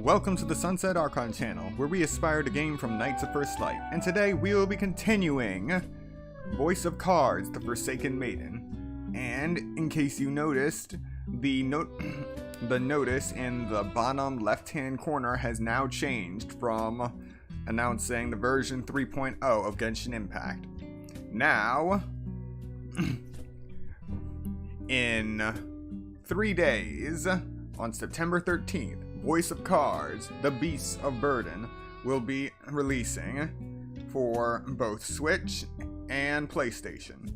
Welcome to the Sunset Archon channel, where we aspire to gain from Knights of First Light, and today we will be continuing Voice of Cards, the Forsaken Maiden. And in case you noticed, the notice in the bottom left-hand corner has now changed from announcing the version 3.0 of Genshin Impact. Now, in 3 days, on September 13th, Voice of Cards, the Beasts of Burden, will be releasing for both Switch and PlayStation.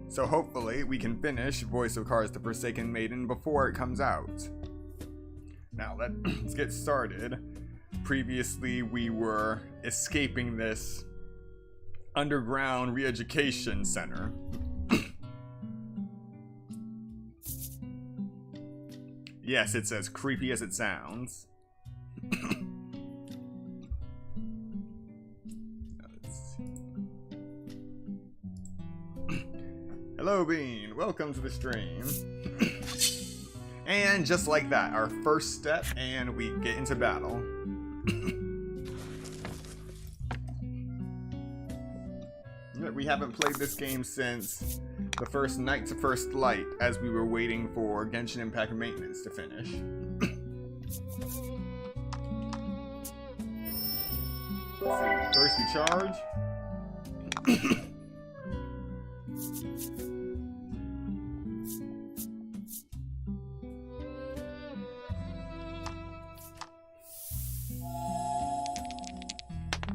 So hopefully we can finish Voice of Cards, the Forsaken Maiden before it comes out. Now let's get started. Previously we were escaping this underground re-education center. Yes, it's as creepy as it sounds. Hello, Bean. Welcome to the stream. And just like that, our first step, and we get into battle. We haven't played this game since the first Knights of First Light, as we were waiting for Genshin Impact maintenance to finish. First we charge.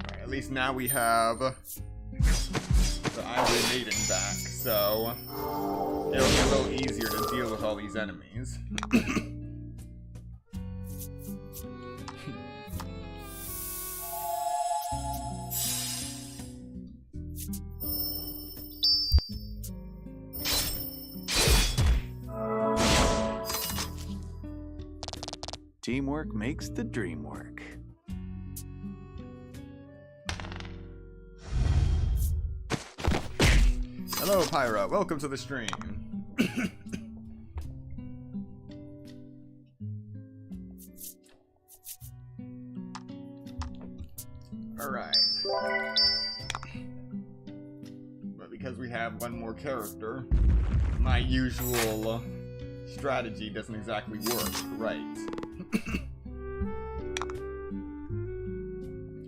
Alright, at least now we have the Ivory Maiden back, so it'll be a little easier to deal with all these enemies. Teamwork makes the dream work. Hello, Pyra. Welcome to the stream. Alright. But because we have one more character, my usual strategy doesn't exactly work right.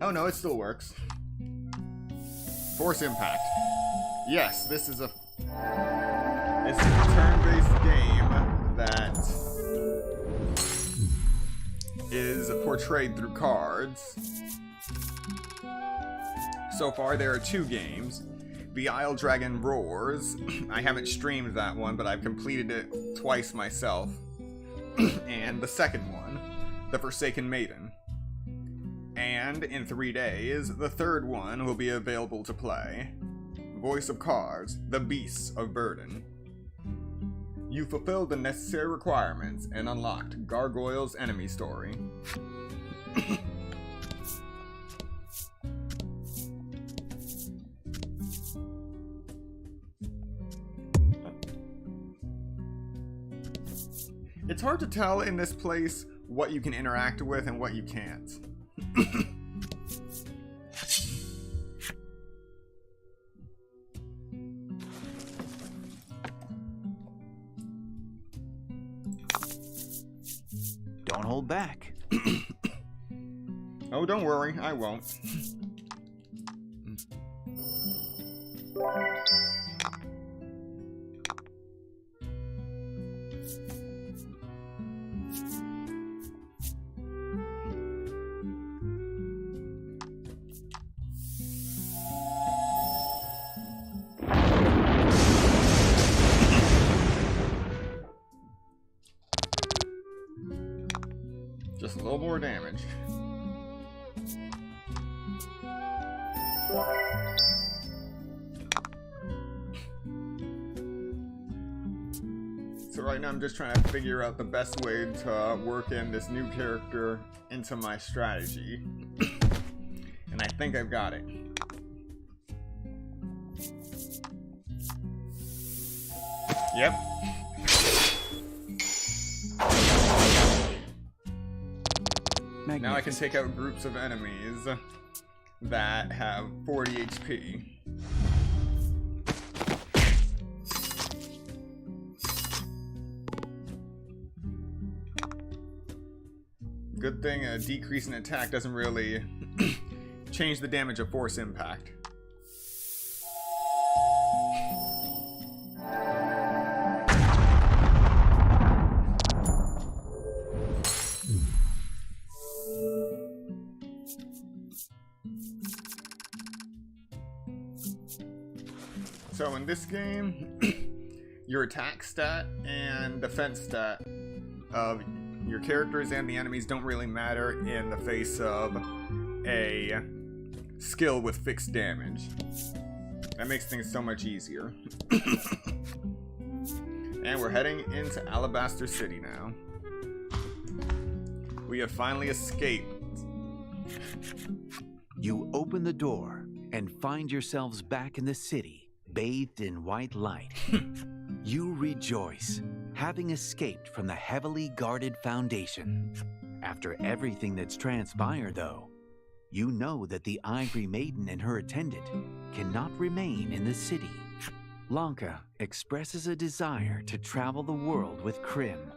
Oh no, it still works. Force Impact. Yes, this is a turn-based game that is portrayed through cards. So far, there are 2 games. The Isle Dragon Roars. I haven't streamed that one, but I've completed it twice myself. And the second one, The Forsaken Maiden. And in 3 days, the third one will be available to play. Voice of Cards, the Beasts of Burden. You fulfilled the necessary requirements and unlocked Gargoyle's enemy story. It's hard to tell in this place what you can interact with and what you can't. Don't hold back. Oh, don't worry, I won't. Just a little more damage. So right now I'm just trying to figure out the best way to work in this new character into my strategy. And I think I've got it. Yep. Now I can take out groups of enemies that have 40 HP. Good thing a decrease in attack doesn't really change the damage of force impact. So in this game, your attack stat and defense stat of your characters and the enemies don't really matter in the face of a skill with fixed damage. That makes things so much easier. And we're heading into Alabaster City now. We have finally escaped. You open the door and find yourselves back in the city, bathed in white light. You rejoice, having escaped from the heavily guarded Foundation. After everything that's transpired, though, you know that the Ivory Maiden and her attendant cannot remain in the city. Lanka expresses a desire to travel the world with Krim.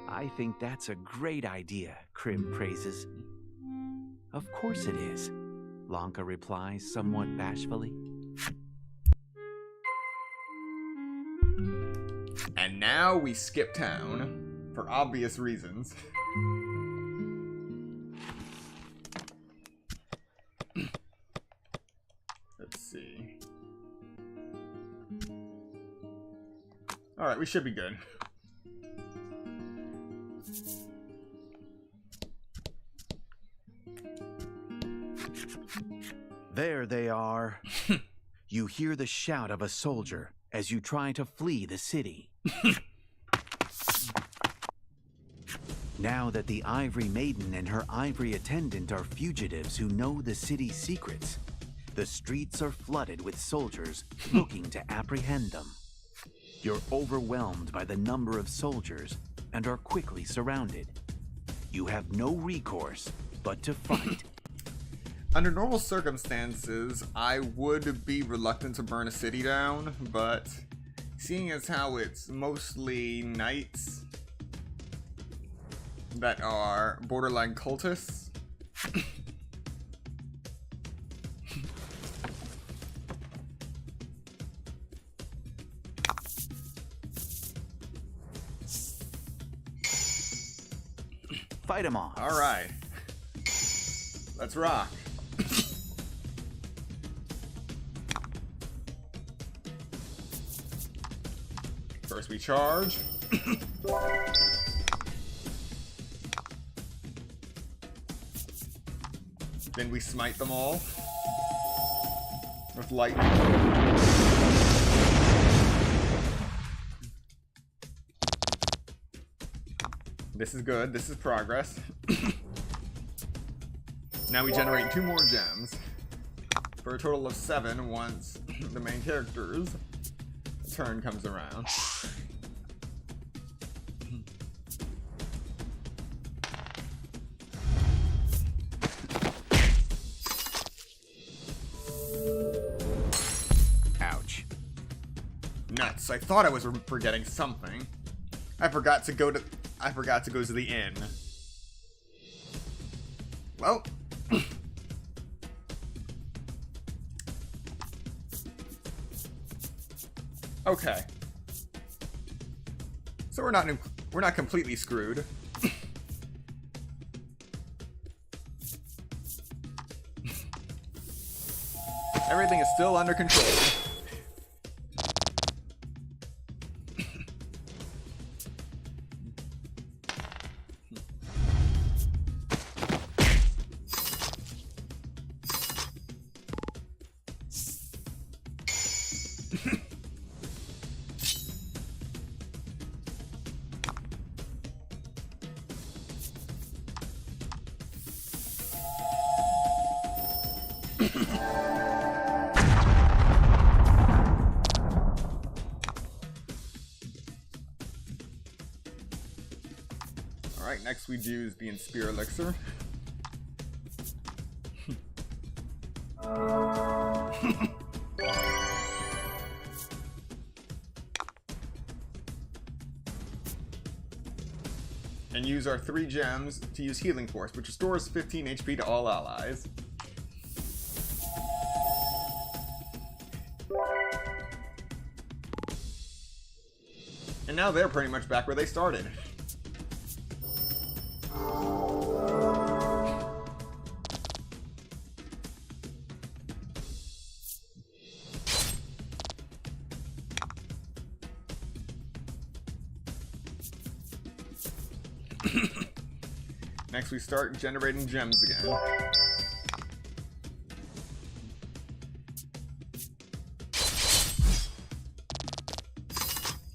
I think that's a great idea, Krim praises. Of course it is, Lanka replies somewhat bashfully. And now we skip town, for obvious reasons. Let's see. Alright, we should be good. There they are. You hear the shout of a soldier as you try to flee the city. Now that the Ivory Maiden and her ivory attendant are fugitives who know the city's secrets, the streets are flooded with soldiers looking to apprehend them. You're overwhelmed by the number of soldiers and are quickly surrounded. You have no recourse but to fight. Under normal circumstances, I would be reluctant to burn a city down, but seeing as how it's mostly knights that are borderline cultists, fight them off. all right, let's rock. First we charge. Then we smite them all with lightning. This is good. This is progress. Now we generate 2 more gems for a total of 7 once the main character's turn comes around. Ouch. Nuts. I thought I was forgetting something. I forgot to go to the inn. Well, okay. So we're not completely screwed. Everything is still under control. Alright, next we use the Inspire Elixir. And use our 3 gems to use Healing Force, which restores 15 HP to all allies. And now they're pretty much back where they started. Next we start generating gems again.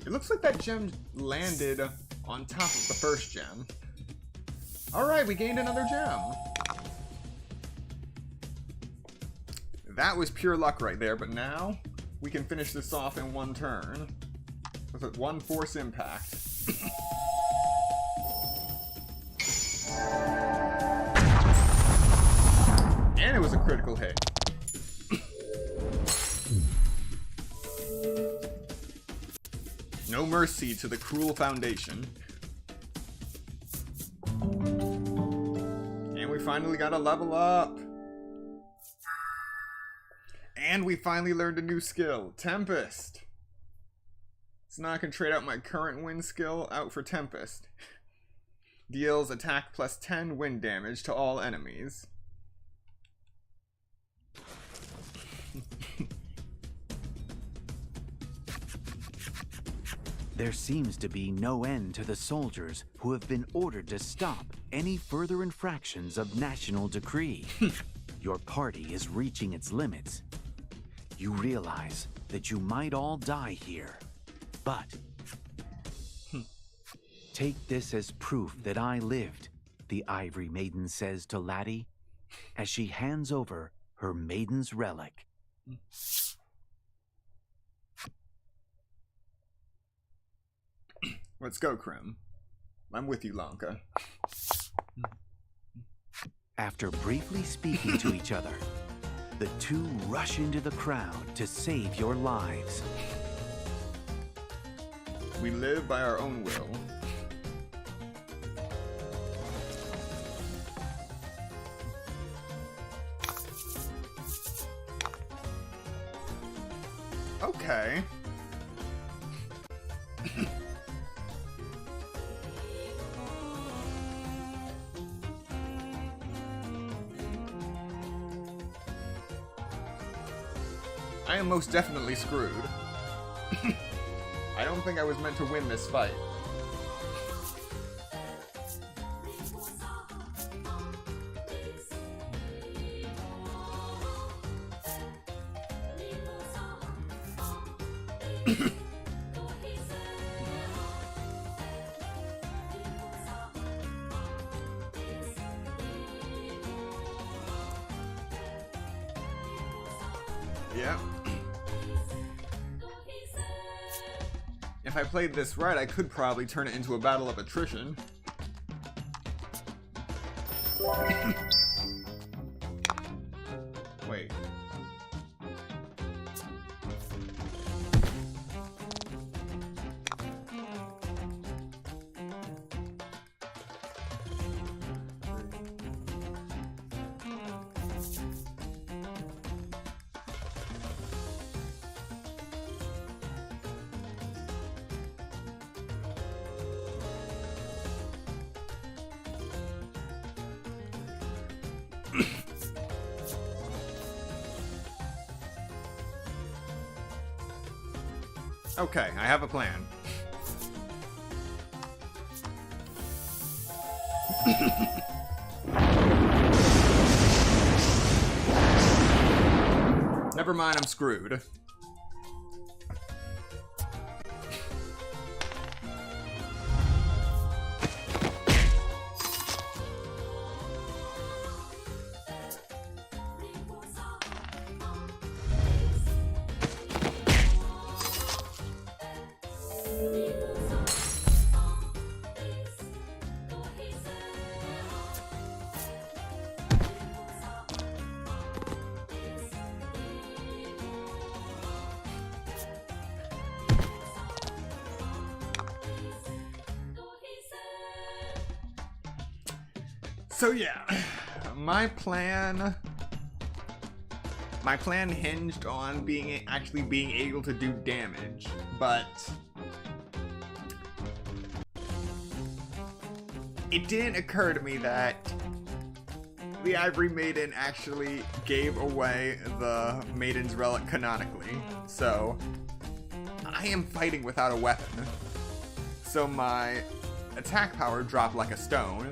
It looks like that gem landed on top of the first gem. Alright, we gained another gem. That was pure luck right there, but now we can finish this off in one turn. With one force impact. And it was a critical hit. No mercy to the cruel foundation. And we finally got a level up. And we finally learned a new skill, Tempest. So now I can trade out my current wind skill out for Tempest. Deals attack plus 10 wind damage to all enemies. There seems to be no end to the soldiers who have been ordered to stop any further infractions of national decree. Your party is reaching its limits. You realize that you might all die here, but take this as proof that I lived, the Ivory Maiden says to Laddie, as she hands over her maiden's relic. Let's go, Krim. I'm with you, Lanka. After briefly speaking to each other, the two rush into the crowd to save your lives. We live by our own will. Okay. I am most definitely screwed. I don't think I was meant to win this fight. Yeah. If I played this right, I could probably turn it into a battle of attrition. Wait. Okay, I have a plan. Never mind, I'm screwed. So yeah, my plan hinged on actually being able to do damage, but it didn't occur to me that the Ivory Maiden actually gave away the Maiden's Relic canonically, so I am fighting without a weapon. So my attack power dropped like a stone.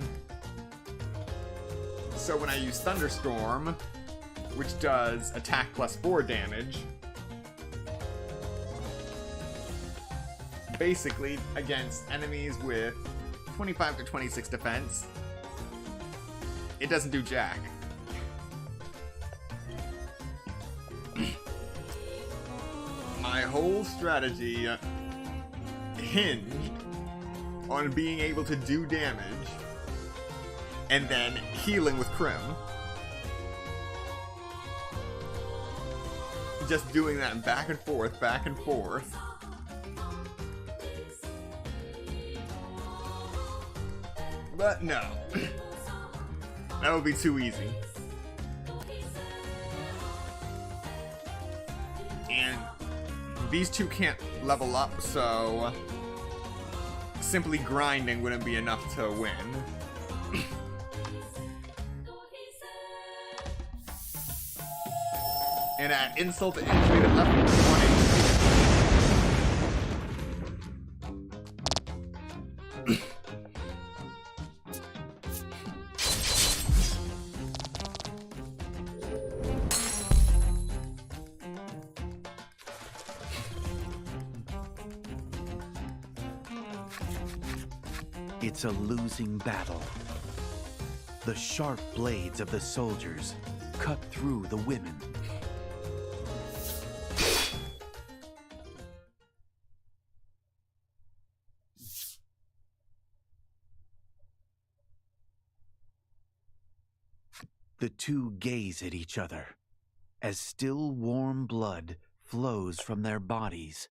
So when I use Thunderstorm, which does attack plus 4 damage, basically against enemies with 25 to 26 defense, it doesn't do jack. My whole strategy hinged on being able to do damage and then healing with Crim. Just doing that back and forth, back and forth. But no. That would be too easy. And these two can't level up, so simply grinding wouldn't be enough to win. And at insult to injury, the left one It's a losing battle. The sharp blades of the soldiers cut through the women. The two gaze at each other as still warm blood flows from their bodies.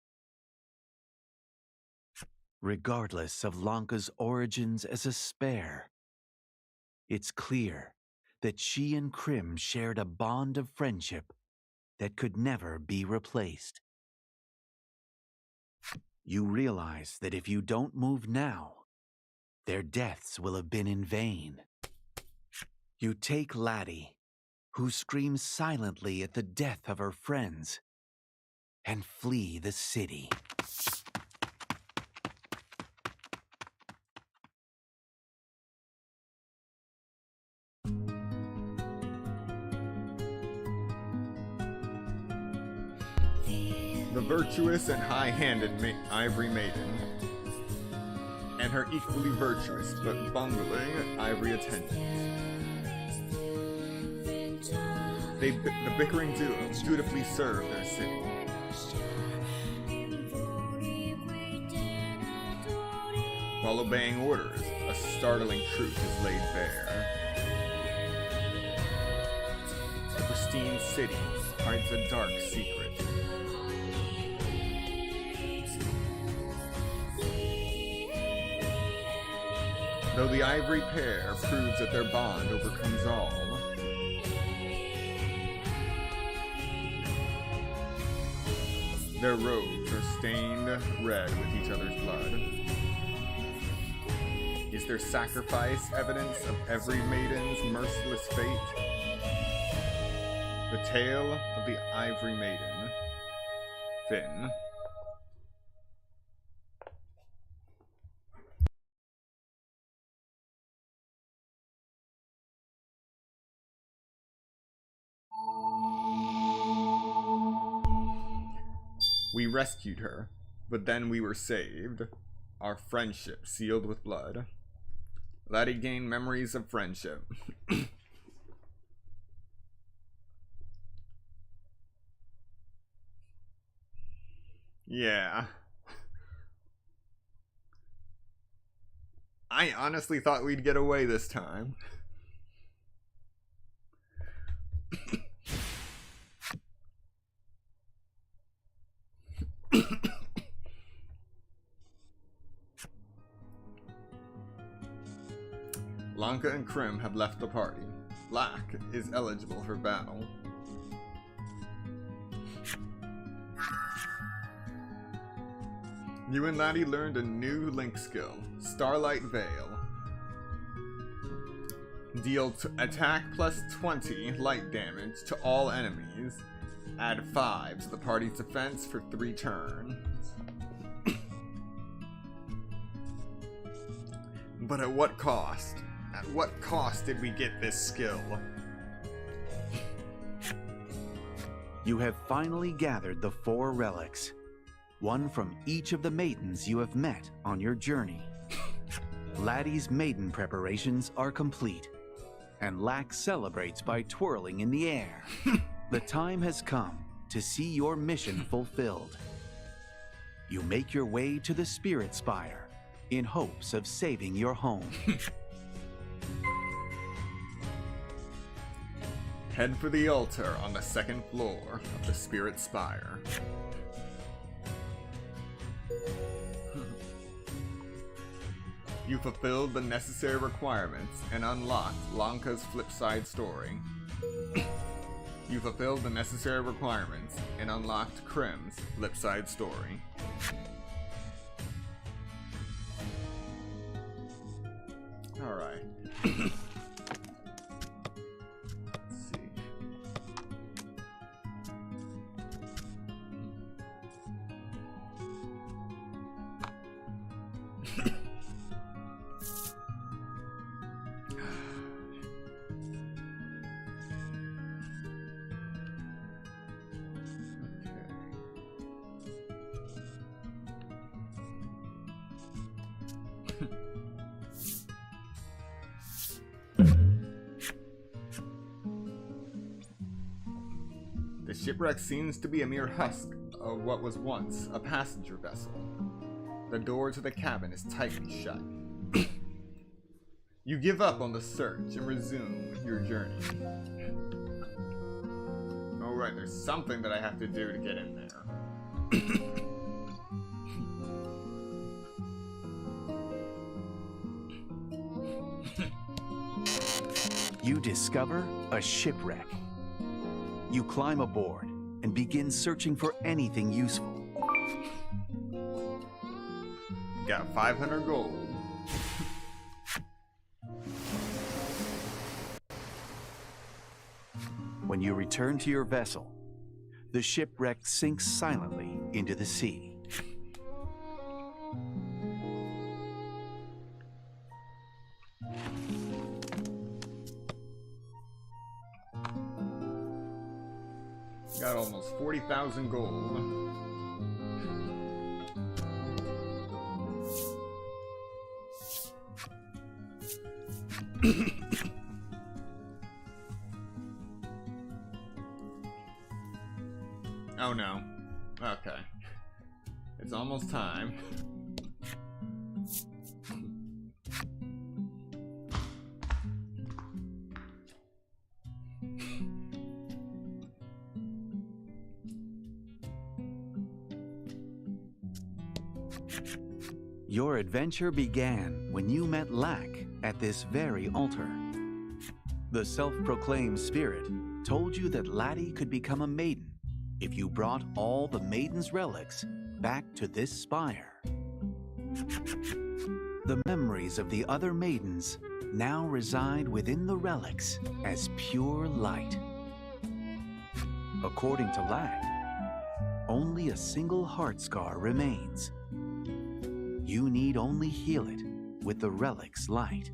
Regardless of Lanka's origins as a spare, it's clear that she and Crim shared a bond of friendship that could never be replaced. You realize that if you don't move now, their deaths will have been in vain. You take Laddie, who screams silently at the death of her friends, and flee the city. the virtuous and high-handed Ivory Maiden, and her equally virtuous but bungling Ivory attendant. The bickering duo dutifully serve their city. While obeying orders, a startling truth is laid bare. The pristine city hides a dark secret. Though the ivory pair proves that their bond overcomes all, their robes are stained red with each other's blood. Is their sacrifice evidence of every maiden's merciless fate? The tale of the Ivory Maiden. Finn. We rescued her, but then we were saved. Our friendship sealed with blood. Laddie gained memories of friendship. Yeah. I honestly thought we'd get away this time. Blanca and Krim have left the party. Lack is eligible for battle. You and Laddie learned a new link skill, Starlight Veil. Deal attack plus 20 light damage to all enemies. Add 5 to the party's defense for 3 turns. But at what cost? At what cost did we get this skill? You have finally gathered the 4 relics, one from each of the maidens you have met on your journey. Laddie's maiden preparations are complete, and Lack celebrates by twirling in the air. The time has come to see your mission fulfilled. You make your way to the Spirit Spire in hopes of saving your home. Head for the altar on the 2nd floor of the Spirit Spire. You fulfilled the necessary requirements and unlocked Lanka's flipside story. You fulfilled the necessary requirements and unlocked Krim's flipside story. Alright. Let's see. The shipwreck seems to be a mere husk of what was once a passenger vessel. The door to the cabin is tightly shut. You give up on the search and resume your journey. Oh right, there's something that I have to do to get in there. You discover a shipwreck. You climb aboard and begin searching for anything useful. Got 500 gold. When you return to your vessel, the shipwreck sinks silently into the sea. Got almost 40,000 gold. Oh no. Okay. It's almost time. Your adventure began when you met Lack at this very altar. The self-proclaimed spirit told you that Laddie could become a maiden if you brought all the maiden's relics back to this spire. The memories of the other maidens now reside within the relics as pure light. According to Lack, only a single heart scar remains. You need only heal it with the relic's light.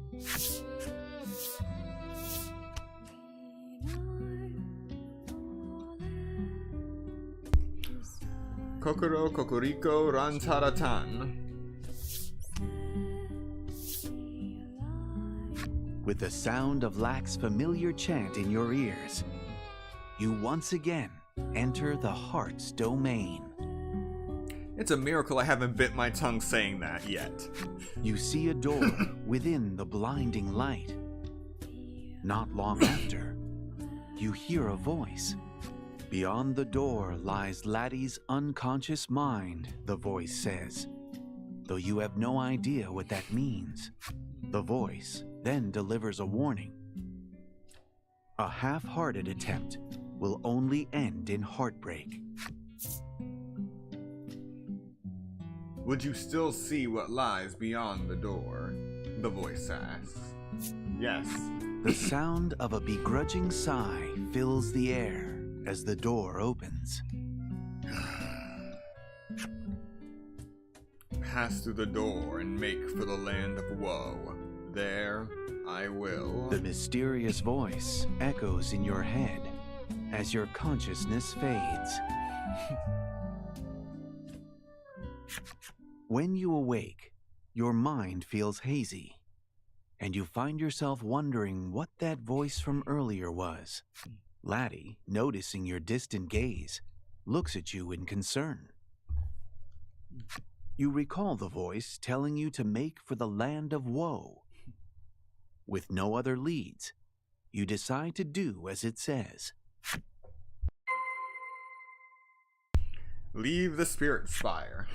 Kokoro Kokoriko Rantaratan. With the sound of Lack's familiar chant in your ears, you once again enter the heart's domain. It's a miracle I haven't bit my tongue saying that yet. You see a door within the blinding light. Not long after, you hear a voice. Beyond the door lies Laddie's unconscious mind, the voice says, though you have no idea what that means. The voice then delivers a warning. A half-hearted attempt will only end in heartbreak. Would you still see what lies beyond the door? The voice asks. Yes. The sound of a begrudging sigh fills the air as the door opens. Pass through the door and make for the land of woe. There I will. The mysterious voice echoes in your head as your consciousness fades. When you awake, your mind feels hazy, and you find yourself wondering what that voice from earlier was. Laddie, noticing your distant gaze, looks at you in concern. You recall the voice telling you to make for the land of woe. With no other leads, you decide to do as it says. Leave the spirit spire.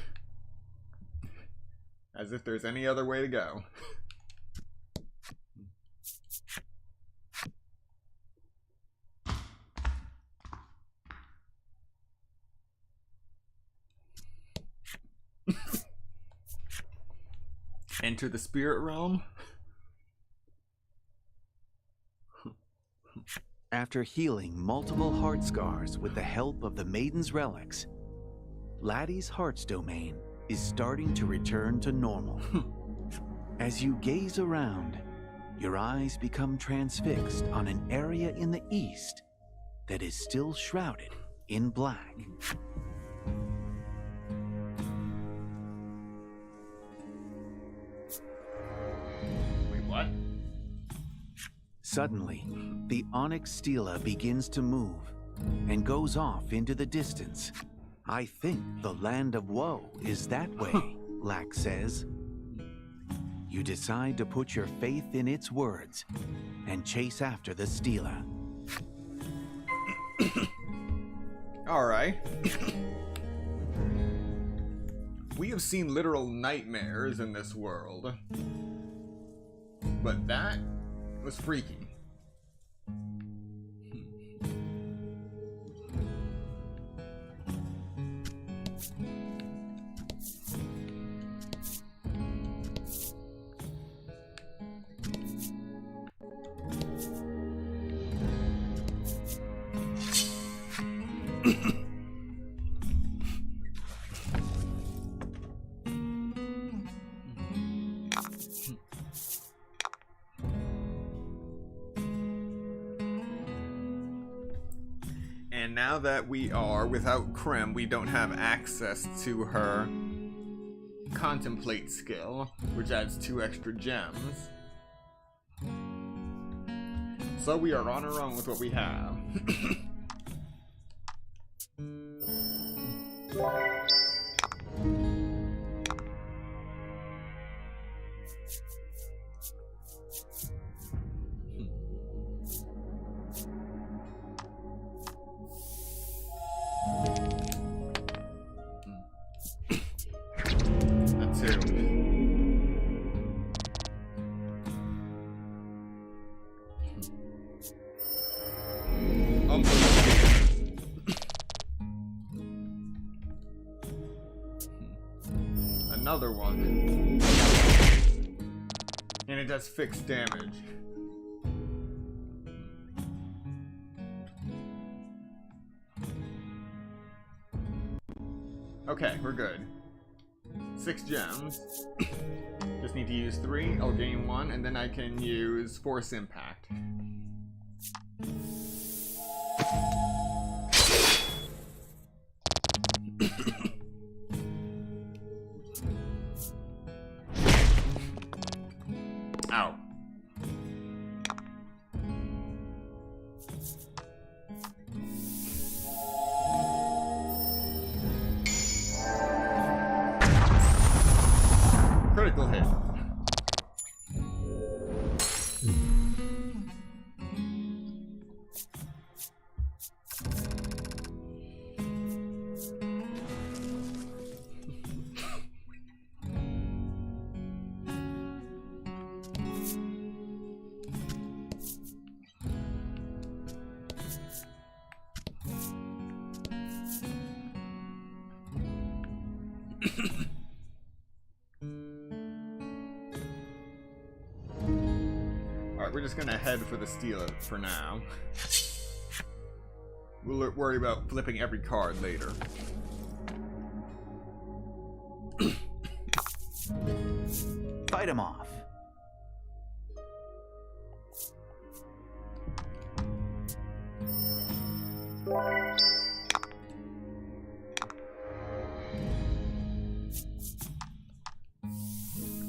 As if there's any other way to go. Enter the spirit realm. After healing multiple heart scars with the help of the Maiden's relics, Laddie's heart's domain is starting to return to normal. As you gaze around, your eyes become transfixed on an area in the east that is still shrouded in black. Wait, what? Suddenly, the onyx stela begins to move and goes off into the distance. I think the land of woe is that way, Lack says. You decide to put your faith in its words and chase after the stela. Alright. We have seen literal nightmares in this world. But that was freaky. And now that we are without Krim, we don't have access to her contemplate skill, which adds 2 extra gems. So we are on our own with what we have. Another one. And it does fixed damage. Okay, we're good. 6 gems. Just need to use 3. I'll gain 1, and then I can use Force Impact. Ow. Critical hit. Alright, we're just gonna head for the steal for now. We'll worry about flipping every card later. Fight him off.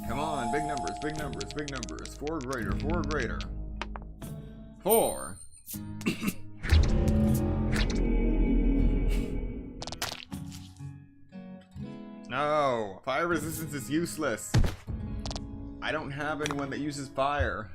Come on, big numbers, big numbers, big numbers. 4 greater, 4 greater. 4. No, fire resistance is useless. I don't have anyone that uses fire.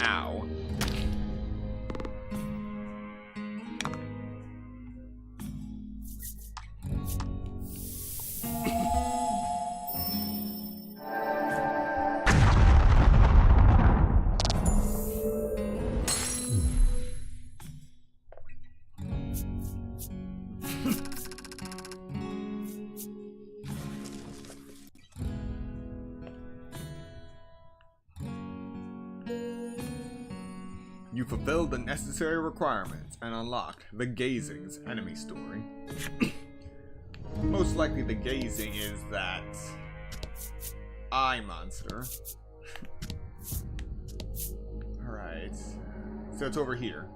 Ow. You fulfilled the necessary requirements and unlocked the Gazing's enemy story. Most likely the Gazing is that eye monster. Alright. So it's over here.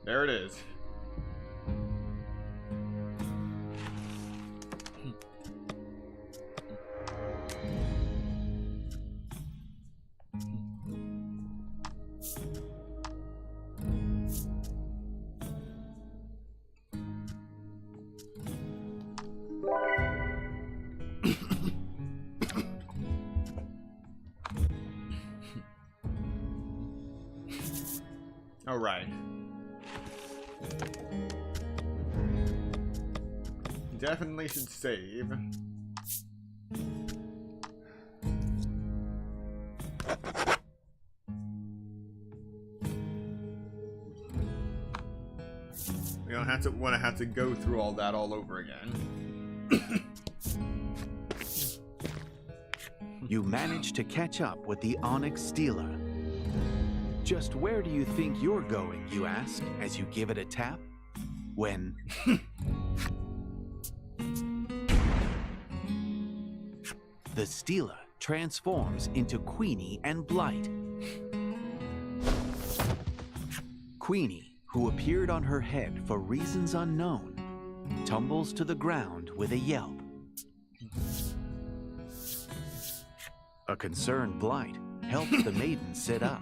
There it is. All right. Definitely should save. We don't have to have to go through all that all over again. You manage to catch up with the Onyx Stealer. Just where do you think you're going, you ask, as you give it a tap? When... the Stealer transforms into Queenie and Blight. Queenie, who appeared on her head for reasons unknown, tumbles to the ground with a yelp. A concerned Blight helps the maiden sit up.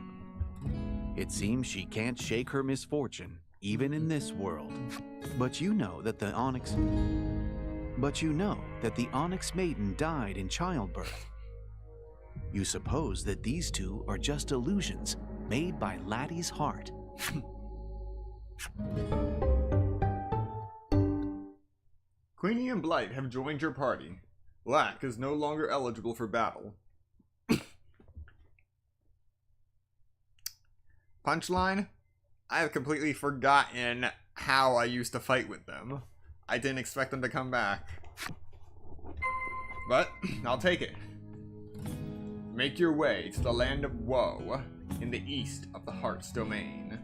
It seems she can't shake her misfortune, even in this world. But you know that the Onyx Maiden died in childbirth. You suppose that these two are just illusions made by Laddie's heart. Queenie and Blight have joined your party. Lack is no longer eligible for battle. Punchline? I have completely forgotten how I used to fight with them. I didn't expect them to come back. But, I'll take it. Make your way to the land of woe in the east of the Heart's domain.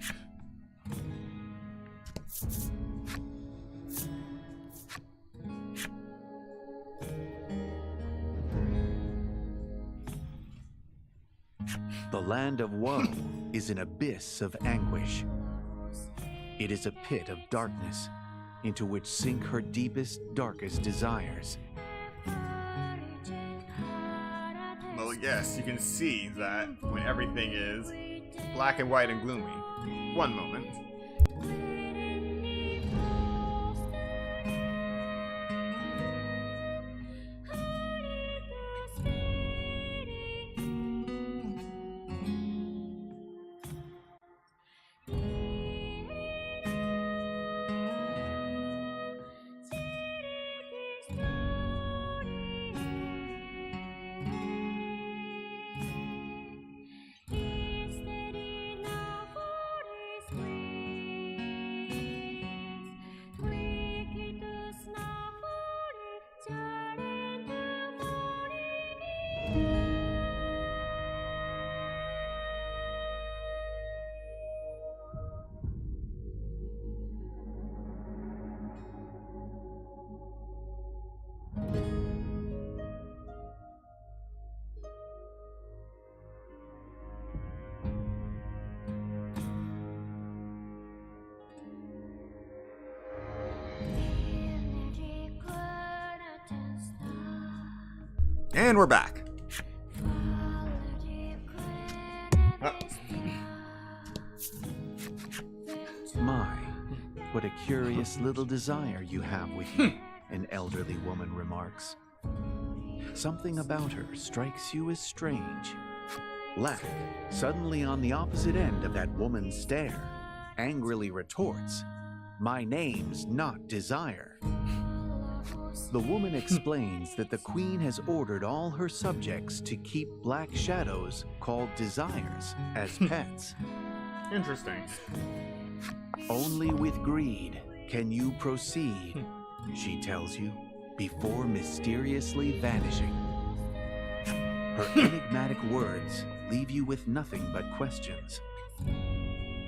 The land of woe is an abyss of anguish. It is a pit of darkness into which sink her deepest, darkest desires. Well, yes, you can see that when everything is black and white and gloomy. One moment. And we're back. Oh. My, what a curious little desire you have with you, an elderly woman remarks. Something about her strikes you as strange. Lack, suddenly on the opposite end of that woman's stare, angrily retorts, "My name's not Desire." The woman explains that the queen has ordered all her subjects to keep black shadows called Desires as pets. Interesting. Only with greed can you proceed, she tells you, before mysteriously vanishing. Her enigmatic words leave you with nothing but questions.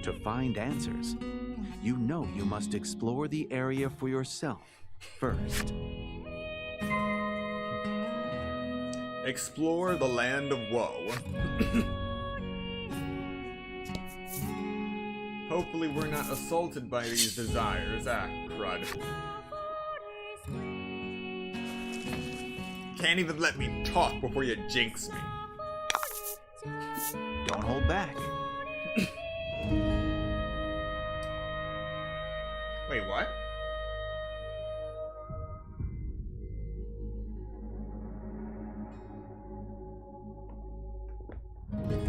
To find answers, you know you must explore the area for yourself first. Explore the land of woe. Hopefully we're not assaulted by these desires. Ah, crud. Can't even let me talk before you jinx me. Don't hold back. Wait, what?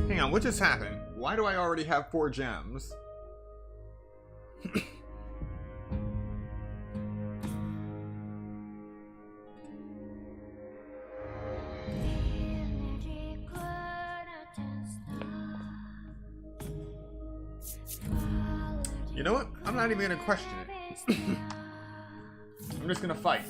Hang on, what just happened? Why do I already have 4 gems? You know what? I'm not even gonna question it. I'm just gonna fight.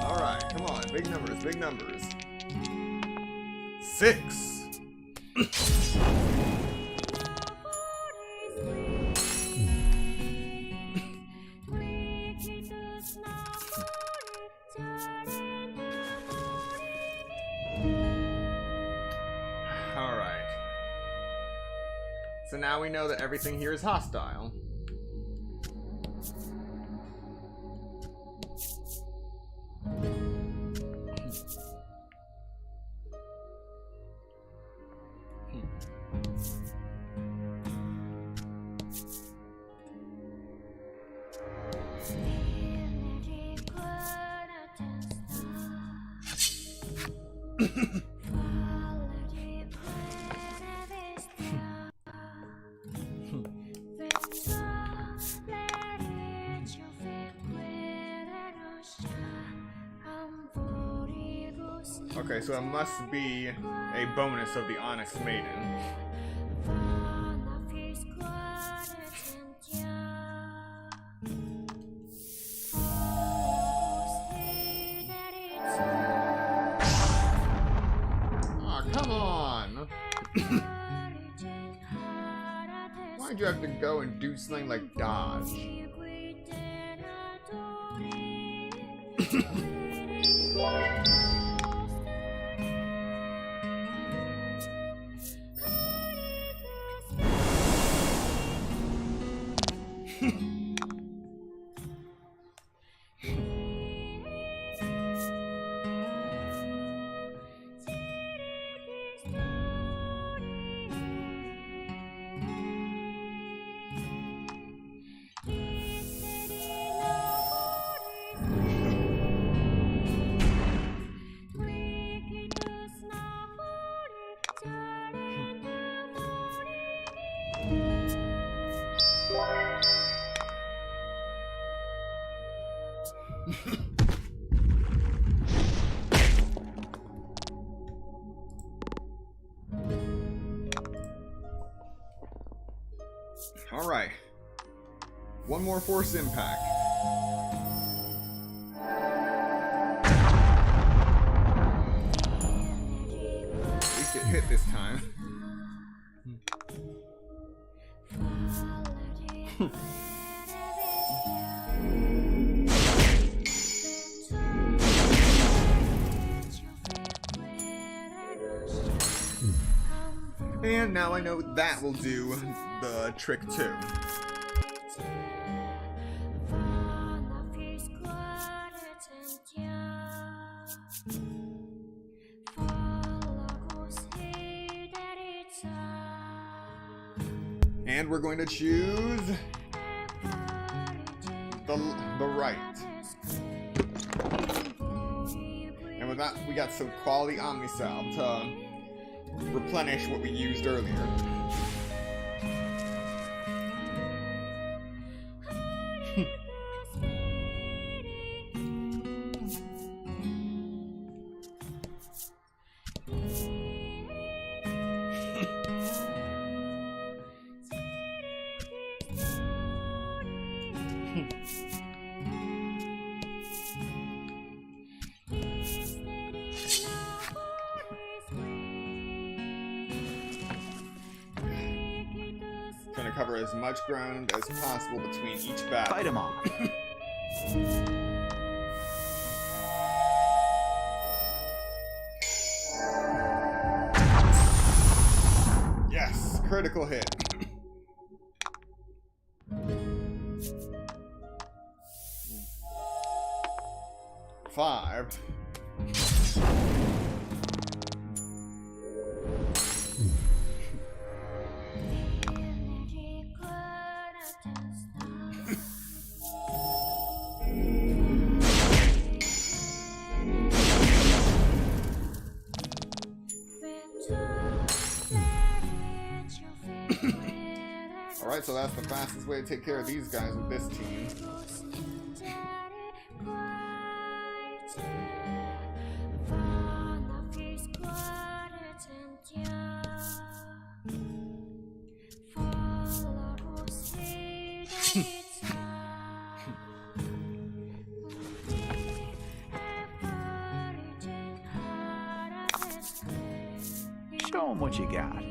Alright, come on. Big numbers, big numbers. 6. Alright. So now we know that everything here is hostile. Okay, so it must be a bonus of the Onyx Maiden. Aw, come on! Why'd you have to go and do something like dodge? Alright. One more force impact. At least it hit this time. And now I know that will do the trick too. And we're going to choose the right. And with that, we got some quality Omnisalve to replenish what we used earlier. Trying to cover as much ground as possible between each battle. Fight him off. Yes, critical hit. Five. Alright, so that's the fastest way to take care of these guys with this team. Show him what you got.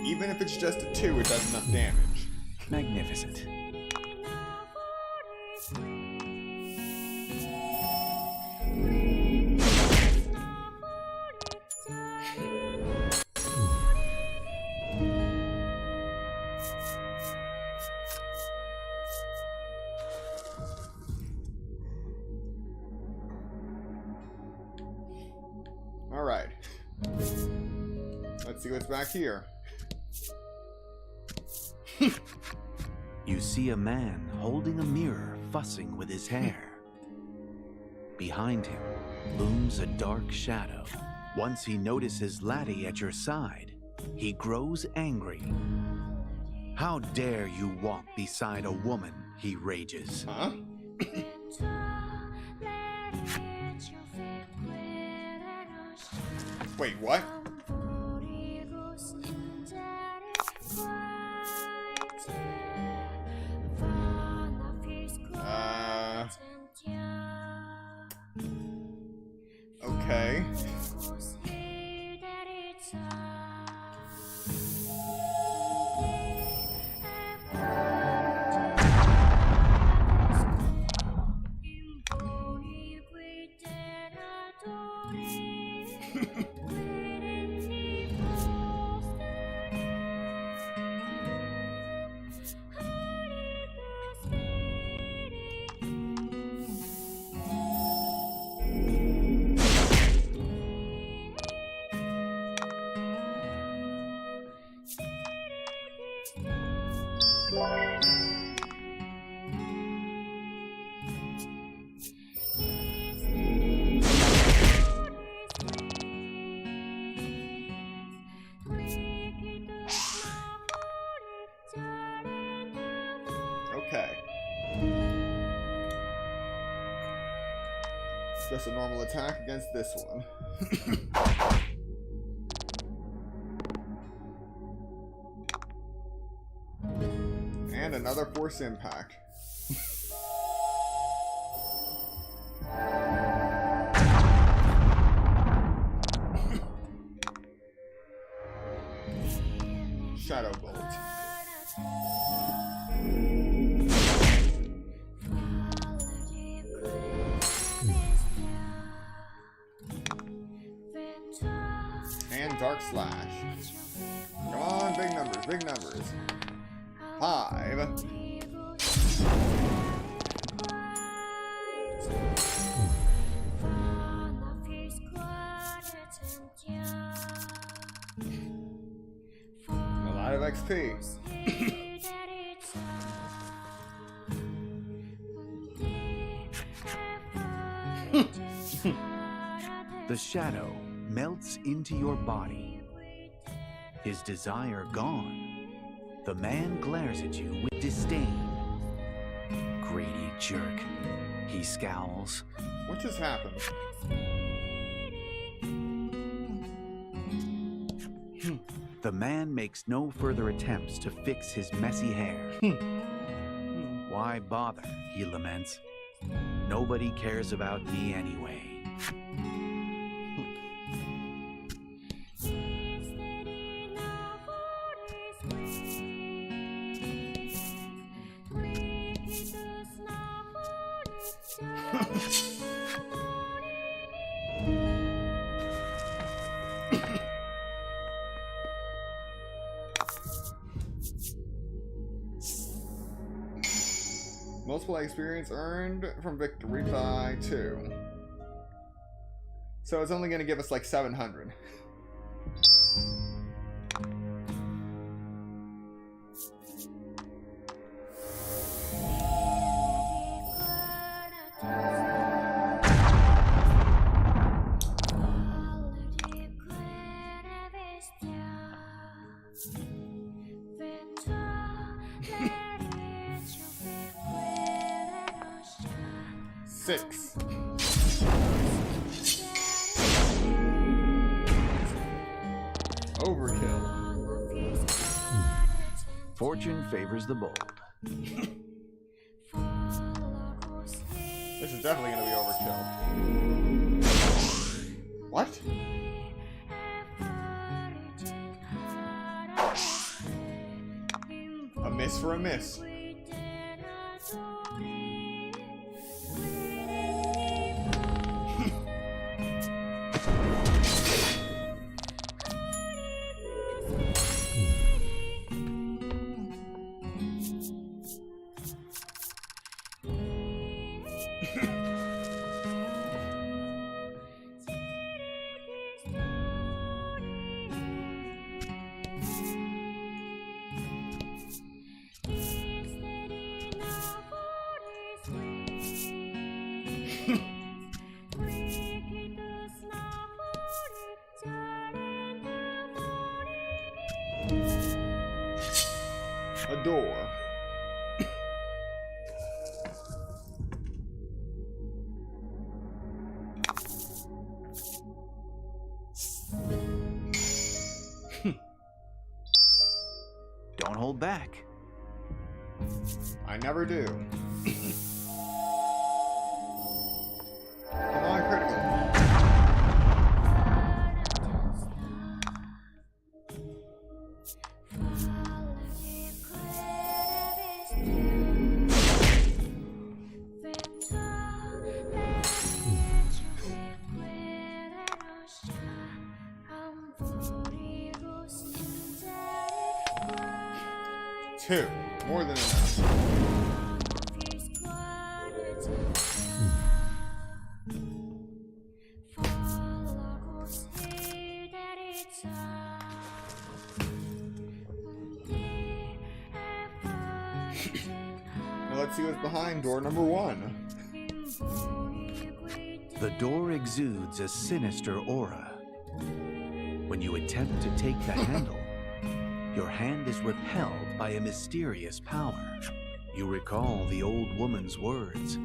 Even if it's just a 2, it does enough damage. Magnificent. Alright. Let's see what's back here. You see a man holding a mirror, fussing with his hair. Behind him looms a dark shadow. Once he notices Laddie at your side, he grows angry. How dare you walk beside a woman, he rages. Huh? Wait, what? Okay. Just a normal attack against this one. And another force impact. Shadow Bolt. And Dark Slash. Come on, big numbers, big numbers. 5. A lot of XP. The shadow melts into your body. His desire gone, the man glares at you with disdain. Greedy jerk, he scowls. What just happened? The man makes no further attempts to fix his messy hair. Why bother, he laments. Nobody cares about me anyway. Multiple experience earned from victory by 2. So it's only going to give us like 700. Six. Overkill. Fortune favors the bold. This is definitely going to be overkill. What? A miss for a miss. A door. Don't hold back. I never do. Come on, critical. Two. More than enough. Now let's see what's behind door number 1. The door exudes a sinister aura. When you attempt to take the handle, your hand is repelled by a mysterious power. You recall the old woman's words.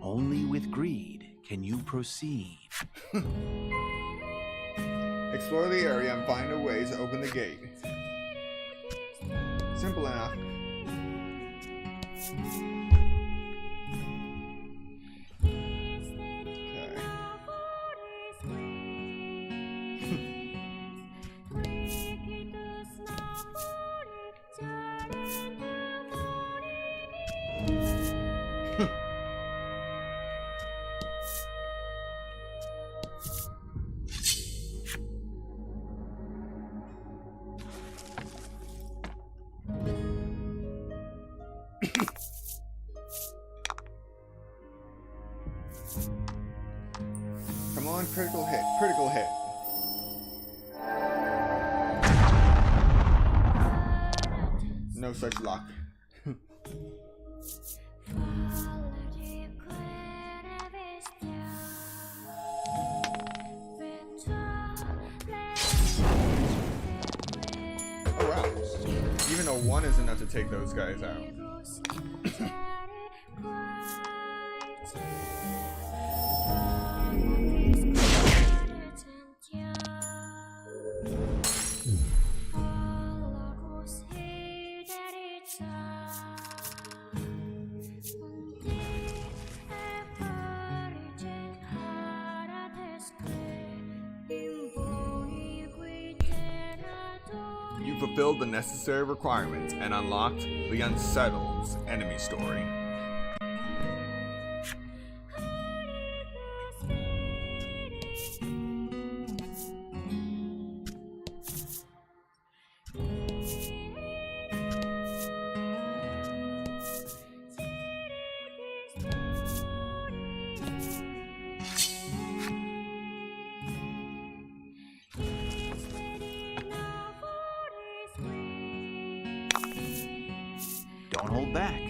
Only with greed can you proceed? Explore the area and find a way to open the gate. Simple enough. Come on, critical hit, critical hit. No such luck. Oh wow. Even a 1 is enough to take those guys out. You fulfilled the necessary requirements and unlocked the Unsettled's enemy story. Don't hold back.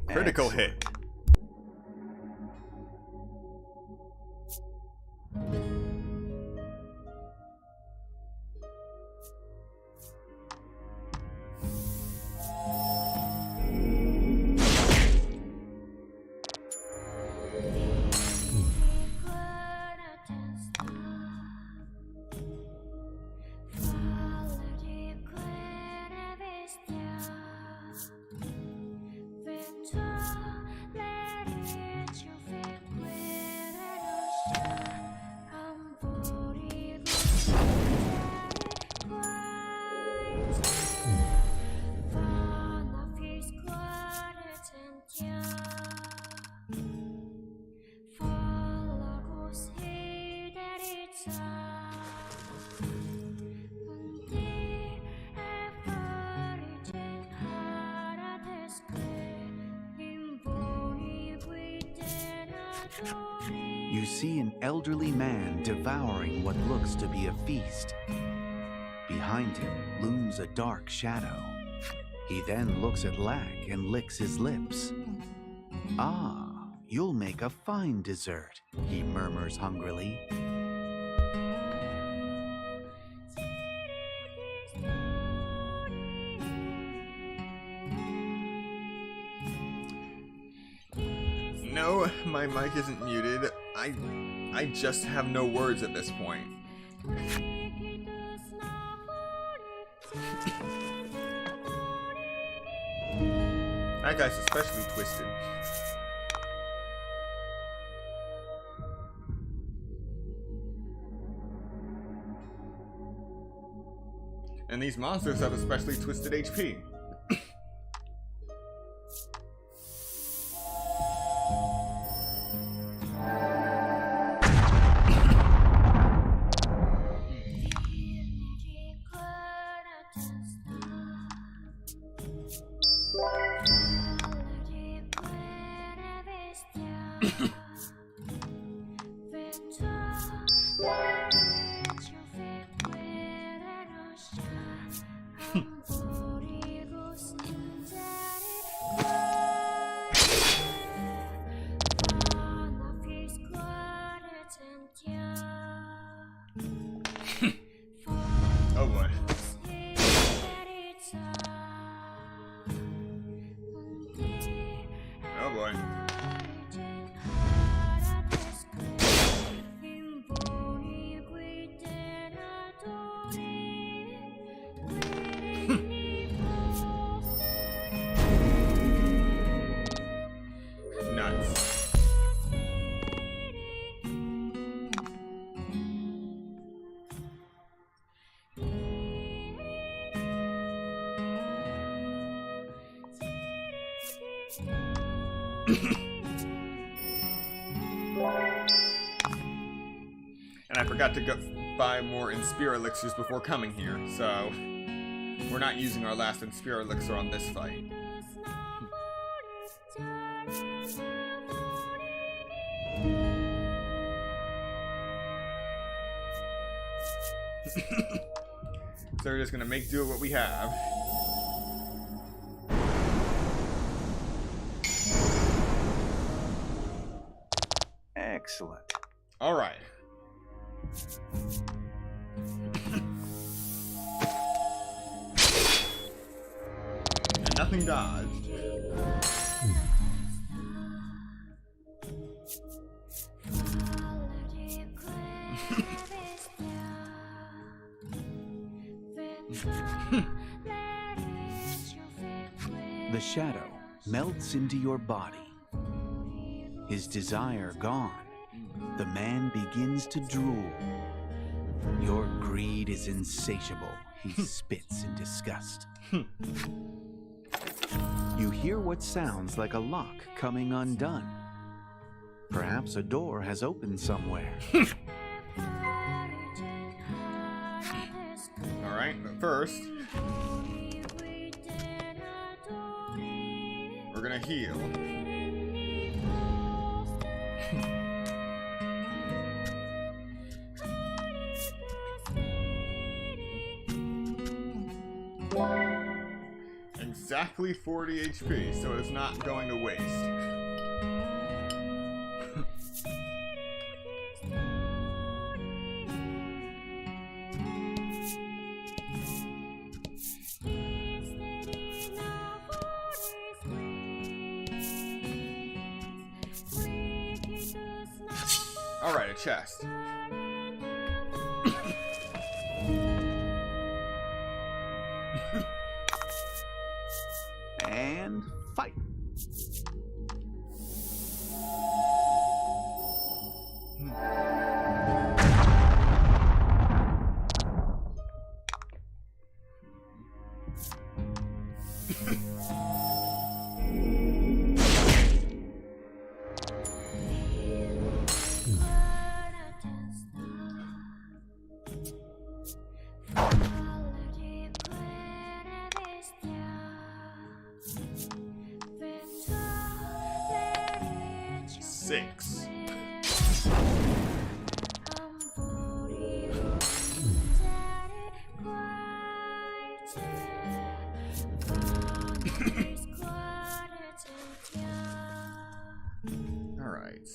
Critical hit. You see an elderly man devouring what looks to be a feast. Behind him looms a dark shadow. He then looks at Lack and licks his lips. Ah, you'll make a fine dessert, he murmurs hungrily. No, my mic isn't muted. I just have no words at this point. That guy's especially twisted. And these monsters have especially twisted HP. Oh boy. Oh boy. Nuts. And I forgot to go buy more Inspira elixirs before coming here, so we're not using our last Inspira elixir on this fight. So we're just gonna make do with what we have. Excellent. All right. And nothing dodged. The shadow melts into your body. His desire gone, the man begins to drool. Your greed is insatiable, he spits in disgust. You hear what sounds like a lock coming undone. Perhaps a door has opened somewhere. Alright, but first, we're gonna heal. Exactly 40 HP, so it's not going to waste. Alright, a chest. And fight. Six. All right.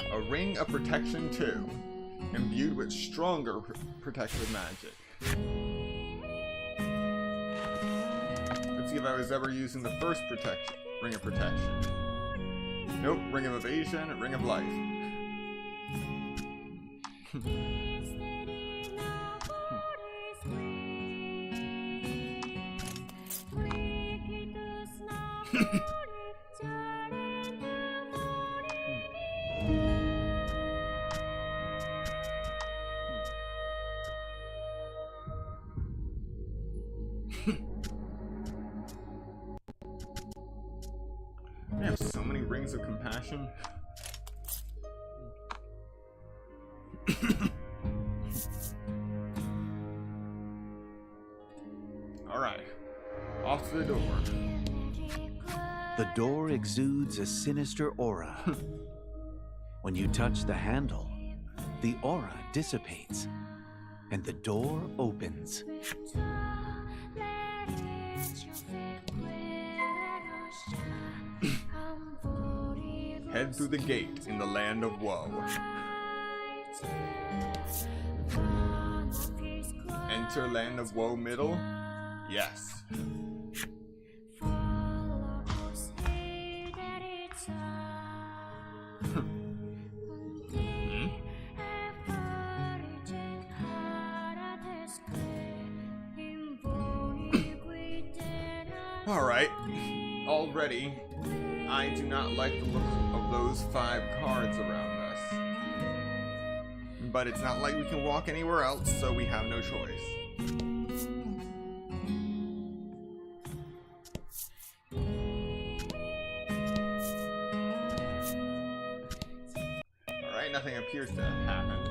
A ring of protection 2, imbued with stronger protective magic. Let's see if I was ever using the first ring of protection. Nope, ring of evasion, ring of life. I have so many rings of compassion. Alright. Off to the door. The door exudes a sinister aura. When you touch the handle, the aura dissipates, and the door opens. Head through the gate in the land of woe. Enter land of woe middle? Yes. Alright. Already, I do not like the look of those 5 cards around us. But it's not like we can walk anywhere else, so we have no choice. Alright, nothing appears to have happened.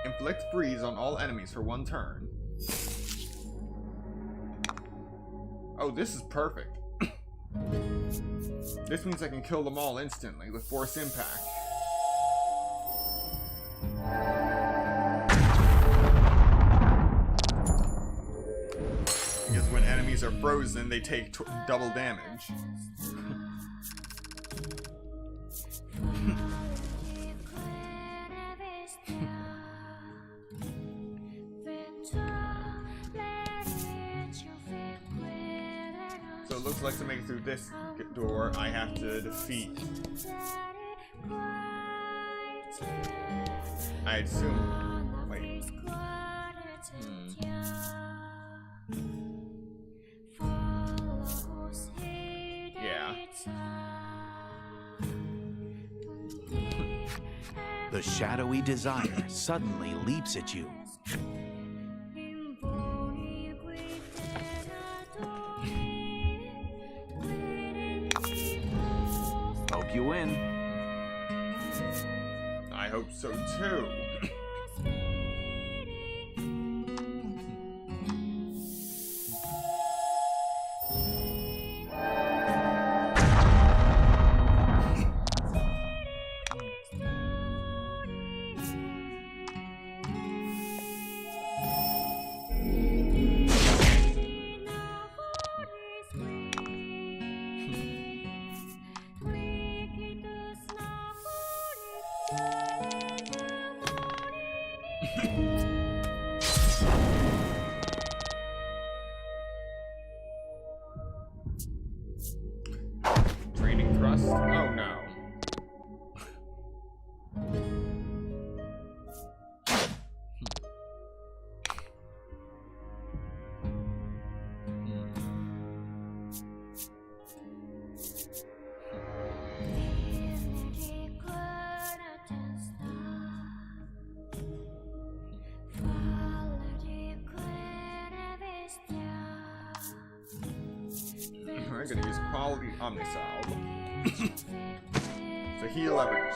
Inflict freeze on all enemies for 1 turn. Oh, this is perfect. This means I can kill them all instantly with force impact. Because when enemies are frozen, they take double damage. So it looks like to make it through this door, I have to defeat. I assume. Wait. Yeah. The shadowy desire suddenly leaps at you. Hope you win. I hope so too. Training thrust? Oh no. I'm gonna use quality Omnisalve to heal everyone.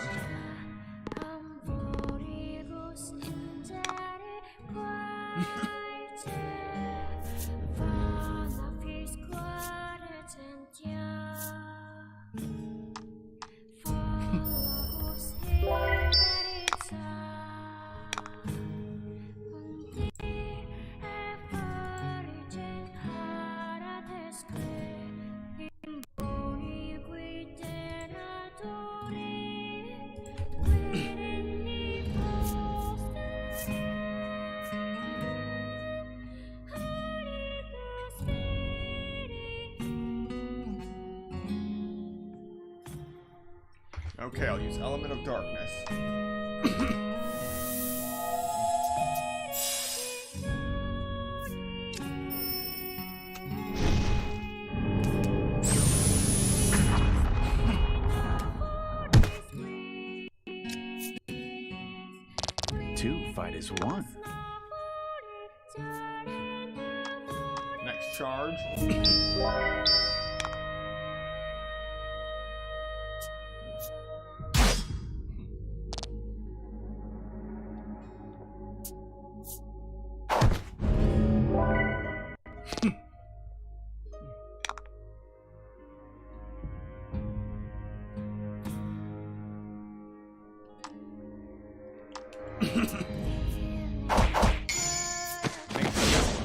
Okay, I'll use Element of Darkness. Two fight as one. charge.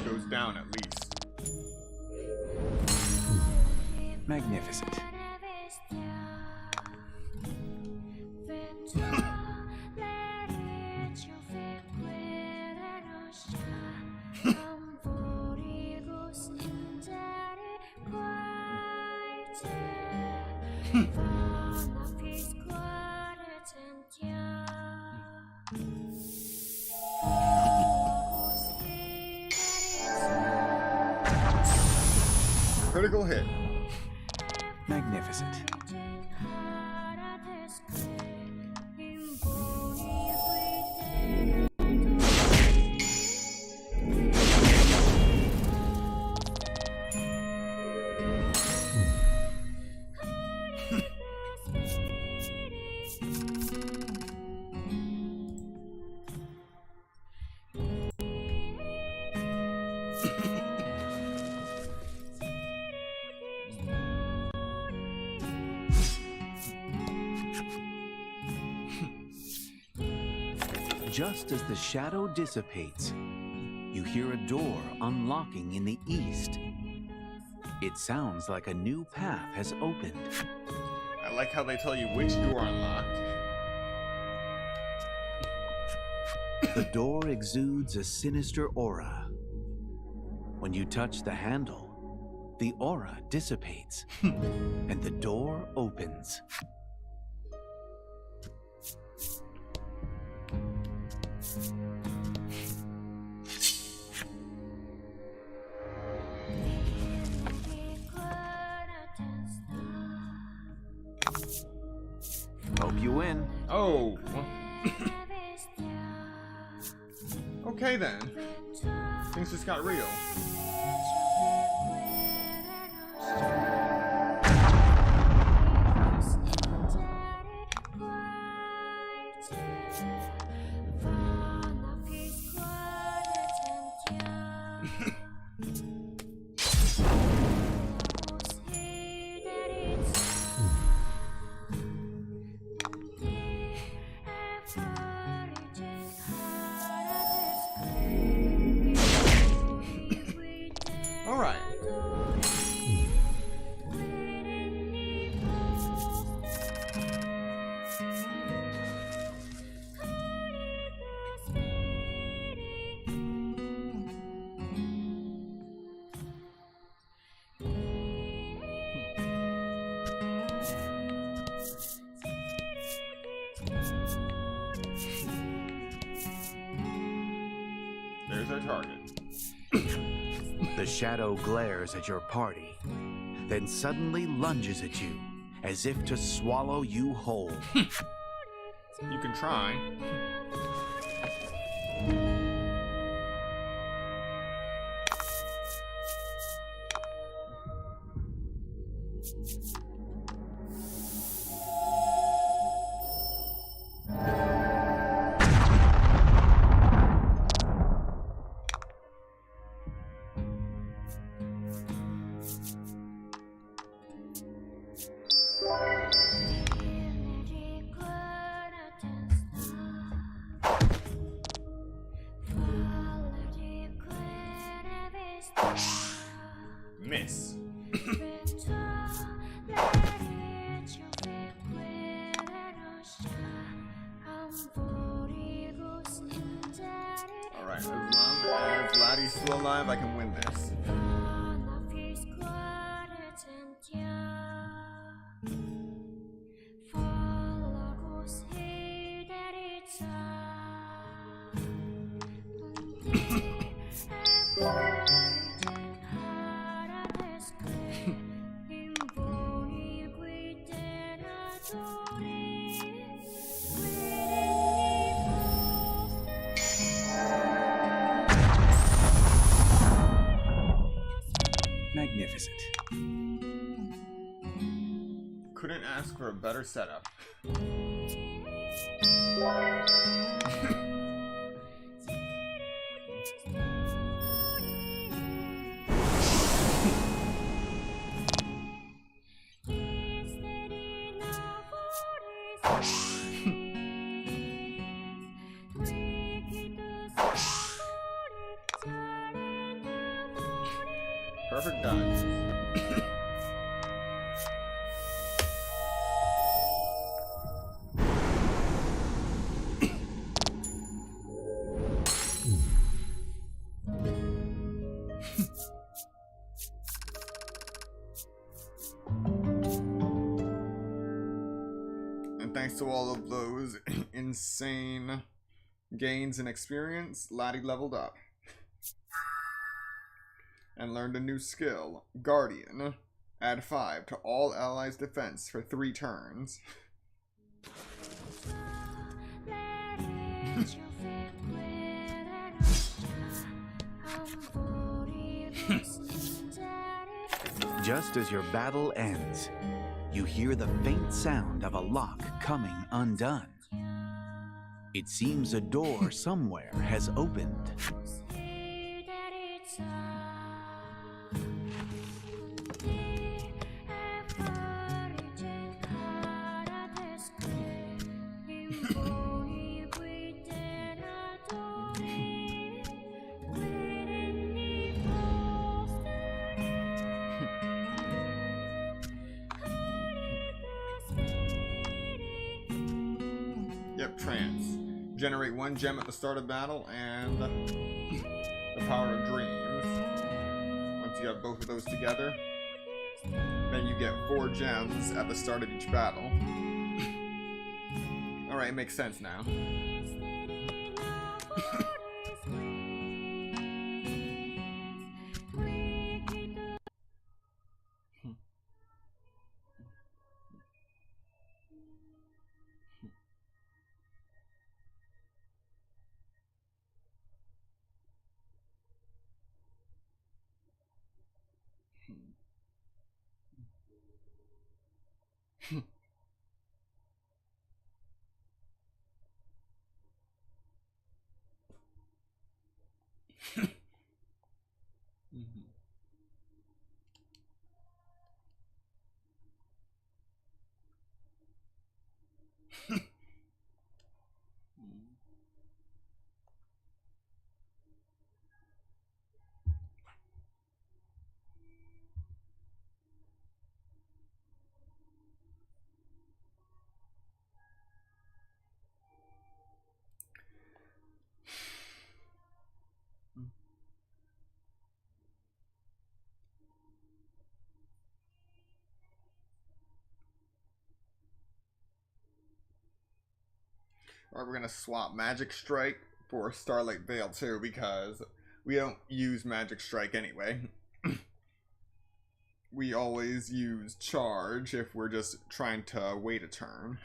Goes down at least. Magnificent. Critical hit. Magnificent. Just as the shadow dissipates, you hear a door unlocking in the east. It sounds like a new path has opened. I like how they tell you which door unlocked. The door exudes a sinister aura. When you touch the handle, the aura dissipates, and the door opens. Hope you win. Oh. Okay then. Things just got real. All right. There's our target. The shadow glares at your party, then suddenly lunges at you, as if to swallow you whole. You can try. Miss. Alright, as long as Laddie's still alive, I can win this. magnificent. Couldn't ask for a better setup. Perfect dodge. And thanks to all of those insane gains in experience, Laddie leveled up. And learned a new skill, Guardian. Add 5 to all allies' defense for 3 turns. Just as your battle ends, you hear the faint sound of a lock coming undone. It seems a door somewhere has opened. Yep, trance. Generate 1 gem at the start of battle and the power of dreams. Once you have both of those together, then you get 4 gems at the start of each battle. Alright, it makes sense now. Alright, we're gonna swap Magic Strike for Starlight Veil too, because we don't use Magic Strike anyway. We always use Charge if we're just trying to wait a turn.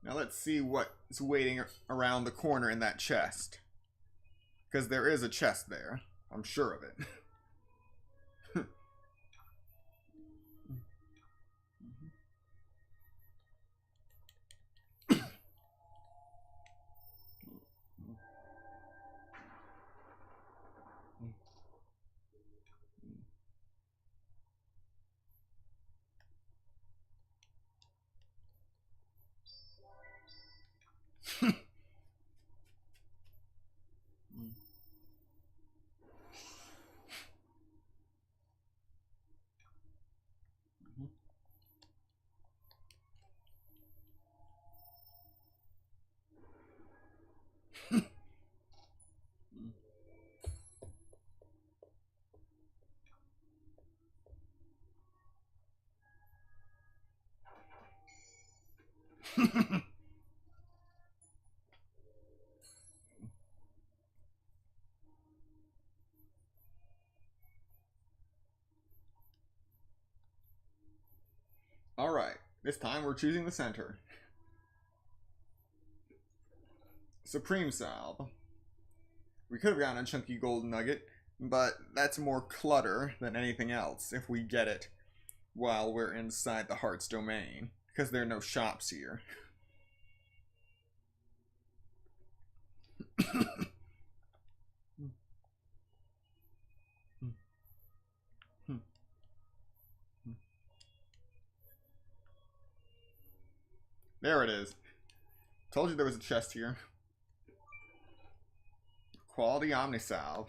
Now let's see what's waiting around the corner in that chest. Because there is a chest there. I'm sure of it. This time we're choosing the center. Supreme Salve. We could have gotten a chunky gold nugget, but that's more clutter than anything else if we get it while we're inside the Heart's domain, because there are no shops here. There it is. Told you there was a chest here. Quality Omnisalve.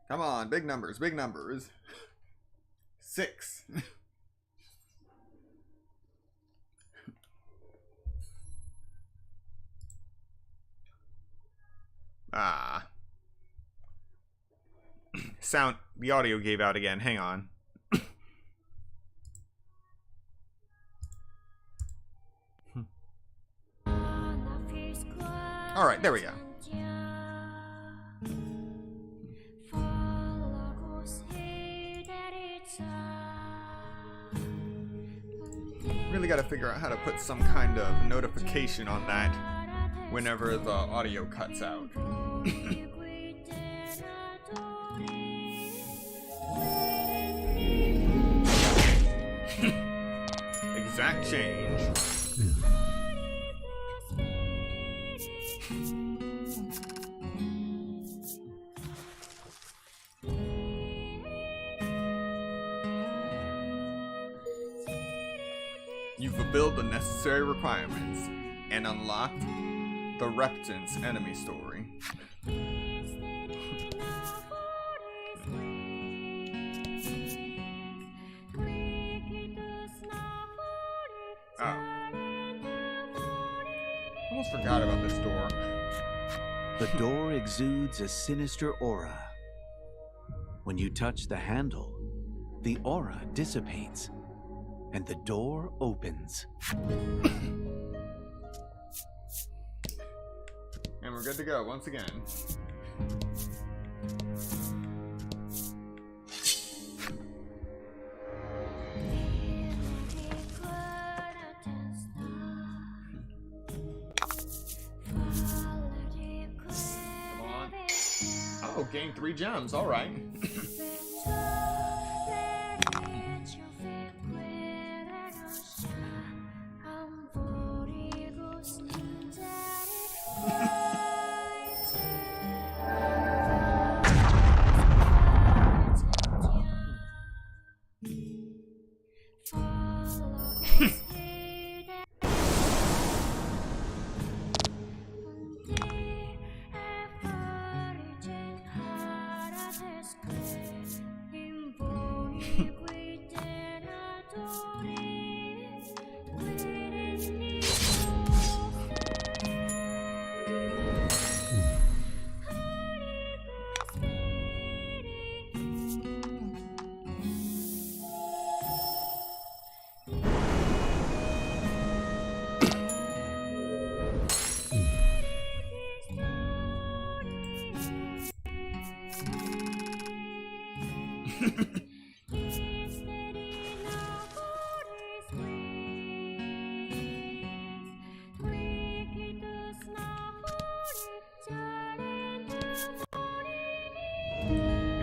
Come on, big numbers, big numbers. 6. Ah. Sound, the audio gave out again. Hang on. All right, there we go. Really got to figure out how to put some kind of notification on that whenever the audio cuts out. Exact change. You've fulfilled the necessary requirements and unlocked the Reptance enemy story. Oh. Almost forgot about this door. The door exudes a sinister aura. When you touch the handle, the aura dissipates, and the door opens. And we're good to go once again. Come on. Oh, gained 3 gems. All right.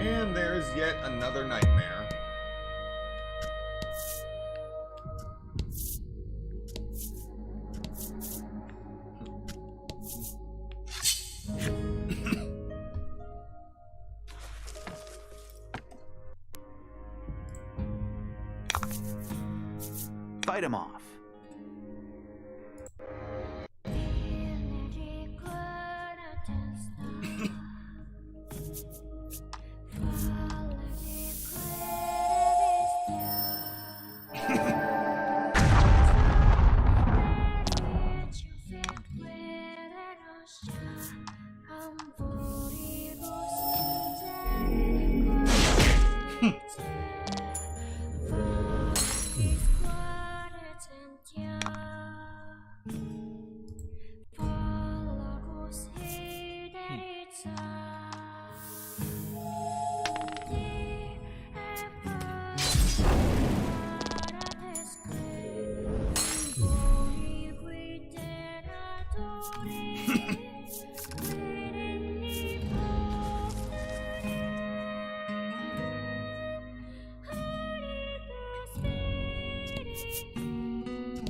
And there's yet another nightmare. Fight him off.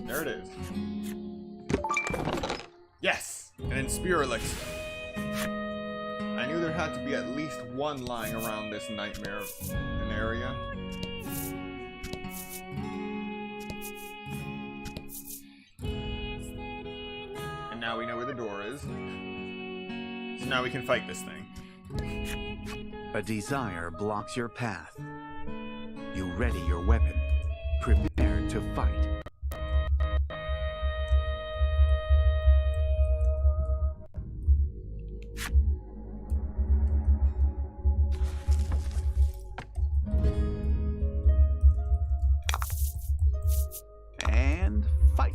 There it is. Yes! An Inspire Elixir. I knew there had to be at least one lying around this nightmare area. And now we know where the door is. So now we can fight this thing. A desire blocks your path. You ready your weapon. Prepare to fight. And fight.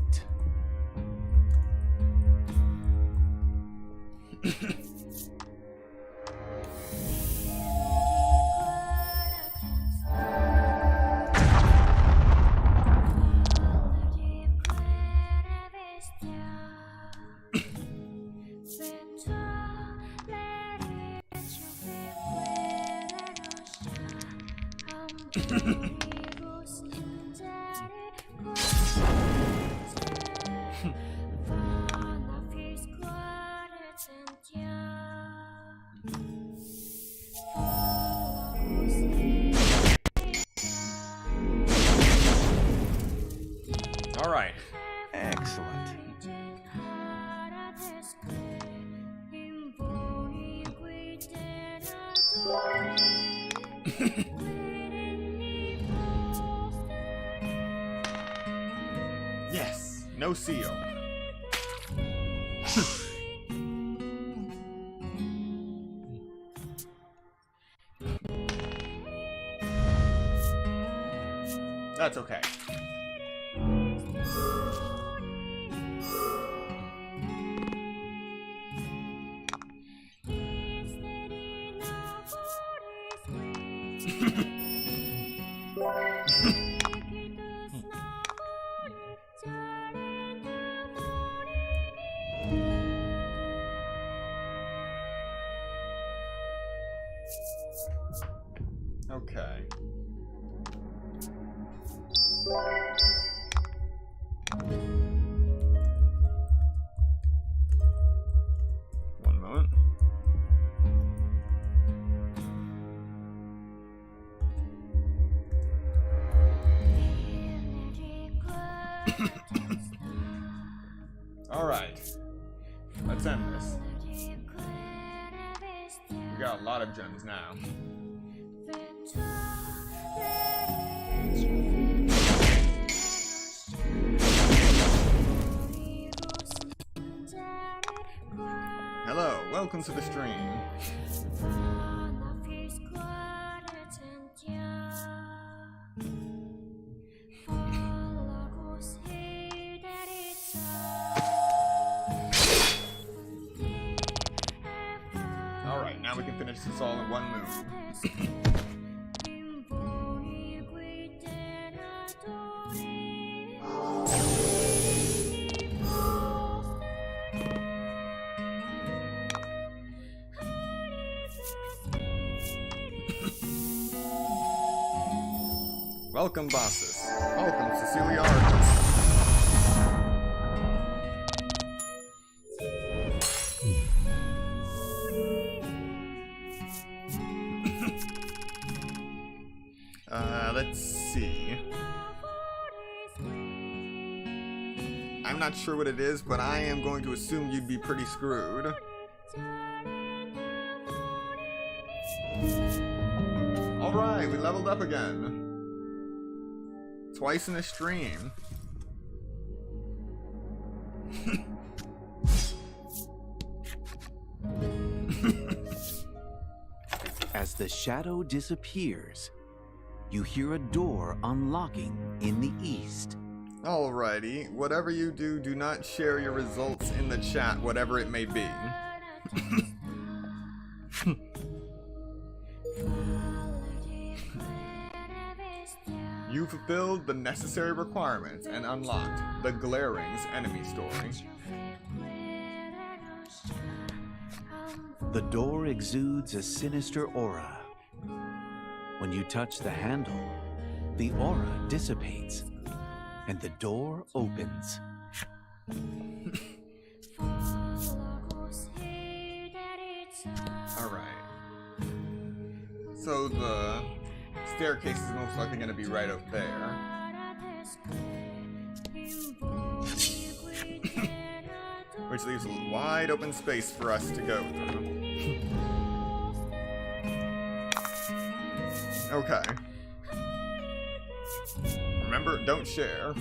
All right. Excellent. Yes, no seal. That's okay. Okay. One moment. All right. Let's end this. We got a lot of gems now. Hello, welcome to the stream. Alright, now we can finish this all in one move. Welcome, bosses. Welcome, Cecilia Artis. Let's see. I'm not sure what it is, but I am going to assume you'd be pretty screwed. Alright, we leveled up again. Twice in a stream. As the shadow disappears, you hear a door unlocking in the east. Alrighty, whatever you do, do not share your results in the chat, whatever it may be. You fulfilled the necessary requirements and unlocked the Glaring's enemy story. The door exudes a sinister aura. When you touch the handle, the aura dissipates, and the door opens. Alright. So the staircase is most likely going to be right up there. Which leaves a wide open space for us to go through. Okay. Remember, don't share.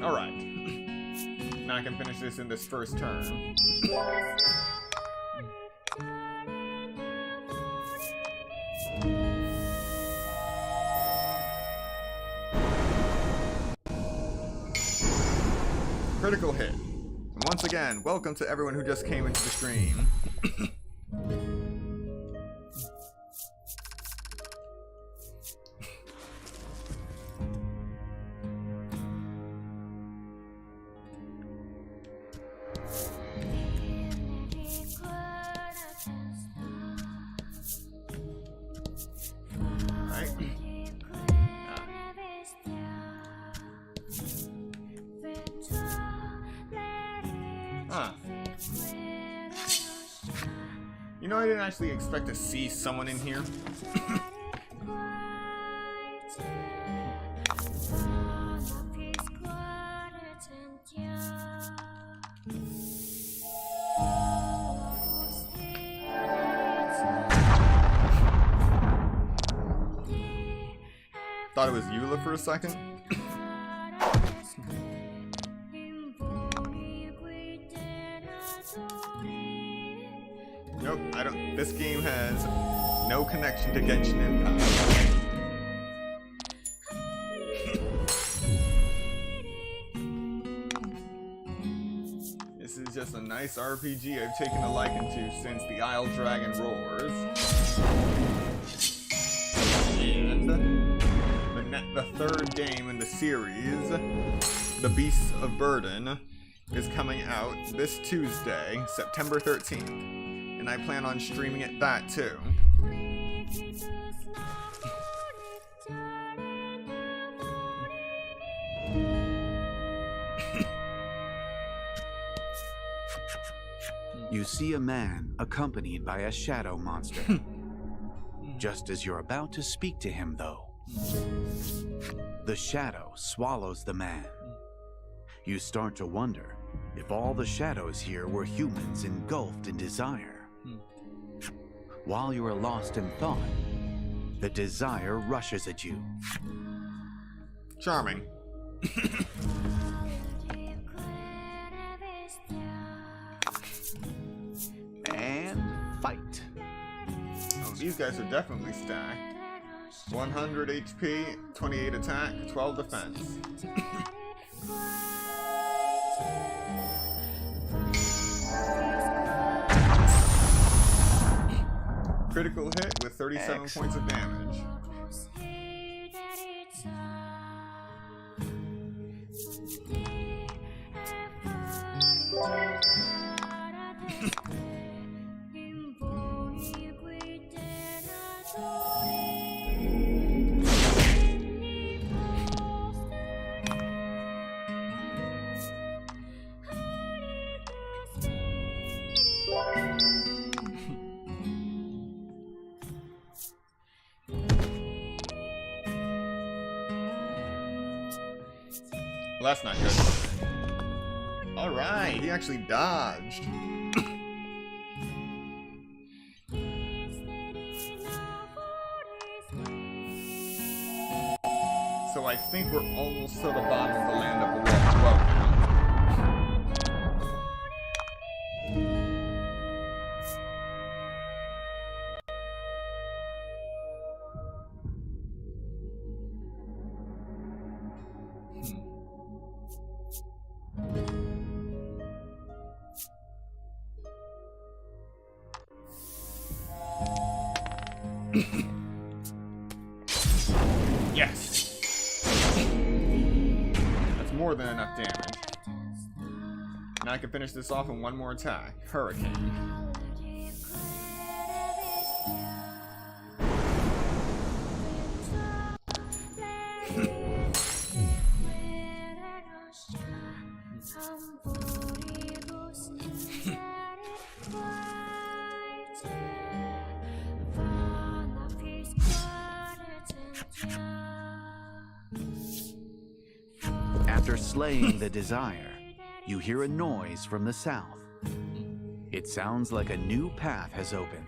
Alright. Now I can finish this in this first turn. Critical hit. And once again, welcome to everyone who just came into the stream. Huh. You know, I didn't actually expect to see someone in here. Thought it was Eula for a second. Nope, I don't. This game has no connection to Genshin Impact. This is just a nice RPG I've taken a liking to since the Isle Dragon Roars. And the third game in the series, The Beasts of Burden, is coming out this Tuesday, September 13th. And I plan on streaming it that too. You see a man accompanied by a shadow monster. Just as you're about to speak to him, though, the shadow swallows the man. You start to wonder if all the shadows here were humans engulfed in desire. While you are lost in thought, the desire rushes at you. Charming. And fight. Oh, these guys are definitely stacked. 100 HP, 28 attack, 12 defense. Critical hit with 37 points of damage. Well, that's not good. Alright, he actually dodged. So I think we're almost to the bottom of the land of the Woe now. Yes! That's more than enough damage. Now I can finish this off in one more attack. Hurricane. After slaying the desire, you hear a noise from the south. It sounds like a new path has opened.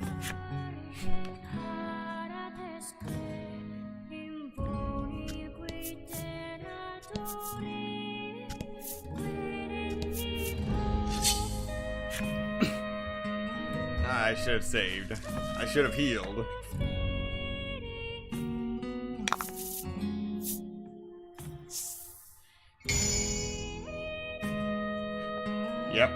I should have saved. I should have healed. Yep.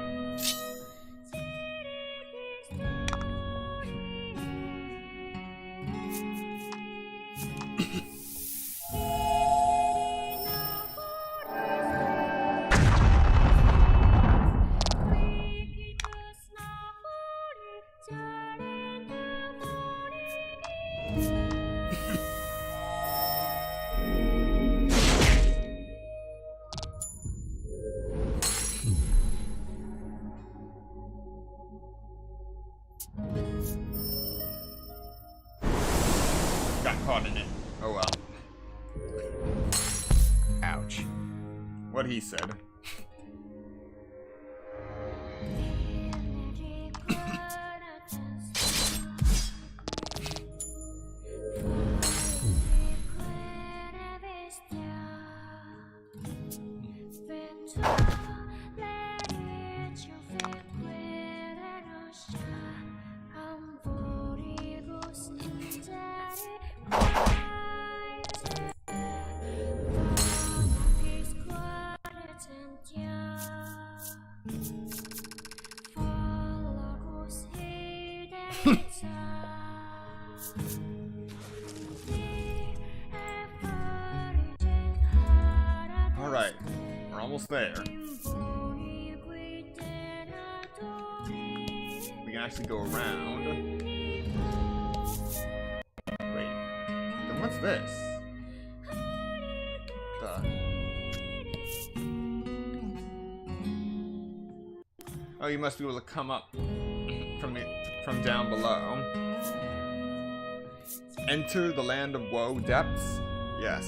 Got caught in it. Oh well. Ouch. What he said. Alright, we're almost there. We can actually go around. Wait, then what's this? Oh, you must be able to come up from down below. Enter the land of woe depths? Yes.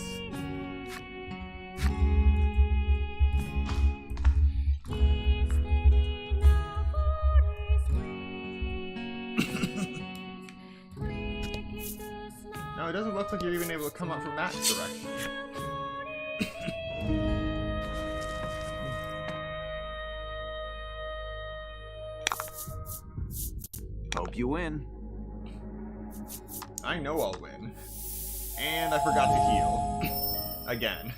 No, it doesn't look like you're even able to come up from that direction. Hope you win. I know I'll win. And I forgot to heal. Again.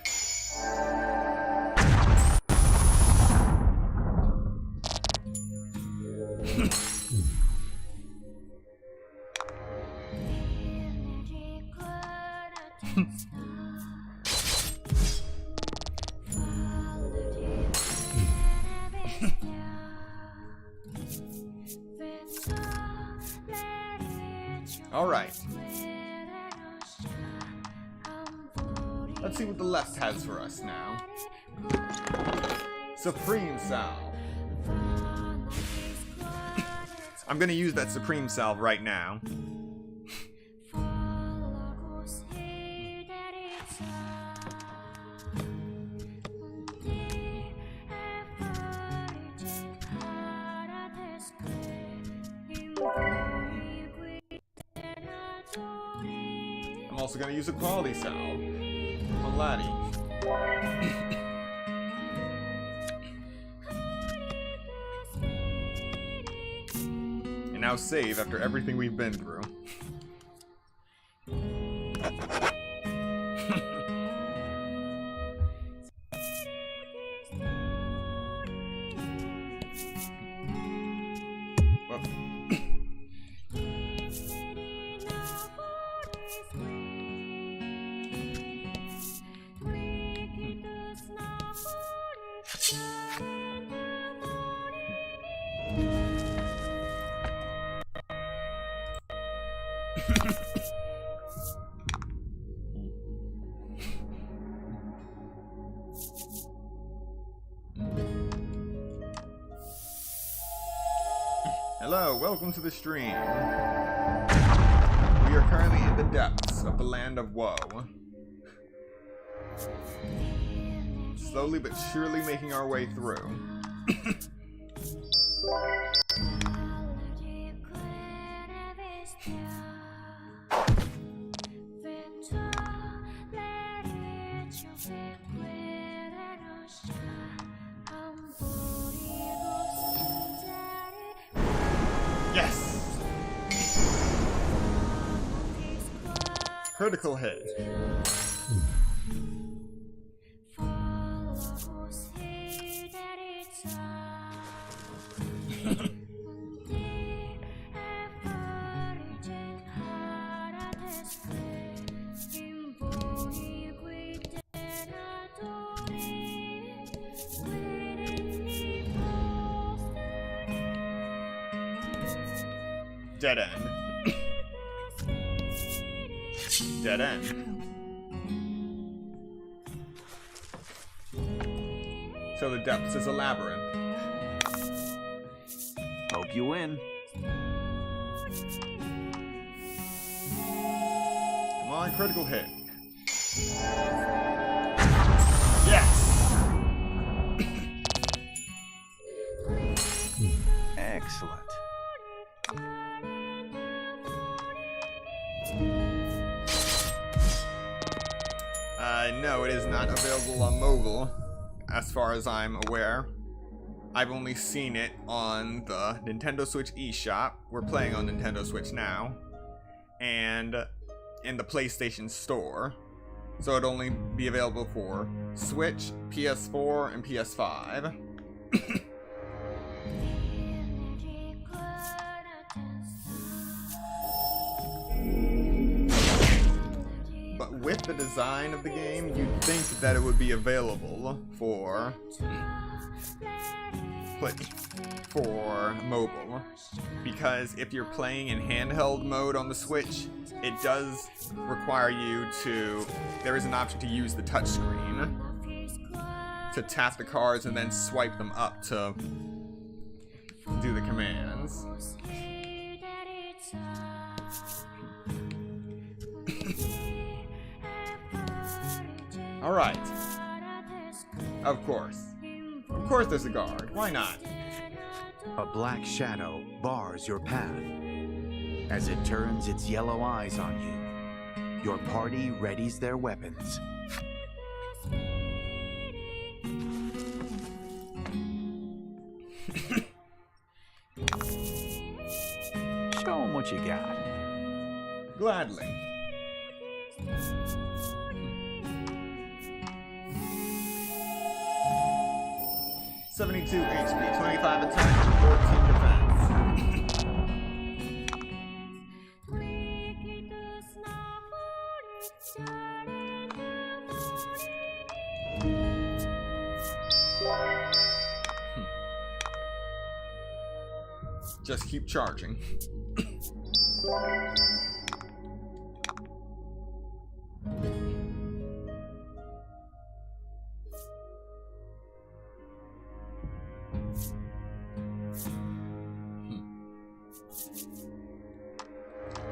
Alright. Let's see what the left has for us now. Supreme Salve. I'm gonna use that Supreme Salve right now. I'm also going to use a quality salve. laddie. And now save after everything we've been through. Hello, welcome to the stream. We are currently in the depths of the land of woe. Slowly but surely making our way through. Yes! Critical hit. Dead end. Dead end. So the depths is a labyrinth. Hope you win. Come on, critical hit. Yes! Excellent. No, it is not available on mobile, as far as I'm aware. I've only seen it on the Nintendo Switch eShop. We're playing on Nintendo Switch now. And in the PlayStation Store. So it'd only be available for Switch, PS4, and PS5. But with the design of the game, you'd think that it would be available for mobile. Because if you're playing in handheld mode on the Switch, it does require you to... There is an option to use the touchscreen to tap the cards and then swipe them up to do the commands. Alright. Of course. Of course there's a guard. Why not? A black shadow bars your path. As it turns its yellow eyes on you, your party readies their weapons. Show 'em what you got. Gladly. $72 HP, 25 attack, and 14 defense. Just keep charging.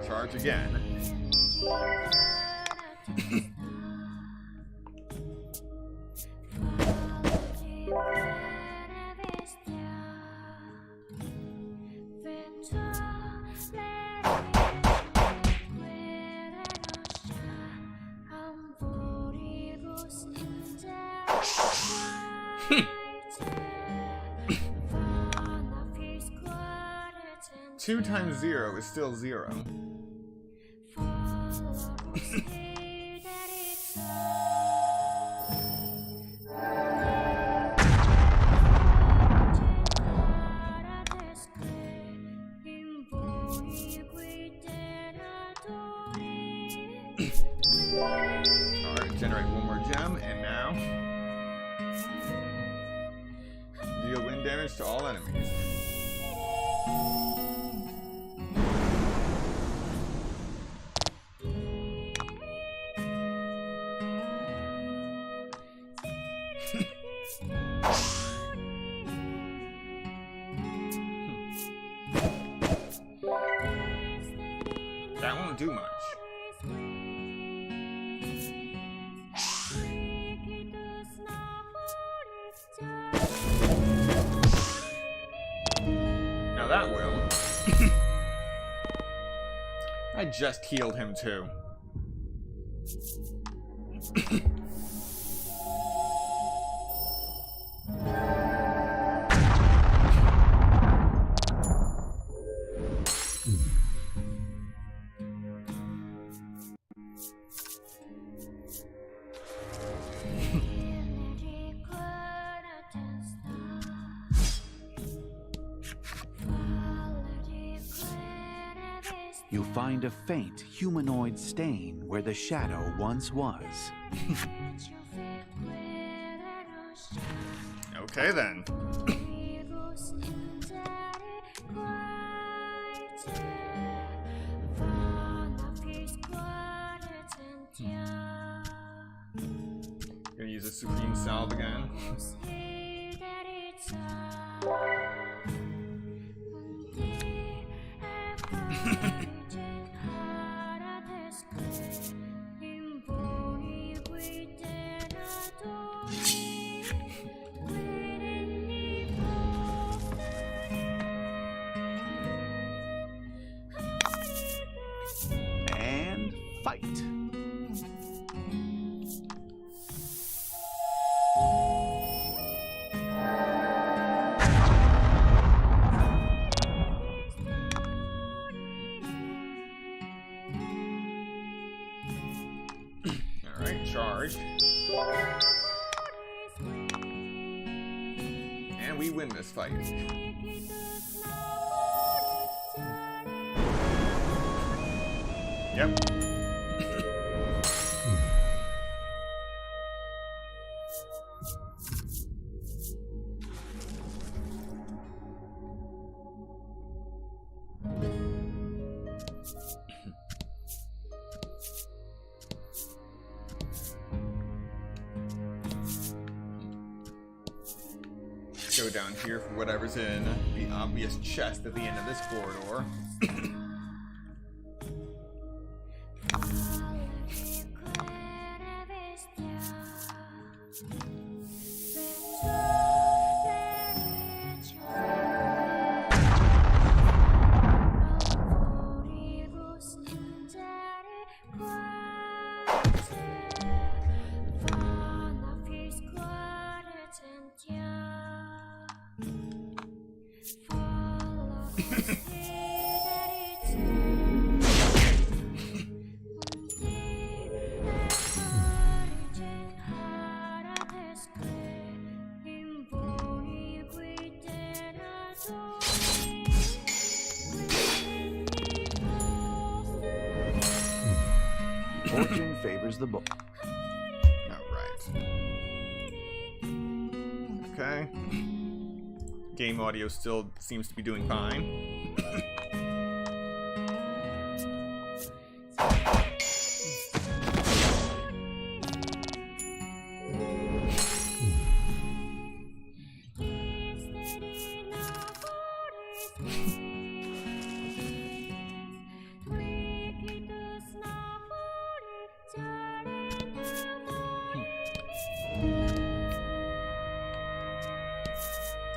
Charge again. Two times 0 is still 0. Alright, generate one more gem, and now deal wind damage to all enemies. That won't do much. Now that will. I just healed him too. You find a faint humanoid stain where the shadow once was. Okay then. Gonna use a supreme salve again. And fight. Alright, charge. And we win this fight. Yep. Go down here for whatever's in the obvious chest at the end of this corridor. Fortune favors the bold. Alright. Okay. Game audio still seems to be doing fine.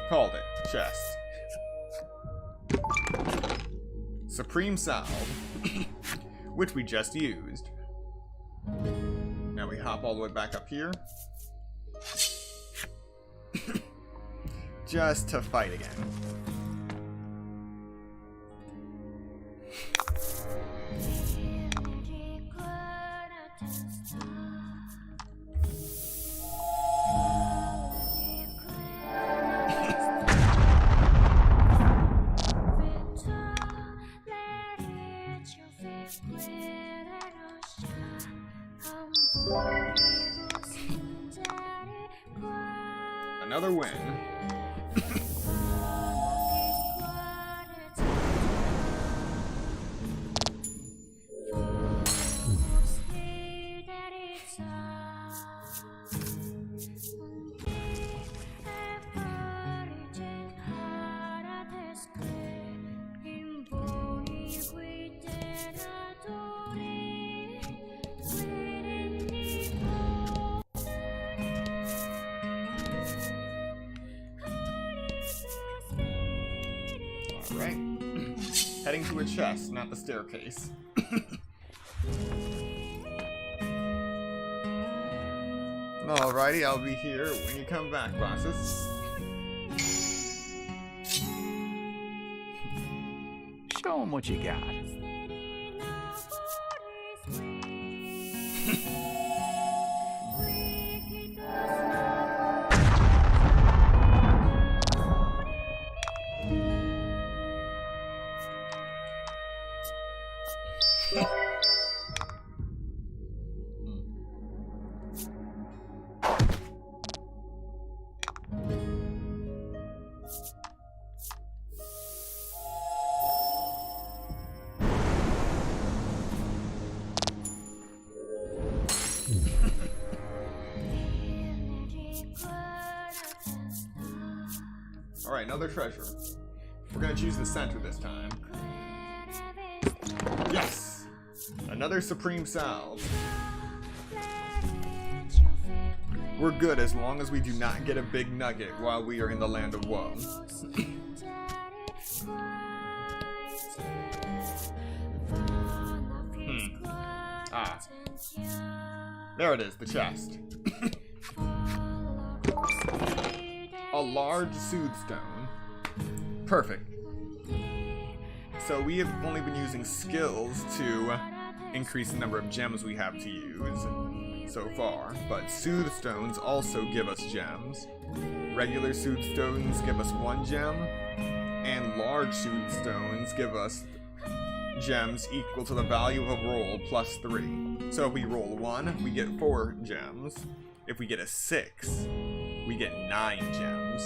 Called it. Chest. Supreme Salve. Which we just used. Now we hop all the way back up here. just to fight again. Another win. Alright. Heading to a chest, not the staircase. Alrighty, I'll be here when you come back, bosses. Show them what you got. Alright, another treasure. We're gonna choose the center this time. Yes! Another supreme salve. We're good as long as we do not get a big nugget while we are in the land of woe. Ah. There it is, the chest. A large soothstone. Perfect. So we have only been using skills to increase the number of gems we have to use so far, but soothstones also give us gems. Regular soothstones give us 1 gem, and large soothstones give us gems equal to the value of a roll plus 3. So if we roll 1, we get 4 gems. If we get a 6, we get 9 gems.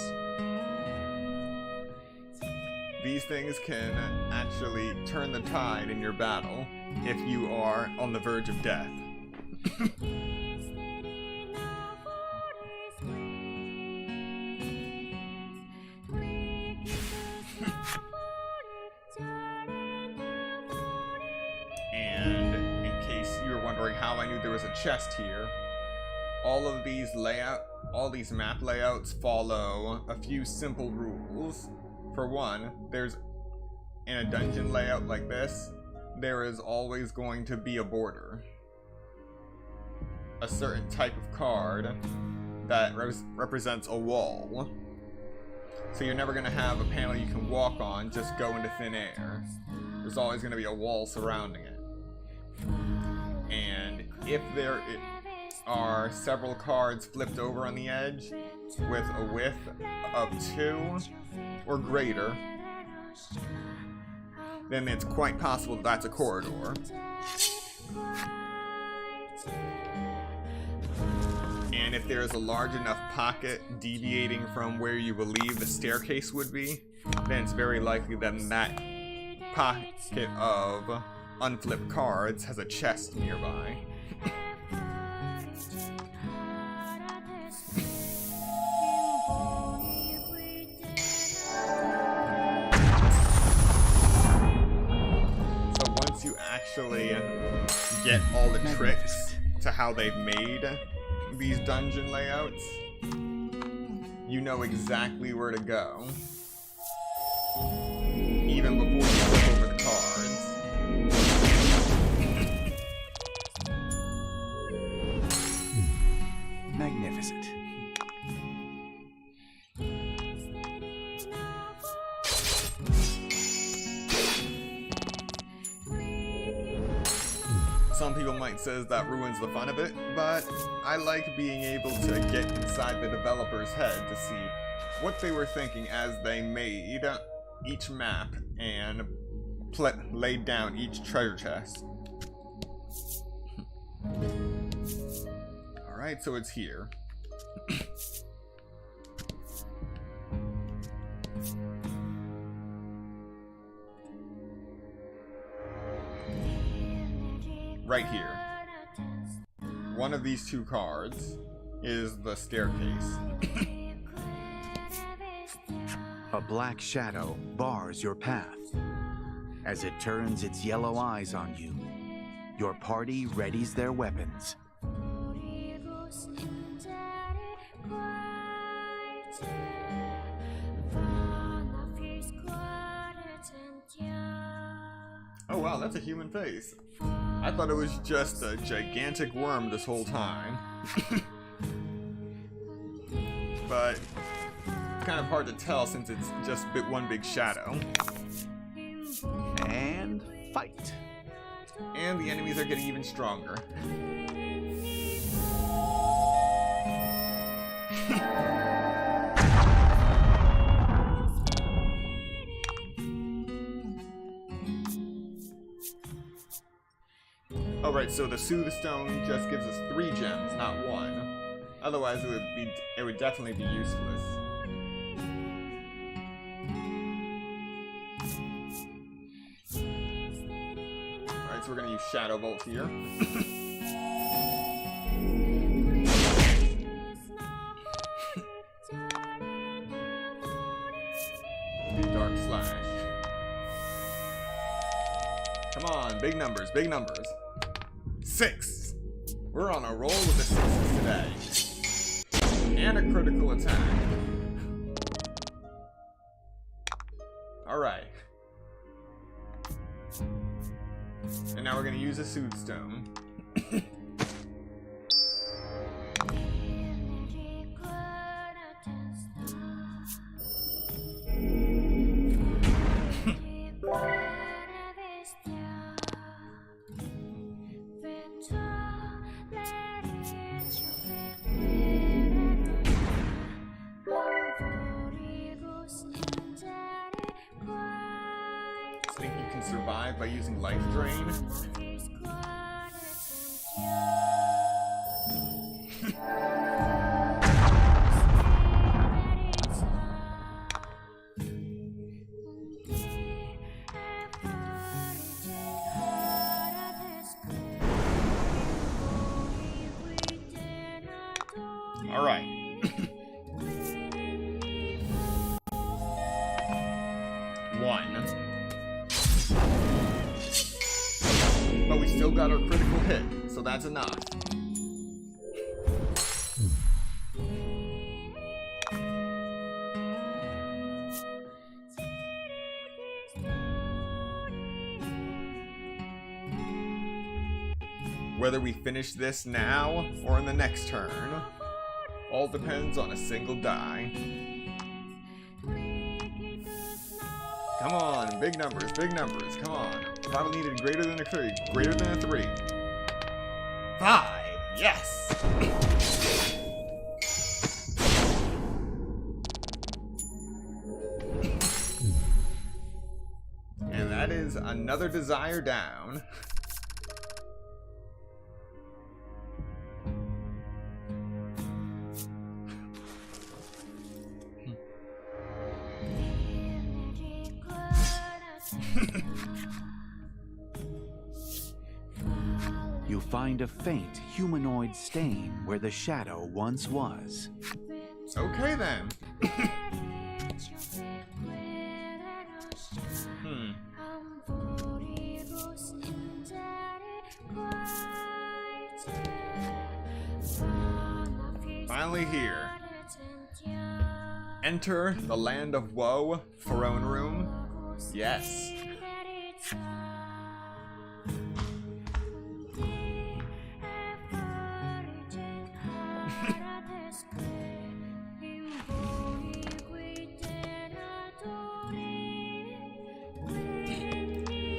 These things can actually turn the tide in your battle if you are on the verge of death. And in case you were wondering how I knew there was a chest here, all these map layouts follow a few simple rules. For one, in a dungeon layout like this, there is always going to be a border. A certain type of card that represents a wall. So you're never going to have a panel you can walk on, just go into thin air. There's always going to be a wall surrounding it. And if there are several cards flipped over on the edge with a width of 2 or greater, then it's quite possible that's a corridor. And if there is a large enough pocket deviating from where you believe the staircase would be, then it's very likely that that pocket of unflipped cards has a chest nearby. Actually get all the tricks to how they've made these dungeon layouts, you know exactly where to go, even before you flip over the cards. Magnificent. Some people might say that ruins the fun of it, but I like being able to get inside the developer's head to see what they were thinking as they made each map and laid down each treasure chest. Alright, so it's here. Right here. One of these two cards is the staircase. A black shadow bars your path. As it turns its yellow eyes on you, your party readies their weapons. Oh wow, that's a human face. I thought it was just a gigantic worm this whole time. But it's kind of hard to tell since it's just one big shadow. And fight. And the enemies are getting even stronger. Alright, so the Soothe Stone just gives us 3 gems, not 1. Otherwise it would definitely be useless. Alright, so we're gonna use Shadow Bolt here. Dark Slash. Come on, big numbers, big numbers. 6. We're on a roll with the 6s today. And a critical attack. Alright. And now we're gonna use a Soothe Stone. Think you can survive by using Life Drain? Alright. But we still got our critical hit, so that's enough. Whether we finish this now or in the next turn, all depends on a single die. Come on, big numbers, come on. Probably needed greater than a 3, greater than a 3. 5, yes! And that is another desire down. You find a faint humanoid stain where the shadow once was. Okay then. Finally here. Enter the land of woe, throne room. Yes.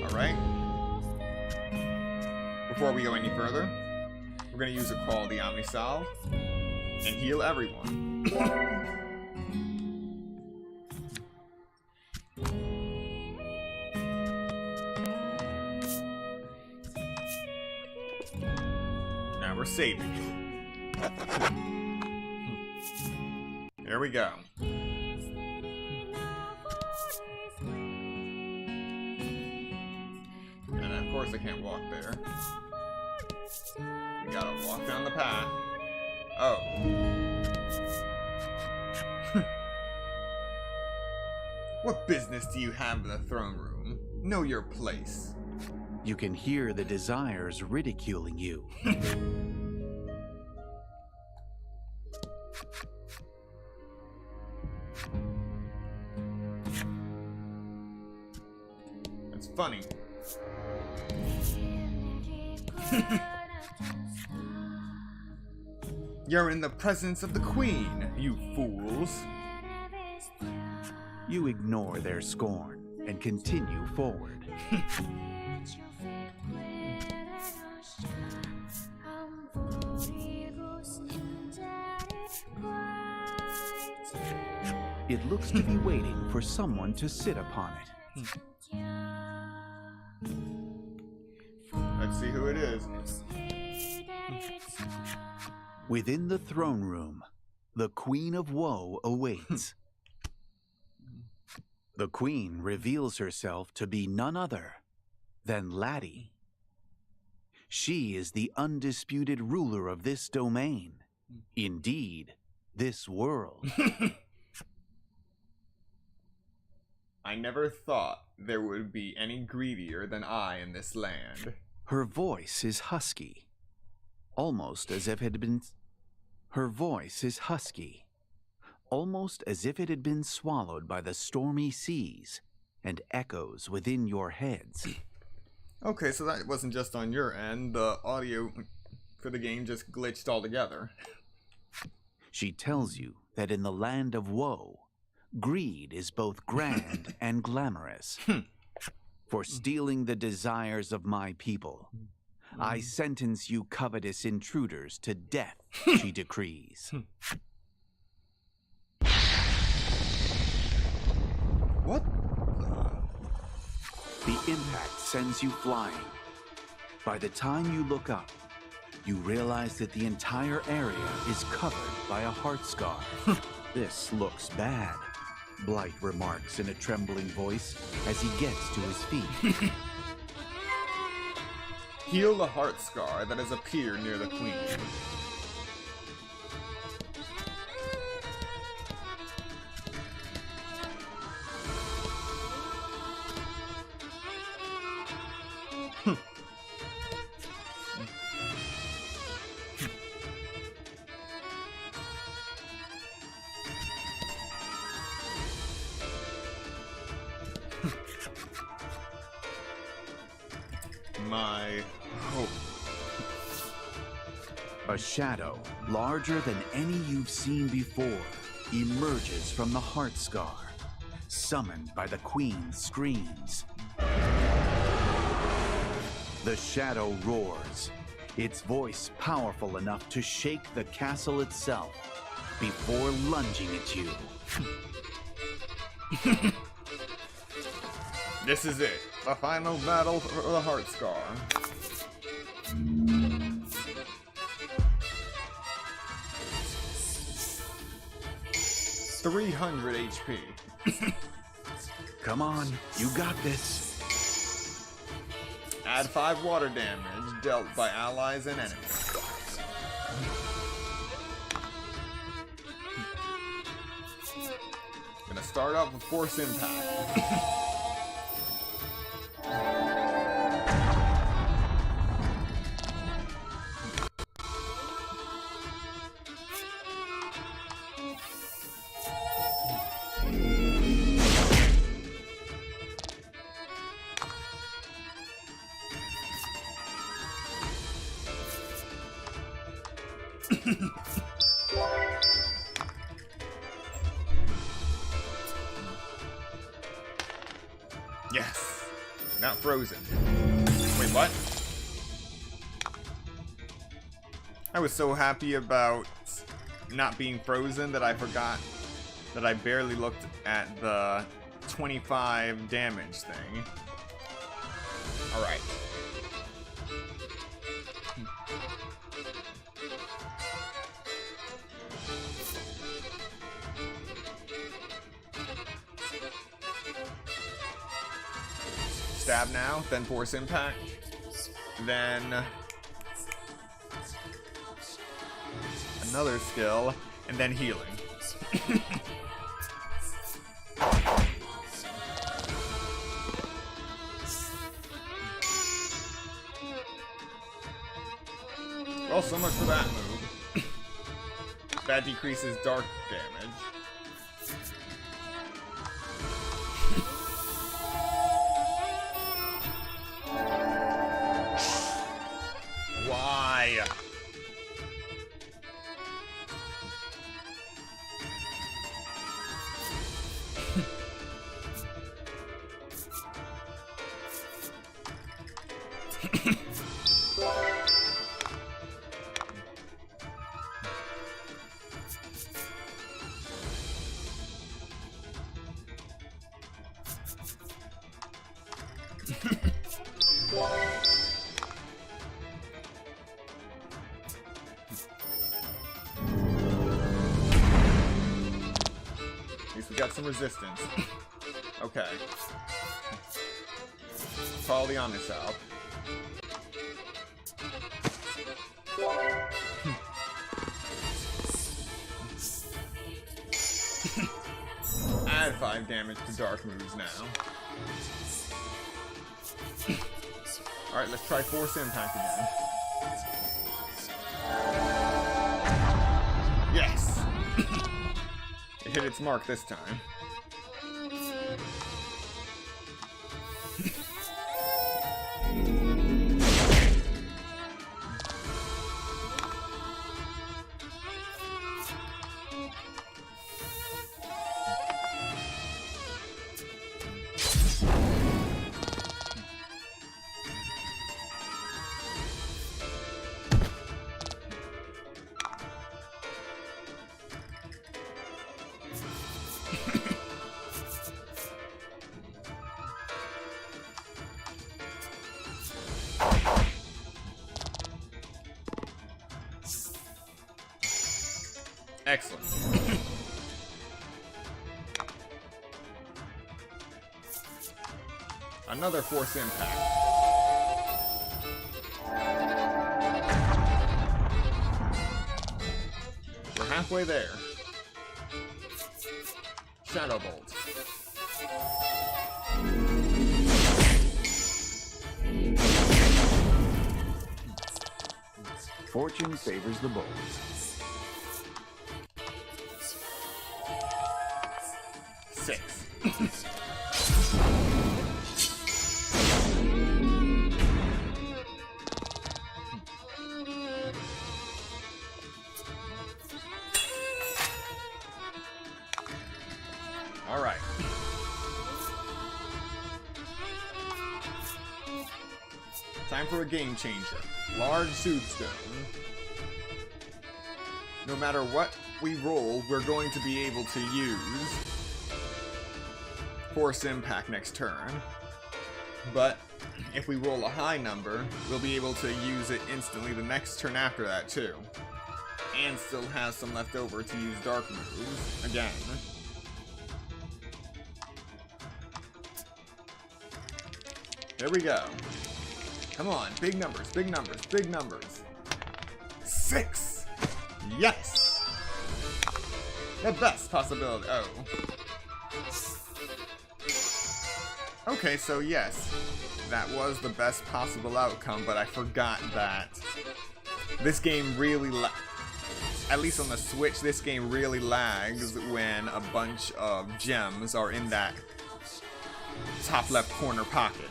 Alright. before we go any further, we're going to use a quality Omni Salve and heal everyone. Now we're saving. Here we go. And of course I can't walk there. We gotta walk down the path. Oh. What business do you have in the throne room? Know your place. You can hear the desires ridiculing you. It's funny. You're in the presence of the queen, you fools. You ignore their scorn and continue forward. It looks to be waiting for someone to sit upon it. Let's see who it is. Within the throne room, the Queen of Woe awaits. The Queen reveals herself to be none other than Laddie. She is the undisputed ruler of this domain. Indeed, this world. I never thought there would be any greedier than I in this land. Her voice is husky, almost as if it had been... Her voice is husky, almost as if it had been swallowed by the stormy seas and echoes within your heads. Okay, so that wasn't just on your end. The audio for the game just glitched altogether. She tells you that in the land of woe, greed is both grand and glamorous. For stealing the desires of my people, I sentence you covetous intruders to death, she decrees. What? The impact sends you flying. By the time you look up, you realize that the entire area is covered by a heart scar. This looks bad, Blight remarks in a trembling voice as he gets to his feet. Heal the heart scar that has appeared near the queen. My hope. A shadow, larger than any you've seen before, emerges from the heart scar, summoned by the queen's screams. The shadow roars, its voice powerful enough to shake the castle itself before lunging at you. This is it. The final battle for the heart scar. 300 HP. Come on, you got this. Add 5 water damage dealt by allies and enemies. Gonna start off with Force Impact. Yes! Not frozen. Wait, what? I was so happy about not being frozen that I forgot that I barely looked at the 25 damage thing. Alright. Stab now, then force impact, then another skill, and then healing. Well, so much for that move. That decreases dark damage. Why? At least we got some resistance. Okay. Call the Omnisop. Add 5 damage to dark moves now. Alright, let's try Force Impact again. Yes! It hit its mark this time. Excellent. Another Force Impact. We're halfway there. Shadow Bolt. Fortune favors the bold. Alright. Time for a game changer. Large Soothstone. No matter what we roll, we're going to be able to use Force Impact next turn. But if we roll a high number, we'll be able to use it instantly the next turn after that too. And still have some left over to use dark moves again. There we go. Come on, big numbers, big numbers, big numbers. 6! Yes! The best possibility. Oh. Okay, so yes, that was the best possible outcome, but I forgot that this game really, at least on the Switch, this game really lags when a bunch of gems are in that top left corner pocket.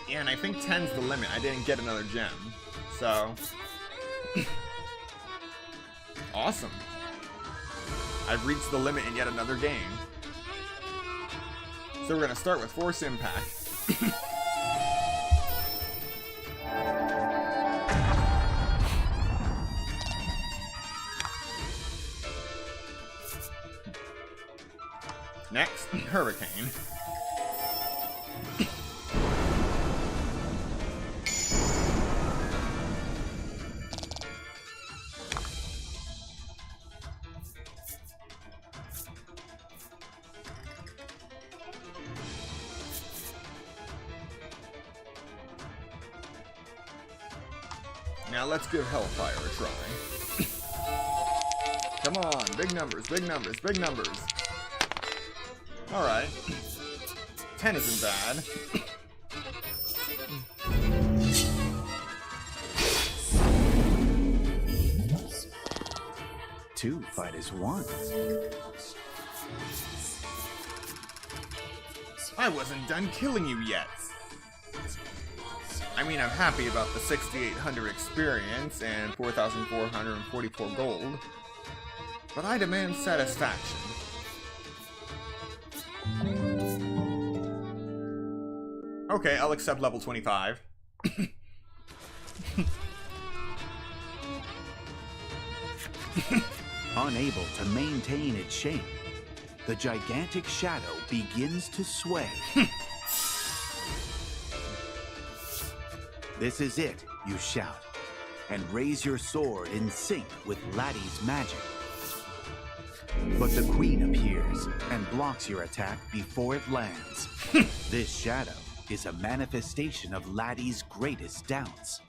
Yeah, and I think 10's the limit. I didn't get another gem. So... awesome. I've reached the limit in yet another game. So we're gonna start with Force Impact. Next, Hurricane. Now let's give Hellfire a try. Come on, big numbers, big numbers, big numbers. Alright. 10 isn't bad. Two fight as one. I wasn't done killing you yet. I mean, I'm happy about the 6,800 experience and 4,444 gold, but I demand satisfaction. Okay, I'll accept level 25. Unable to maintain its shape, the gigantic shadow begins to sway. This is it, you shout, and raise your sword in sync with Laddie's magic. But the queen appears and blocks your attack before it lands. This shadow is a manifestation of Laddie's greatest doubts.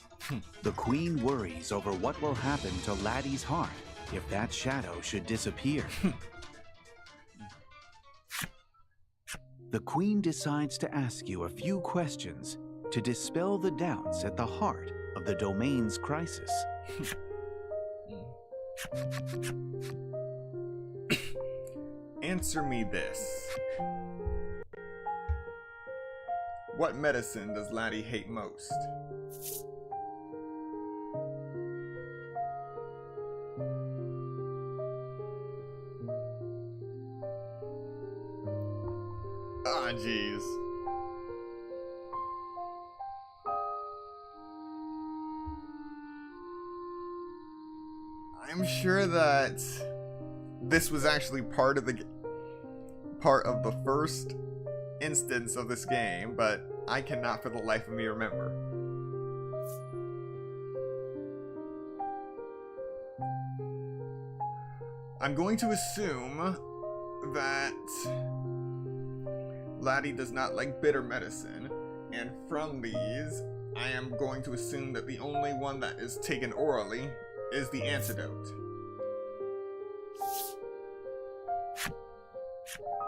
The queen worries over what will happen to Laddie's heart if that shadow should disappear. The queen decides to ask you a few questions to dispel the doubts at the heart of the domain's crisis. Answer me this. What medicine does Laddie hate most? Ah, jeez. I'm sure that this was actually part of the first instance of this game, but I cannot for the life of me remember. I'm going to assume that Laddie does not like bitter medicine, and from these, I am going to assume that the only one that is taken orally is the antidote.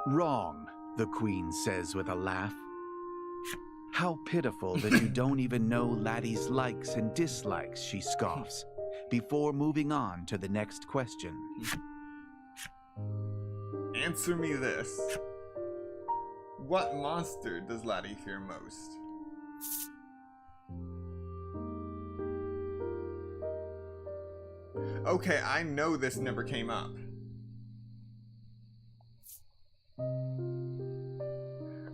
Wrong, the queen says with a laugh. How pitiful that you don't even know Laddie's likes and dislikes, she scoffs, before moving on to the next question. Answer me this. What monster does Laddie fear most? Okay, I know this never came up.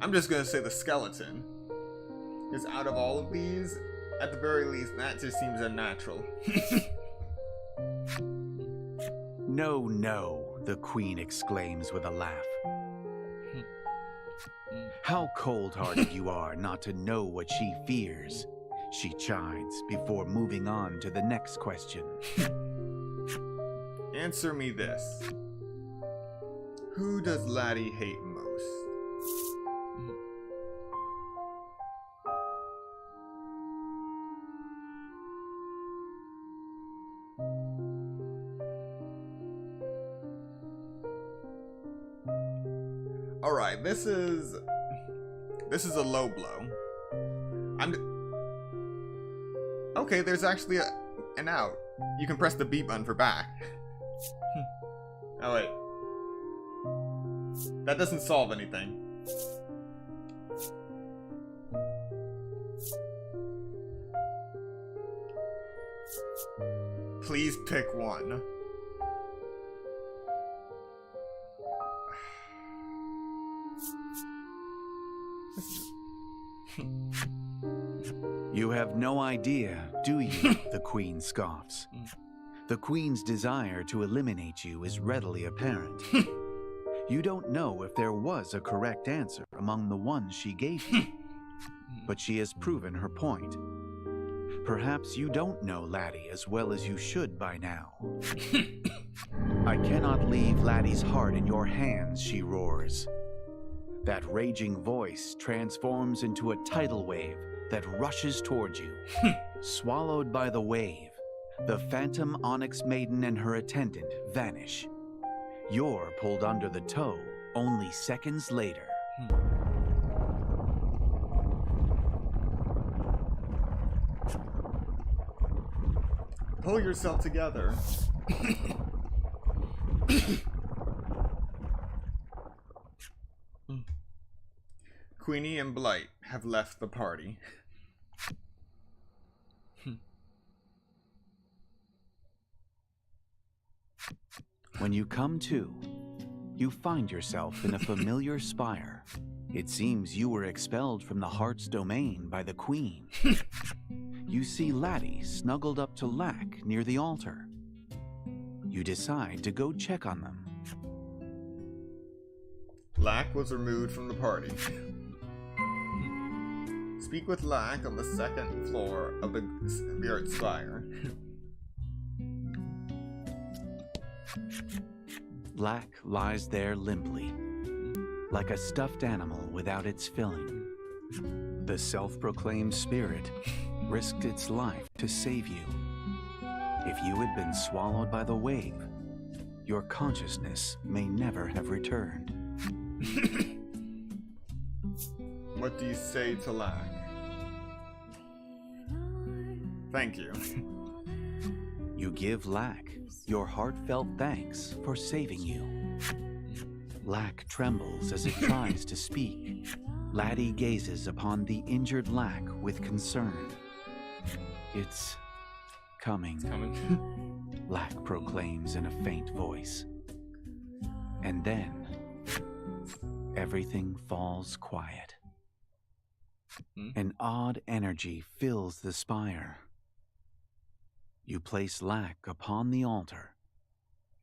I'm just gonna say the skeleton. Because out of all of these, at the very least, that just seems unnatural. No, no, the queen exclaims with a laugh. How cold-hearted you are not to know what she fears, she chides before moving on to the next question. Answer me this. Who does Laddie hate most? Alright, this is a low blow. Okay, there's actually an out. You can press the B button for back. Oh wait. That doesn't solve anything. Please pick one. You have no idea, do you? The Queen scoffs. The Queen's desire to eliminate you is readily apparent. You don't know if there was a correct answer among the ones she gave you, but she has proven her point. Perhaps you don't know Laddie as well as you should by now. I cannot leave Laddie's heart in your hands, she roars. That raging voice transforms into a tidal wave that rushes towards you. Swallowed by the wave, the phantom Onyx Maiden and her attendant vanish. You're pulled under the tow only seconds later. Pull yourself together. Queenie and Blight have left the party. When you come to, you find yourself in a familiar spire. It seems you were expelled from the Heart's domain by the Queen. You see Laddie snuggled up to Lack near the altar. You decide to go check on them. Lack was removed from the party. Speak with Lack on the second floor of the Spirit Spire. Lack lies there limply, like a stuffed animal without its filling. The self-proclaimed spirit risked its life to save you. If you had been swallowed by the wave, your consciousness may never have returned. What do you say to Lack? Thank you. You give Lack your heartfelt thanks for saving you. Lack trembles as it tries to speak. Laddie gazes upon the injured Lack with concern. It's coming. It's coming. Lack proclaims in a faint voice. And then, everything falls quiet. An odd energy fills the spire. You place Lack upon the altar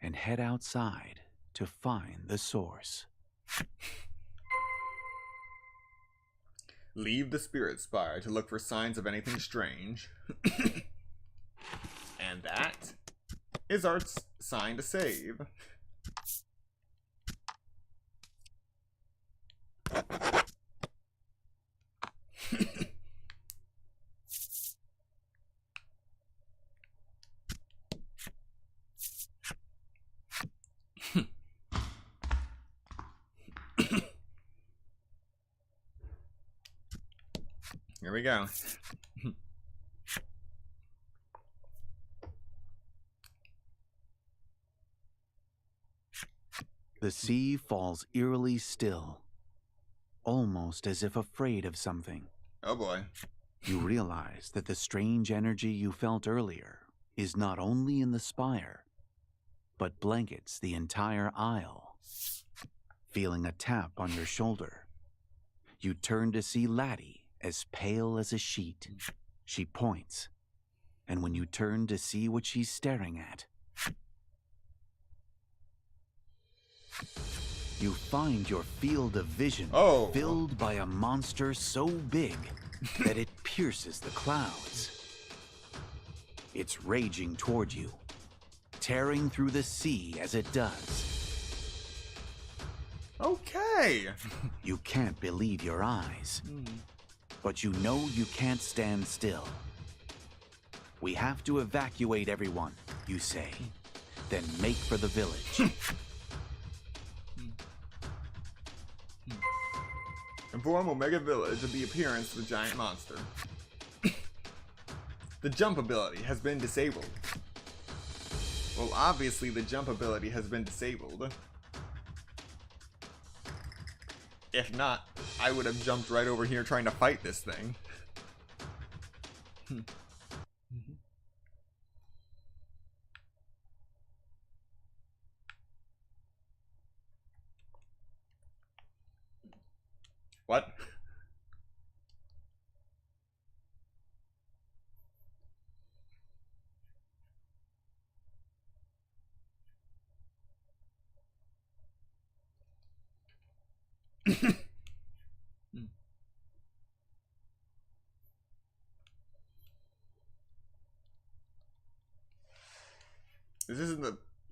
and head outside to find the source. Leave the Spirit Spire to look for signs of anything strange. And that is our sign to save. Here we go. The sea falls eerily still, almost as if afraid of something. Oh boy. You realize that the strange energy you felt earlier is not only in the spire, but blankets the entire isle. Feeling a tap on your shoulder, you turn to see Laddie, as pale as a sheet. She points, and when you turn to see what she's staring at, you find your field of vision filled by a monster so big that it pierces the clouds. It's raging toward you, tearing through the sea as it does. Okay. You can't believe your eyes. But you know you can't stand still. We have to evacuate everyone, you say. Then make for the village. Inform Omega Village of the appearance of the giant monster. The jump ability has been disabled. Well, obviously the jump ability has been disabled. If not, I would have jumped right over here trying to fight this thing. What?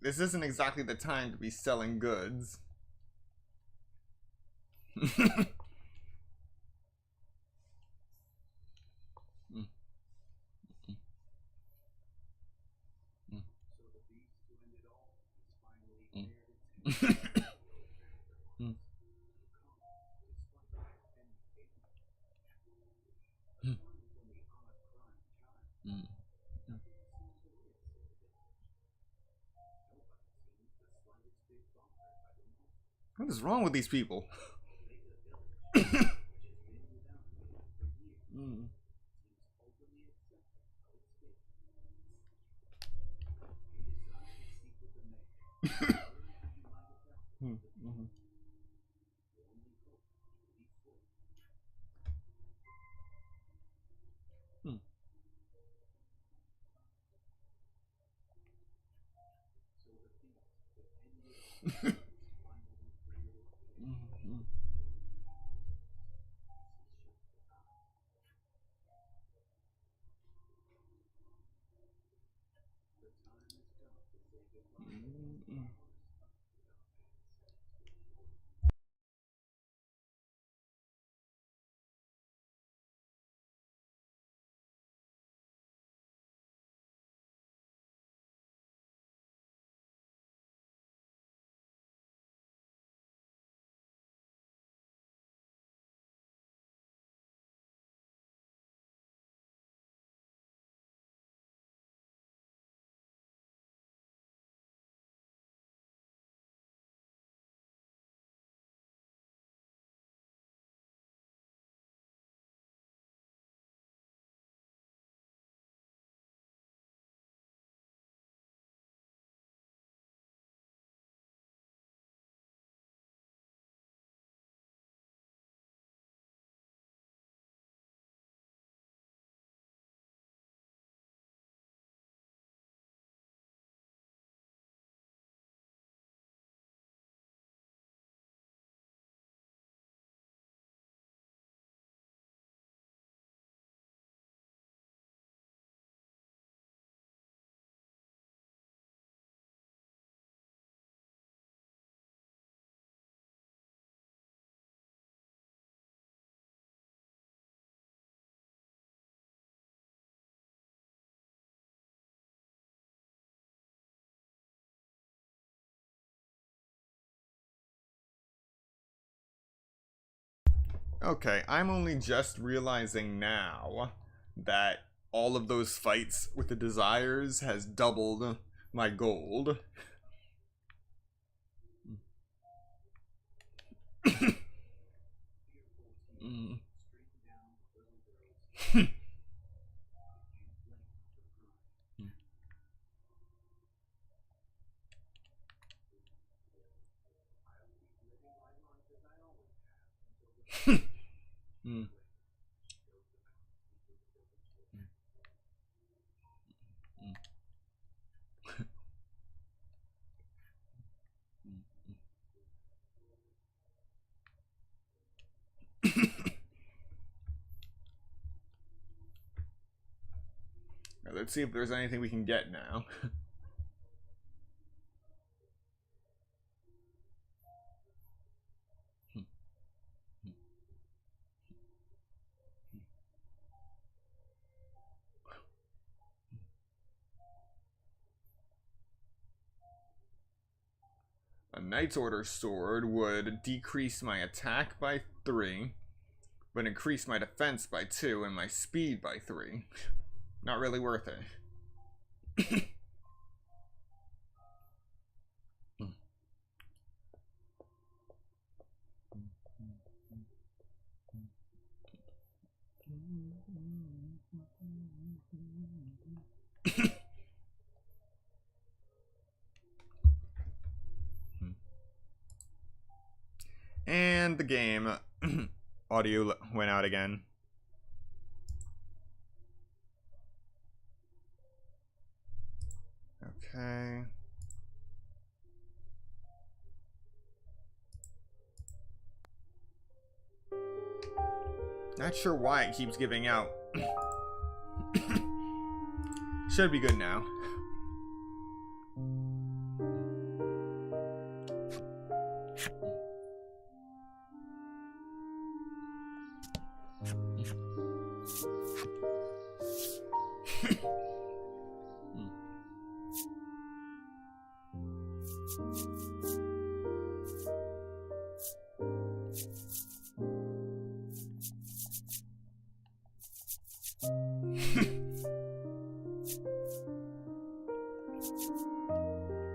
This isn't exactly the time to be selling goods. What is wrong with these people? Okay, I'm only just realizing now that all of those fights with the desires has doubled my gold. Let's see if there's anything we can get now. A Knight's Order sword would decrease my attack by 3, but increase my defense by 2 and my speed by 3. Not really worth it. And the game audio went out again. Okay. Not sure why it keeps giving out. Should be good now.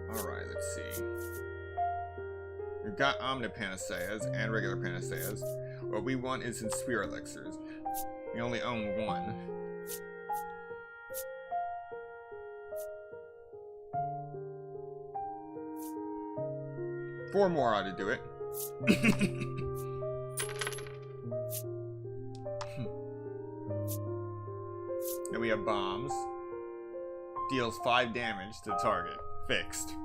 Alright, let's see. We've got omnipanaceas and regular panaceas. What we want is in spirit elixirs. We only own one. Four more ought to do it. Then we have bombs. Deals 5 damage to the target. Fixed.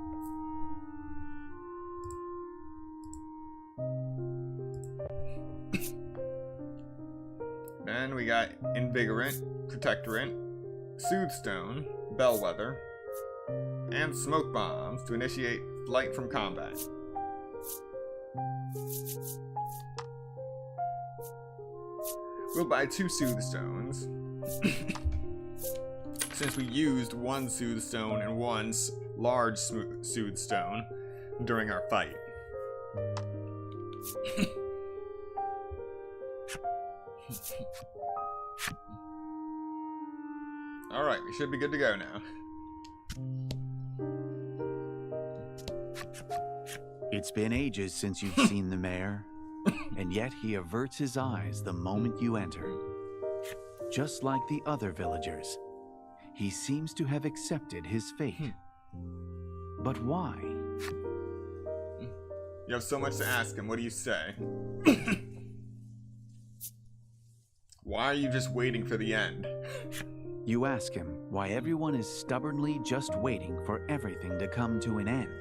Then we got Invigorant, Protectorant, Soothstone, Bellwether, and Smoke Bombs to initiate flight from combat. We'll buy 2 Soothstones. Since we used 1 Soothstone and 1 large Soothstone during our fight. Alright, we should be good to go now. It's been ages since you've seen the mayor, and yet he averts his eyes the moment you enter. Just like the other villagers, he seems to have accepted his fate. But why? You have so much to ask him. What do you say? Why are you just waiting for the end? You ask him why everyone is stubbornly just waiting for everything to come to an end.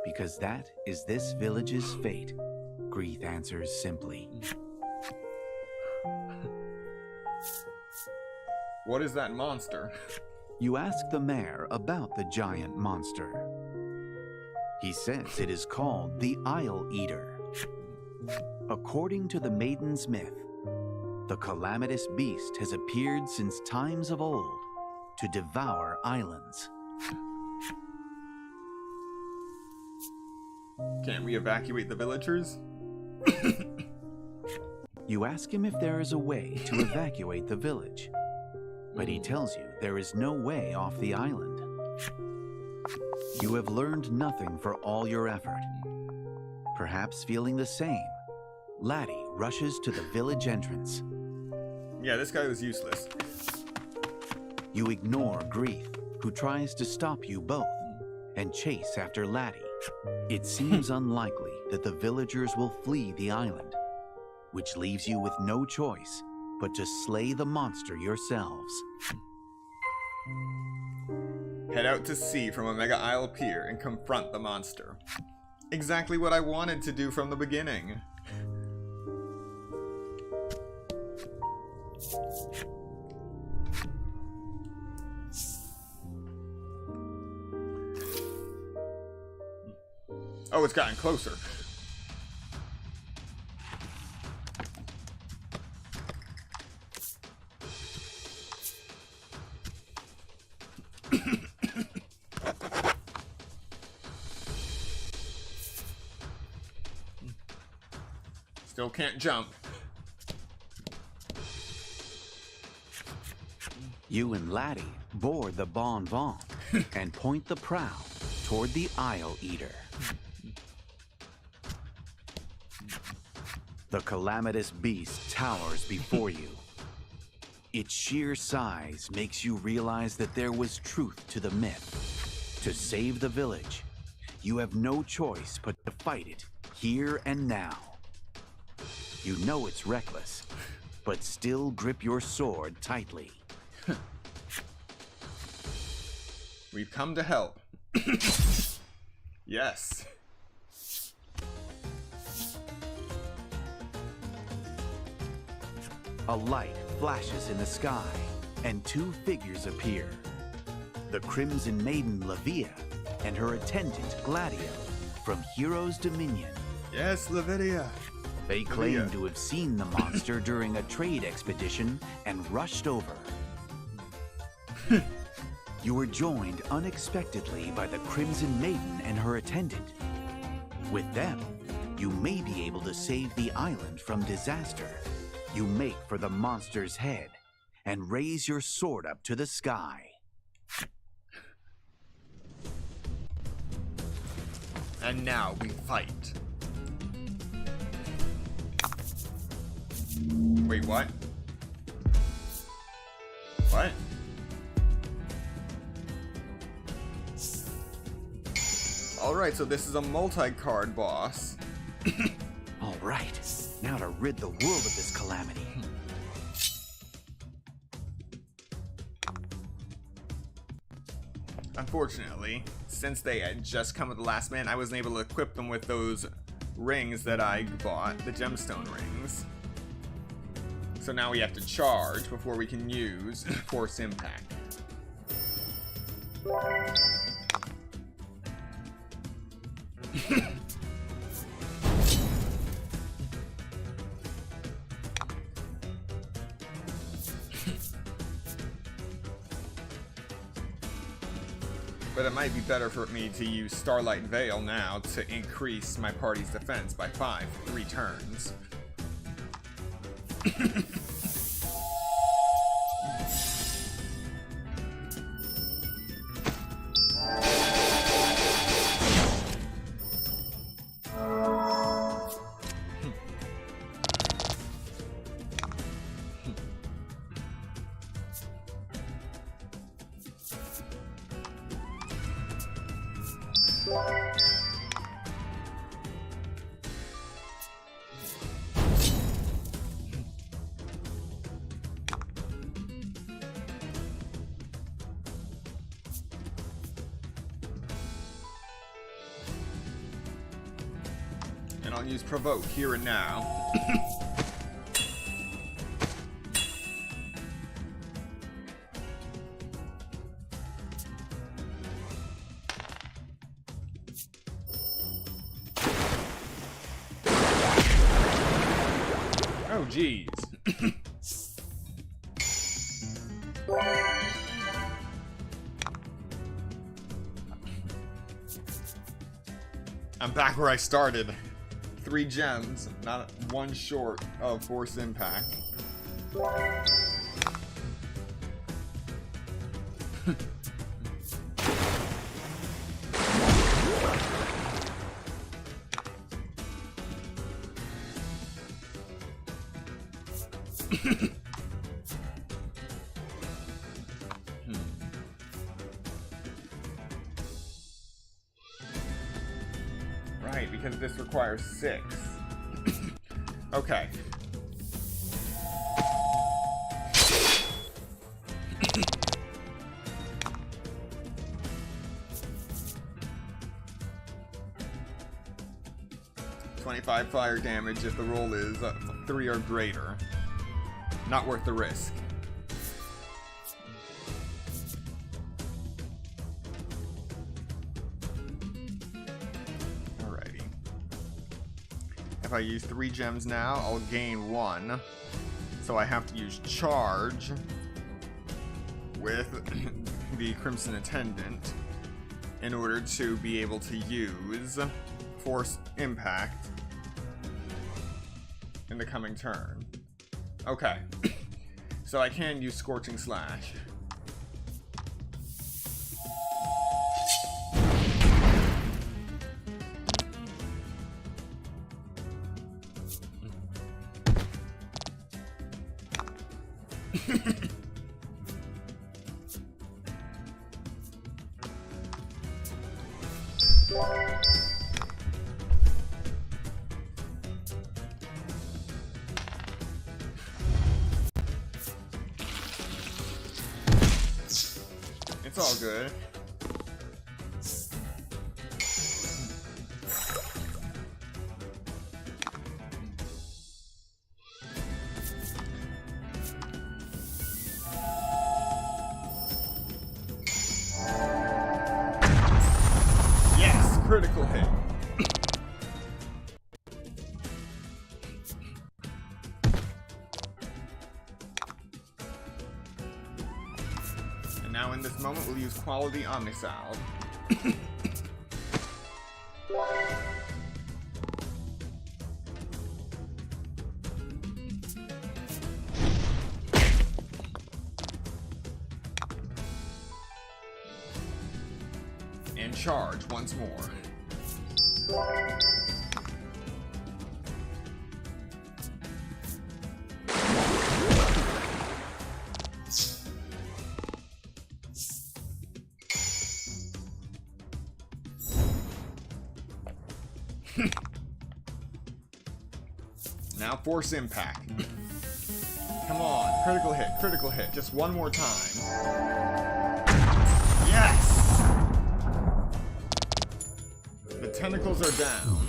Because that is this village's fate, Greeth answers simply. What is that monster? You ask the mayor about the giant monster. He says it is called the Isle Eater. According to the Maiden's myth, the calamitous beast has appeared since times of old to devour islands. Can't we evacuate the villagers? You ask him if there is a way to evacuate the village, but he tells you there is no way off the island. You have learned nothing for all your effort. Perhaps feeling the same, Laddie rushes to the village entrance. Yeah, this guy was useless. You ignore Greeth, who tries to stop you both, and chase after Laddie. It seems unlikely that the villagers will flee the island, which leaves you with no choice but to slay the monster yourselves. Head out to sea from Omega Isle Pier and confront the monster. Exactly what I wanted to do from the beginning. Oh, it's gotten closer. Still can't jump. You and Laddie board the Bon Bon and point the prow toward the Isle Eater. The calamitous beast towers before you. Its sheer size makes you realize that there was truth to the myth. To save the village, you have no choice but to fight it here and now. You know it's reckless, but still grip your sword tightly. We've come to help. Yes. a light flashes in the sky, and two figures appear. The Crimson Maiden Lavia and her attendant Gladio from Heroes Dominion. Yes, Lavidia. They claim to have seen the monster during a trade expedition and rushed over. You were joined unexpectedly by the Crimson Maiden and her attendant. With them, you may be able to save the island from disaster. You make for the monster's head and raise your sword up to the sky. And now we fight. Wait, what? What? Alright, so this is a multi-card boss. All right, now to rid the world of this calamity. Unfortunately, since they had just come at the last minute, I wasn't able to equip them with those rings that I bought, the gemstone rings. So now we have to charge before we can use Force Impact. But it might be better for me to use Starlight Veil now to increase my party's defense by 5 for 3 turns. And I'll use Provoke here and now. Oh, geez. I'm back where I started. 3 gems, not 1 short of Force Impact. Right, because this requires 6. Okay. $25 fire damage if the roll is 3 or greater. Not worth the risk. Alrighty. If I use 3 gems now, I'll gain 1. So I have to use charge with the Crimson Attendant in order to be able to use Force Impact in the coming turn. Okay. So I can use Scorching Slash. It's all good. critical hit. And now in this moment, we'll use Quality Omnisalve. And charge once more. Now force impact. Come on, critical hit, just one more time. Yes! The tentacles are down.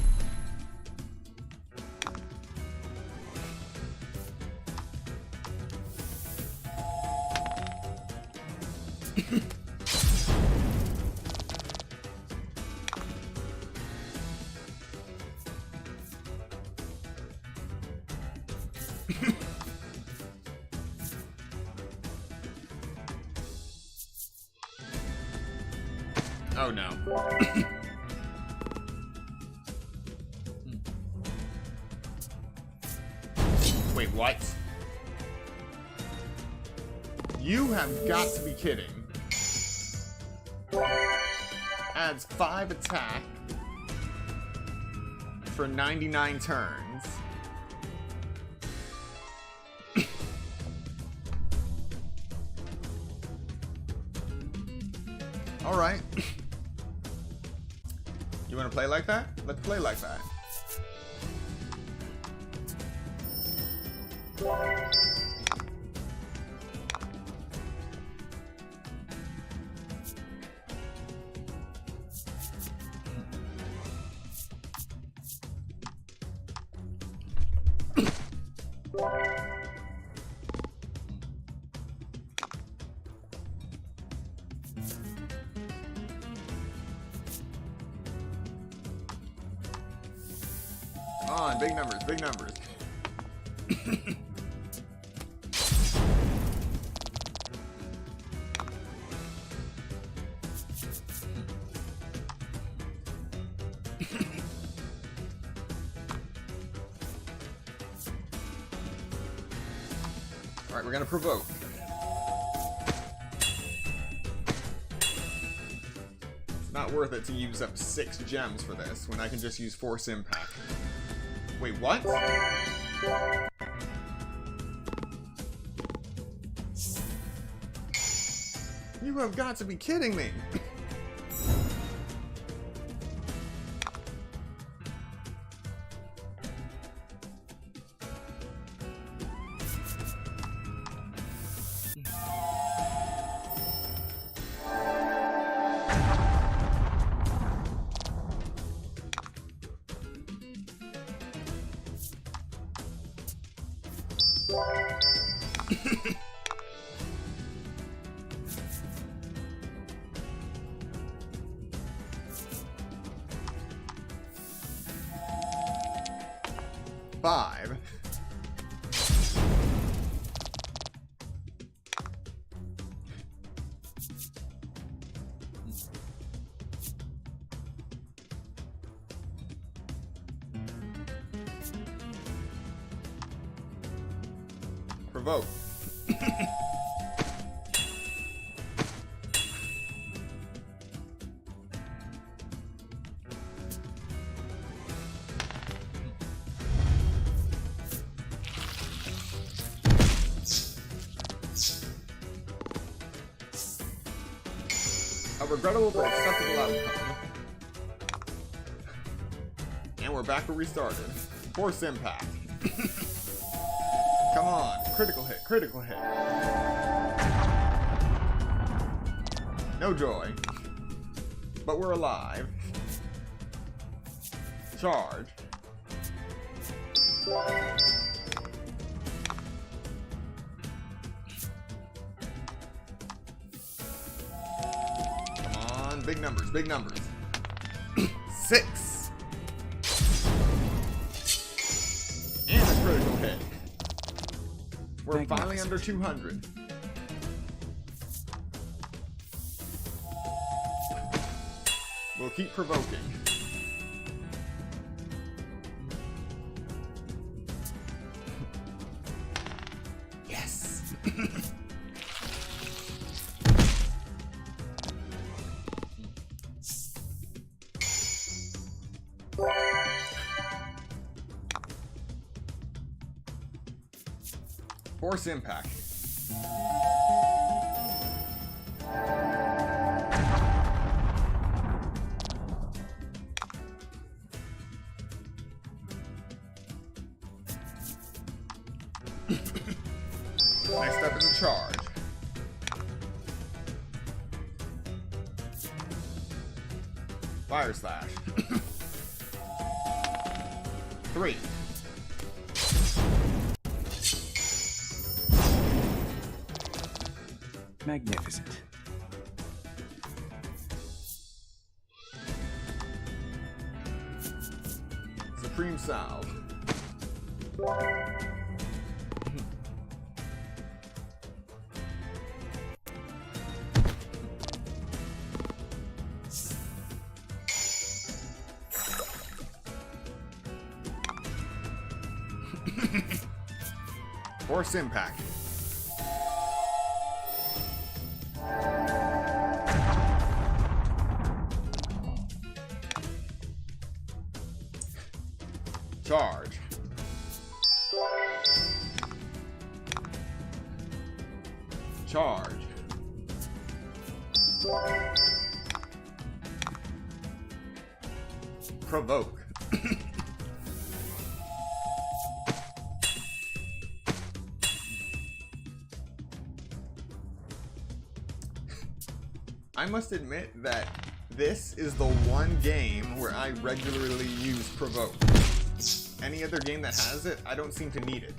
Oh no. Wait, what? You have got to be kidding. Adds 5 attack for 99 turns. Alright. You want to play like that? Let's play like that. Come on, big numbers, big numbers. Alright, we're gonna provoke. It's not worth it to use up 6 gems for this when I can just use Force Impact. Wait, what? You have got to be kidding me! Five. Provoke. A regrettable but acceptable outcome. And we're back where we started. Force Impact. Come on, critical hit, critical hit. No joy. But we're alive. Charge. Come on, big numbers, big numbers. 6. And a critical hit. We're finally under 200. We'll keep provoking. Yes! Force impact. Next up is a charge. Fire slash. 3. Magnificent. Supreme Salve. Force impact. Charge. Charge. Provoke. I must admit that this is the one game where I regularly use provoke. Any other game that has it, I don't seem to need it.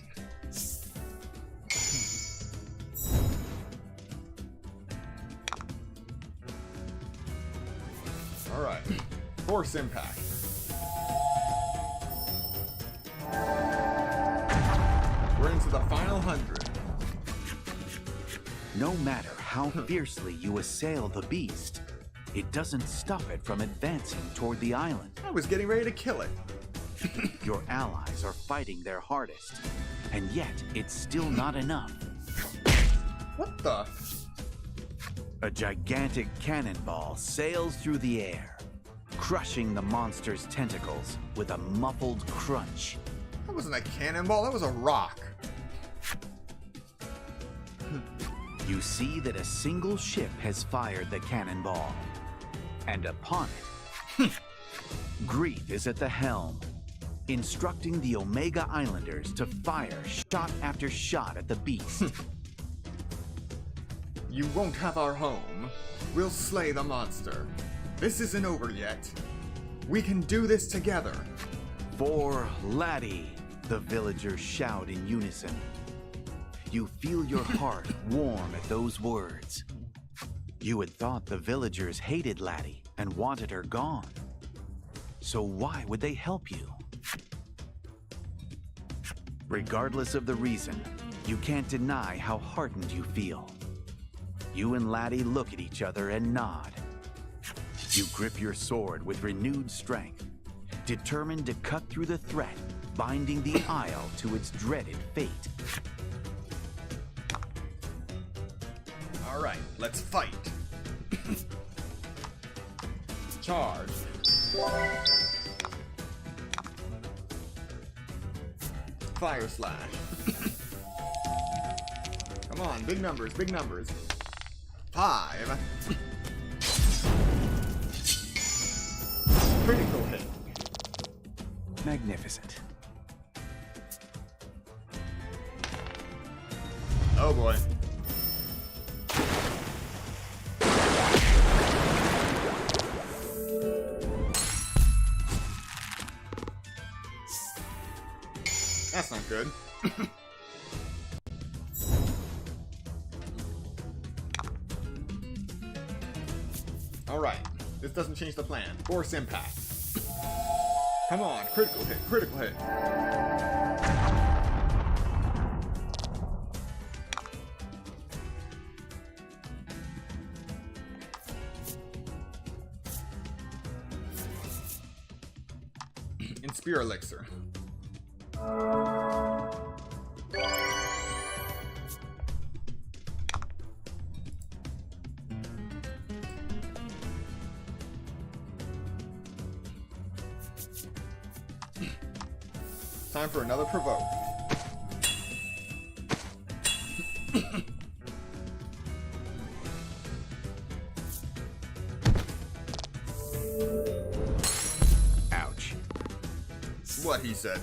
Alright. Force impact. We're into the final 100. No matter how fiercely you assail the beast, it doesn't stop it from advancing toward the island. I was getting ready to kill it. Your allies are fighting their hardest, and yet it's still not enough. What the? A gigantic cannonball sails through the air, crushing the monster's tentacles with a muffled crunch. That wasn't a cannonball, that was a rock. You see that a single ship has fired the cannonball, and upon it, Grief is at the helm, instructing the Omega Islanders to fire shot after shot at the beast. You won't have our home. We'll slay the monster. This isn't over yet. We can do this together. For Laddie, the villagers shout in unison. You feel your heart warm at those words. You had thought the villagers hated Laddie and wanted her gone. So why would they help you? Regardless of the reason, you can't deny how heartened you feel. You and Laddie look at each other and nod. You grip your sword with renewed strength, determined to cut through the threat, binding the Isle to its dreaded fate. All right, let's fight. Charge. Fire slash. Come on, big numbers, big numbers. 5. Critical hit. Magnificent. Oh boy. That's not good. Alright, this doesn't change the plan. Force impact. Come on, critical hit, critical hit. In Spear Elixir. Time for another provoke. Ouch. What he said.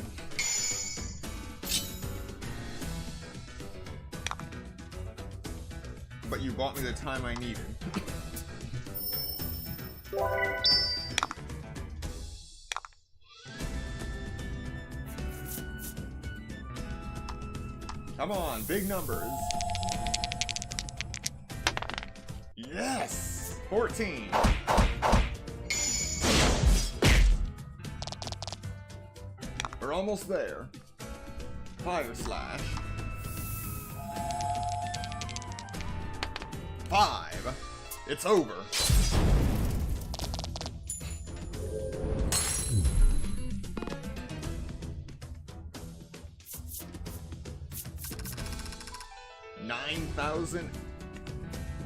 But you bought me the time I needed. Come on, big numbers. Yes! 14. We're almost there. Fire slash. 5. It's over.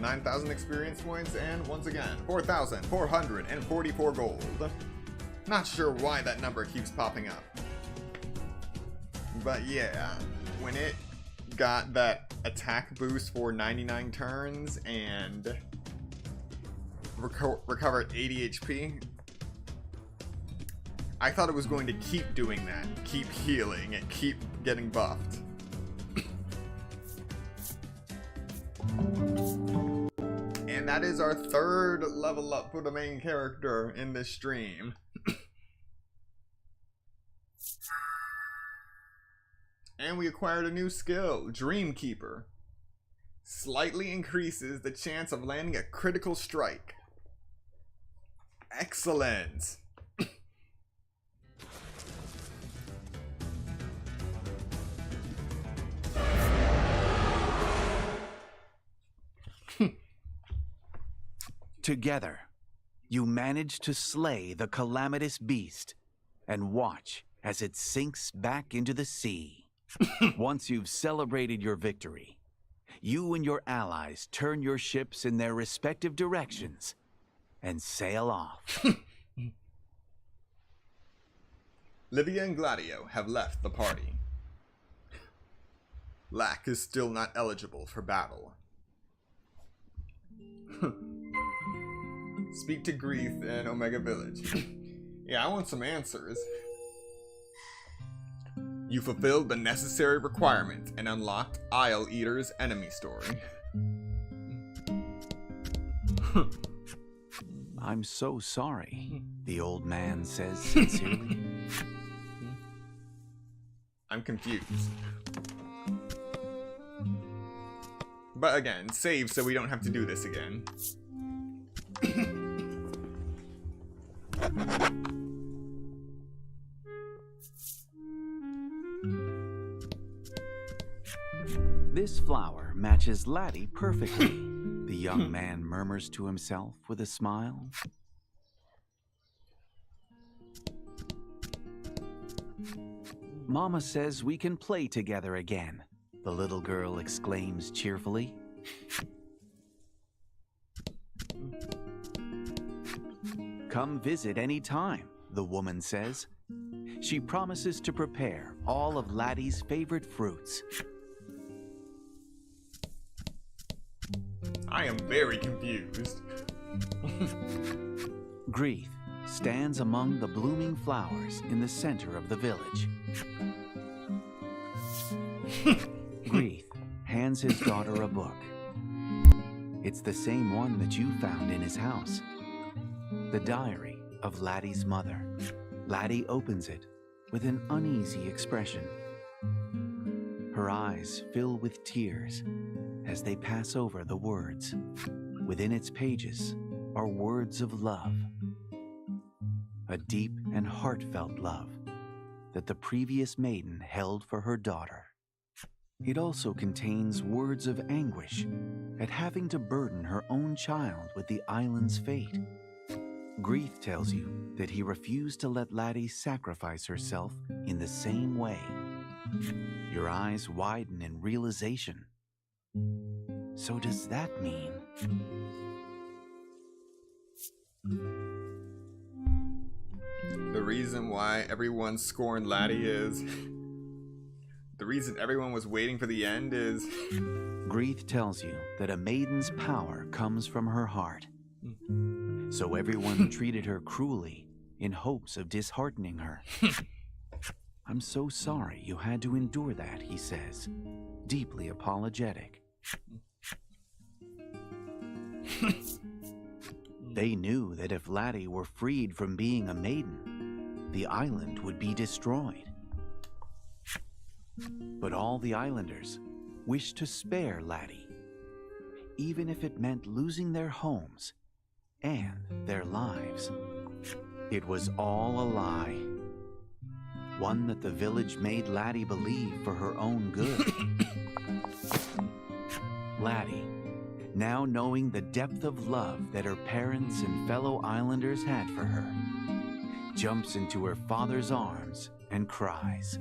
Nine thousand experience points, and once again, 4,444 gold. Not sure why that number keeps popping up. But yeah, when it got that attack boost for 99 turns and recovered 80 HP, I thought it was going to keep doing that, keep healing, and keep getting buffed. And that is our third level up for the main character in this stream. And we acquired a new skill, Dreamkeeper. Slightly increases the chance of landing a critical strike. Excellent. Together, you manage to slay the calamitous beast and watch as it sinks back into the sea. Once you've celebrated your victory, you and your allies turn your ships in their respective directions and sail off. Livia and Gladio have left the party. Lack is still not eligible for battle. Speak to Grief in Omega Village. Yeah, I want some answers. You fulfilled the necessary requirement and unlocked Isle Eater's enemy story. I'm so sorry, the old man says sincerely. I'm confused. But again, save so we don't have to do this again. This flower matches Laddie perfectly, the young man murmurs to himself with a smile. Mama says we can play together again, the little girl exclaims cheerfully. Come visit any time, the woman says. She promises to prepare all of Laddie's favorite fruits. I am very confused. Grief stands among the blooming flowers in the center of the village. Grief hands his daughter a book. It's the same one that you found in his house. The diary of Laddie's mother. Laddie opens it with an uneasy expression. Her eyes fill with tears as they pass over the words. Within its pages are words of love. a deep and heartfelt love that the previous maiden held for her daughter. It also contains words of anguish at having to burden her own child with the island's fate. Grief tells you that he refused to let Laddie sacrifice herself in the same way. Your eyes widen in realization. So does that mean? The reason why everyone scorned Laddie is... The reason everyone was waiting for the end is... Grief tells you that a maiden's power comes from her heart. So everyone treated her cruelly in hopes of disheartening her. I'm so sorry you had to endure that, he says, deeply apologetic. They knew that if Laddie were freed from being a maiden, the island would be destroyed. But all the islanders wished to spare Laddie, even if it meant losing their homes and their lives. It was all a lie. One that the village made Laddie believe for her own good. Laddie, now knowing the depth of love that her parents and fellow islanders had for her, jumps into her father's arms and cries.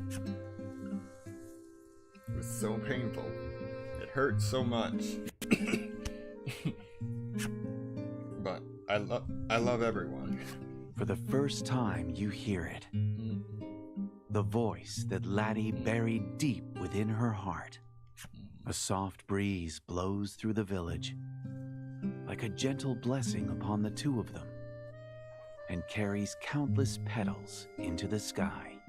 It was so painful. It hurt so much. But I love everyone. For the first time you hear it. The voice that Laddie buried deep within her heart. A soft breeze blows through the village, like a gentle blessing upon the two of them, and carries countless petals into the sky.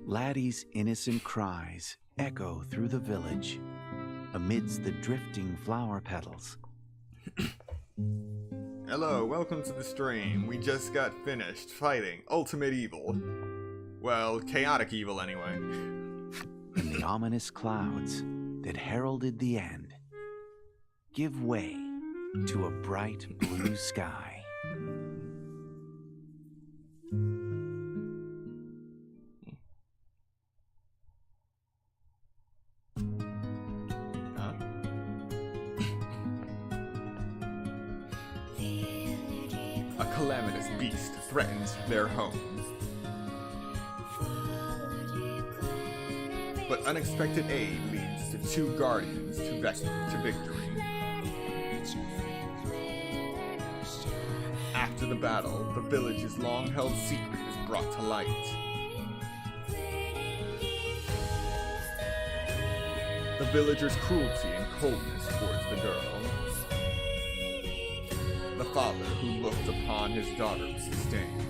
Laddie's innocent cries echo through the village amidst the drifting flower petals. Hello, welcome to the stream. We just got finished fighting ultimate evil. Well, chaotic evil anyway. And the ominous clouds that heralded the end give way to a bright blue sky. A calamitous beast threatens their homes. But unexpected aid leads to two guardians to victory. After the battle, the village's long-held secret is brought to light. The villagers' cruelty and coldness towards the girl. The father who looked upon his daughter with disdain.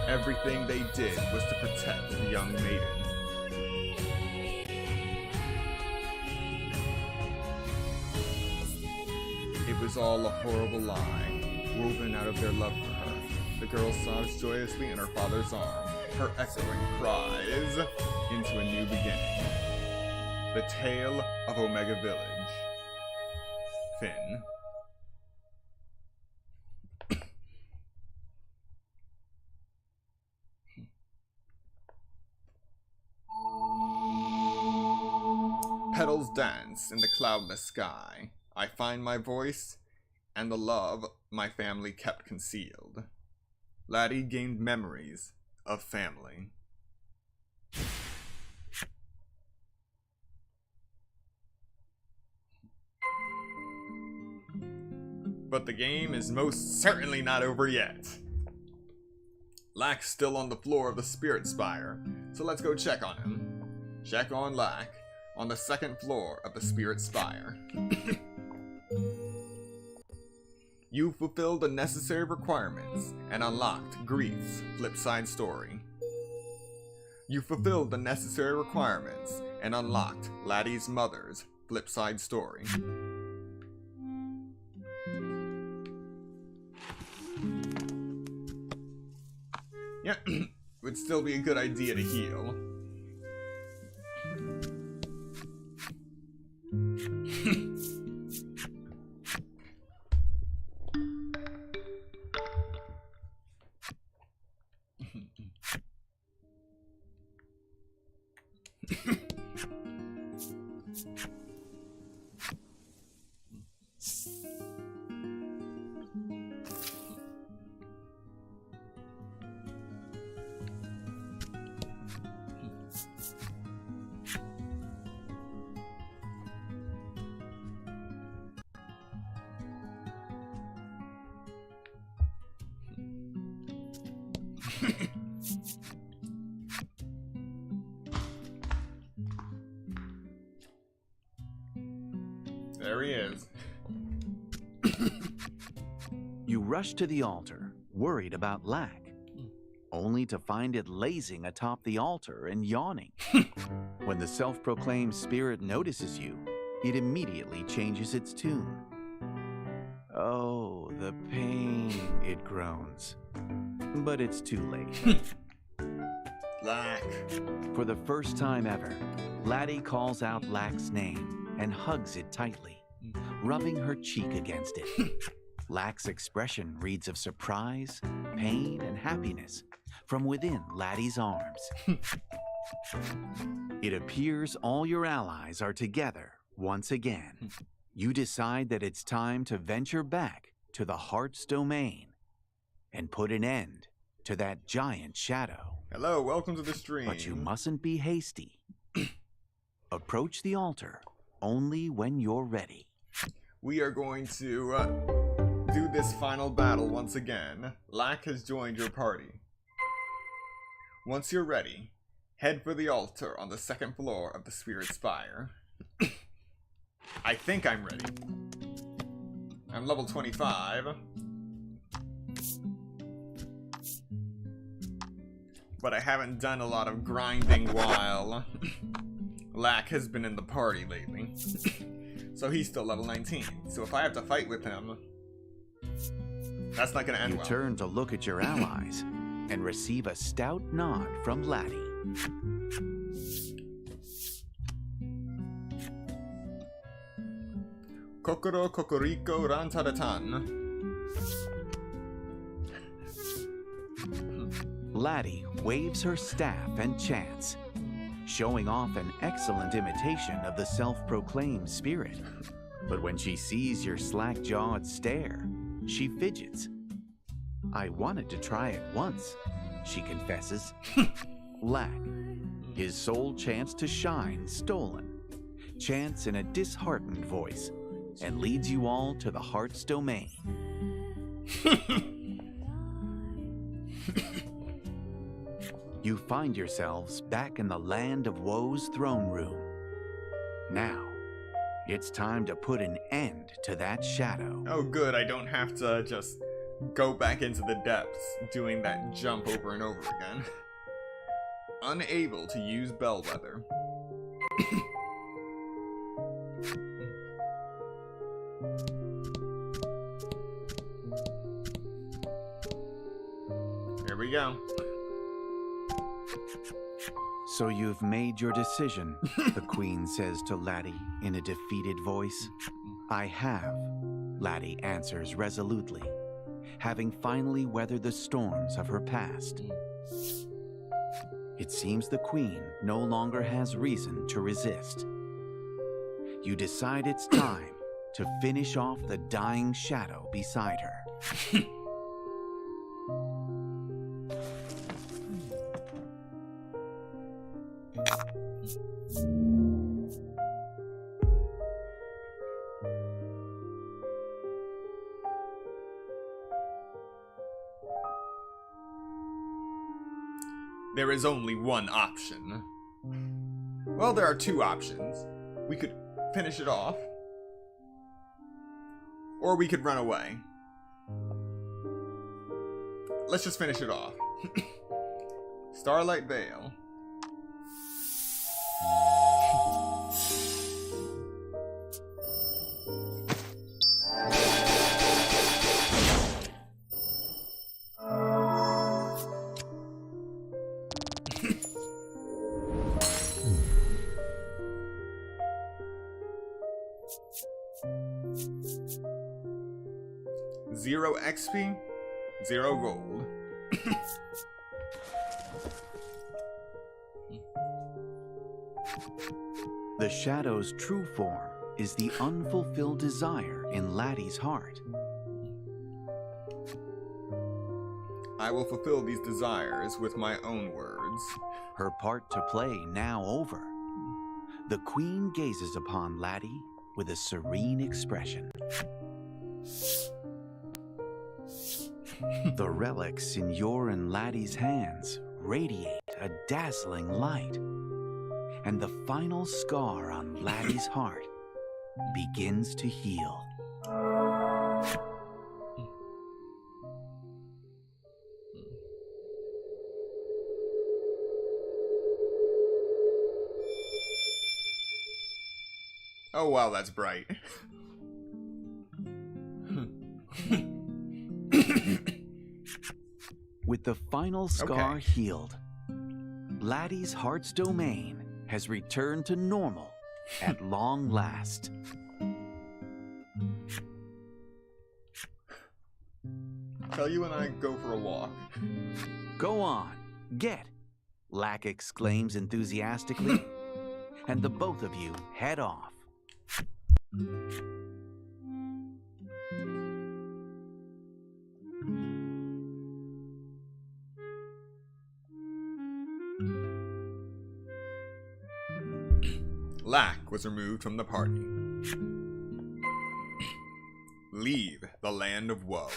Everything they did was to protect the young maiden. It was all a horrible lie, woven out of their love for her. The girl sobs joyously in her father's arms, her echoing cries into a new beginning. The Tale of Omega Village. Finn. Petals dance in the cloudless sky. I find my voice and the love my family kept concealed. Laddie gained memories of family. But the game is most certainly not over yet. Lack's still on the floor of the Spirit Spire, so let's go check on him. Check on Lack on the second floor of the Spirit Spire. You fulfilled the necessary requirements and unlocked Grief's flip-side story. You fulfilled the necessary requirements and unlocked Laddie's mother's flip-side story. Yeah, would still be a good idea to heal. There he is. You rush to the altar, worried about Lack, only to find it lazing atop the altar and yawning. When the self-proclaimed spirit notices you, it immediately changes its tune. Oh, the pain, it groans. But it's too late. Lack. For the first time ever, Laddie calls out Lack's name and hugs it tightly, rubbing her cheek against it. Lack's expression reads of surprise, pain, and happiness from within Laddie's arms. It appears all your allies are together once again. You decide that it's time to venture back to the Heart's domain and put an end to that giant shadow. Hello, welcome to the stream. But you mustn't be hasty. Approach the altar only when you're ready. We are going to do this final battle once again. Lack has joined your party. Once you're ready, head for the altar on the 2nd floor of the Spirit Spire. I think I'm ready. I'm level 25. But I haven't done a lot of grinding while Lack has been in the party lately. So he's still level 19. So if I have to fight with him, that's not gonna end well. You turn to look at your allies and receive a stout nod from Laddie. Kokoro Kokoriko Rantaratan. Laddie waves her staff and chants, showing off an excellent imitation of the self-proclaimed spirit. But when she sees your slack-jawed stare, she fidgets. I wanted to try it once, she confesses. Lack, his sole chance to shine stolen, chants in a disheartened voice and leads you all to the Heart's domain. You find yourselves back in the Land of Woe's throne room. Now, it's time to put an end to that shadow. Oh good, I don't have to just go back into the depths doing that jump over and over again. Unable to use Bellwether. Here we go. So you've made your decision, the Queen says to Laddie in a defeated voice. I have, Laddie answers resolutely, having finally weathered the storms of her past. It seems the Queen no longer has reason to resist. You decide it's time to finish off the dying shadow beside her. There is only one option. Well, there are two options. We could finish it off, or we could run away. Let's just finish it off. Starlight Vale. Zero XP, 0 gold. The shadow's true form is the unfulfilled desire in Laddie's heart. I will fulfill these desires with my own words. Her part to play now over, the queen gazes upon Laddie with a serene expression. The relics in your and Laddie's hands radiate a dazzling light, and the final scar on Laddie's heart begins to heal. Oh wow, that's bright. With the final scar healed, Laddie's heart's domain has returned to normal at long last. Tell you when I go for a walk. Go on, get, Lack exclaims enthusiastically, and the both of you head off. Lack was removed from the party. Leave the land of woe.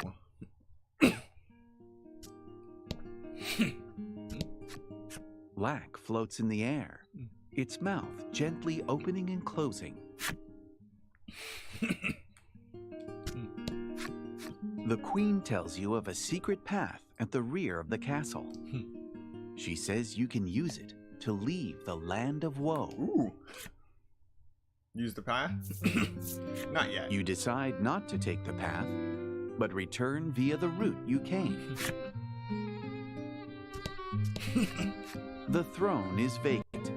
Lack floats in the air, its mouth gently opening and closing. The queen tells you of a secret path at the rear of the castle. She says you can use it to leave the land of woe. Ooh. Use the path? Not yet. You decide not to take the path, but return via the route you came. The throne is vacant,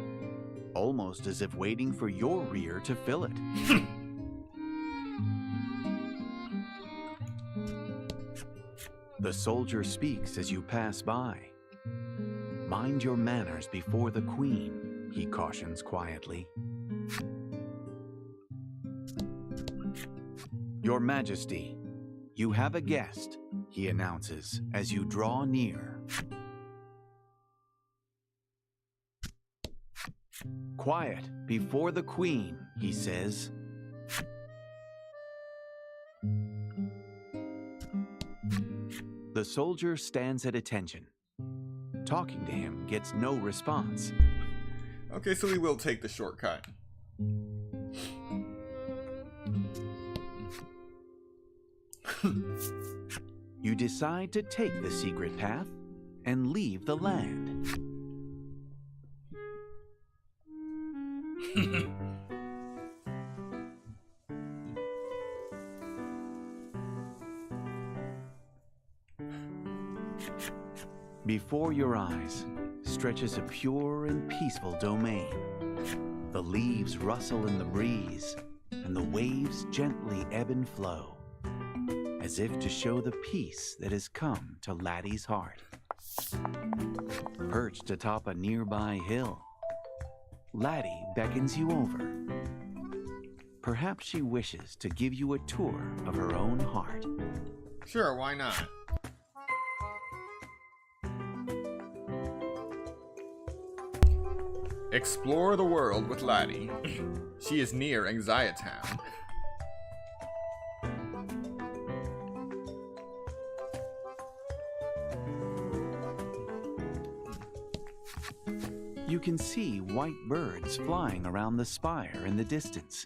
almost as if waiting for your rear to fill it. The soldier speaks as you pass by. Mind your manners before the queen, he cautions quietly. Your Majesty, you have a guest, he announces as you draw near. Quiet before the queen, he says. The soldier stands at attention. Talking to him gets no response. Okay, so we will take the shortcut. You decide to take the secret path and leave the land. Before your eyes stretches a pure and peaceful domain. The leaves rustle in the breeze, and the waves gently ebb and flow, as if to show the peace that has come to Laddie's heart. Perched atop a nearby hill, Laddie beckons you over. Perhaps she wishes to give you a tour of her own heart. Sure, why not? Explore the world with Laddie. She is near Anxiety Town. You can see white birds flying around the spire in the distance.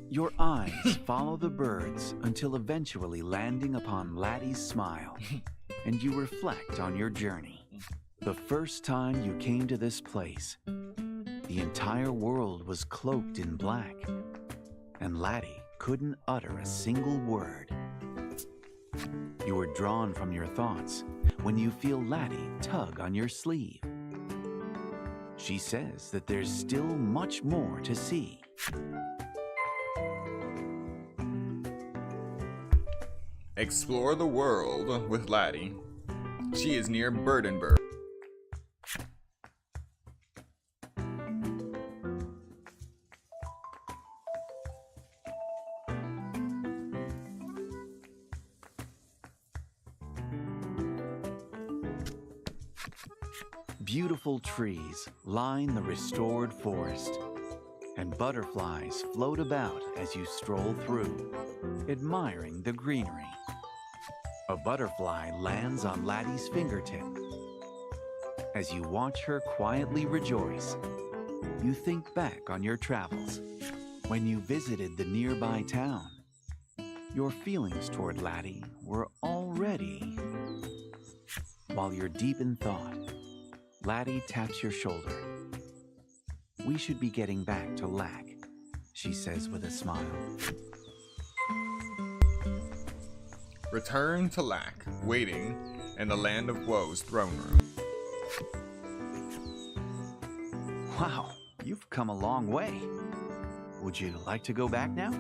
Your eyes follow the birds until eventually landing upon Laddie's smile, and you reflect on your journey. The first time you came to this place, the entire world was cloaked in black, and Laddie couldn't utter a single word. You were drawn from your thoughts when you feel Laddie tug on your sleeve. She says that there's still much more to see. Explore the world with Laddie. She is near Burdenberg. Beautiful trees line the restored forest, and butterflies float about as you stroll through, admiring the greenery. A butterfly lands on Laddie's fingertip. As you watch her quietly rejoice, you think back on your travels. When you visited the nearby town, your feelings toward Laddie were already... While you're deep in thought, Laddie taps your shoulder. "We should be getting back to Lack," she says with a smile. Return to Lack, waiting in the Land of Woe's throne room. Wow, you've come a long way. Would you like to go back now?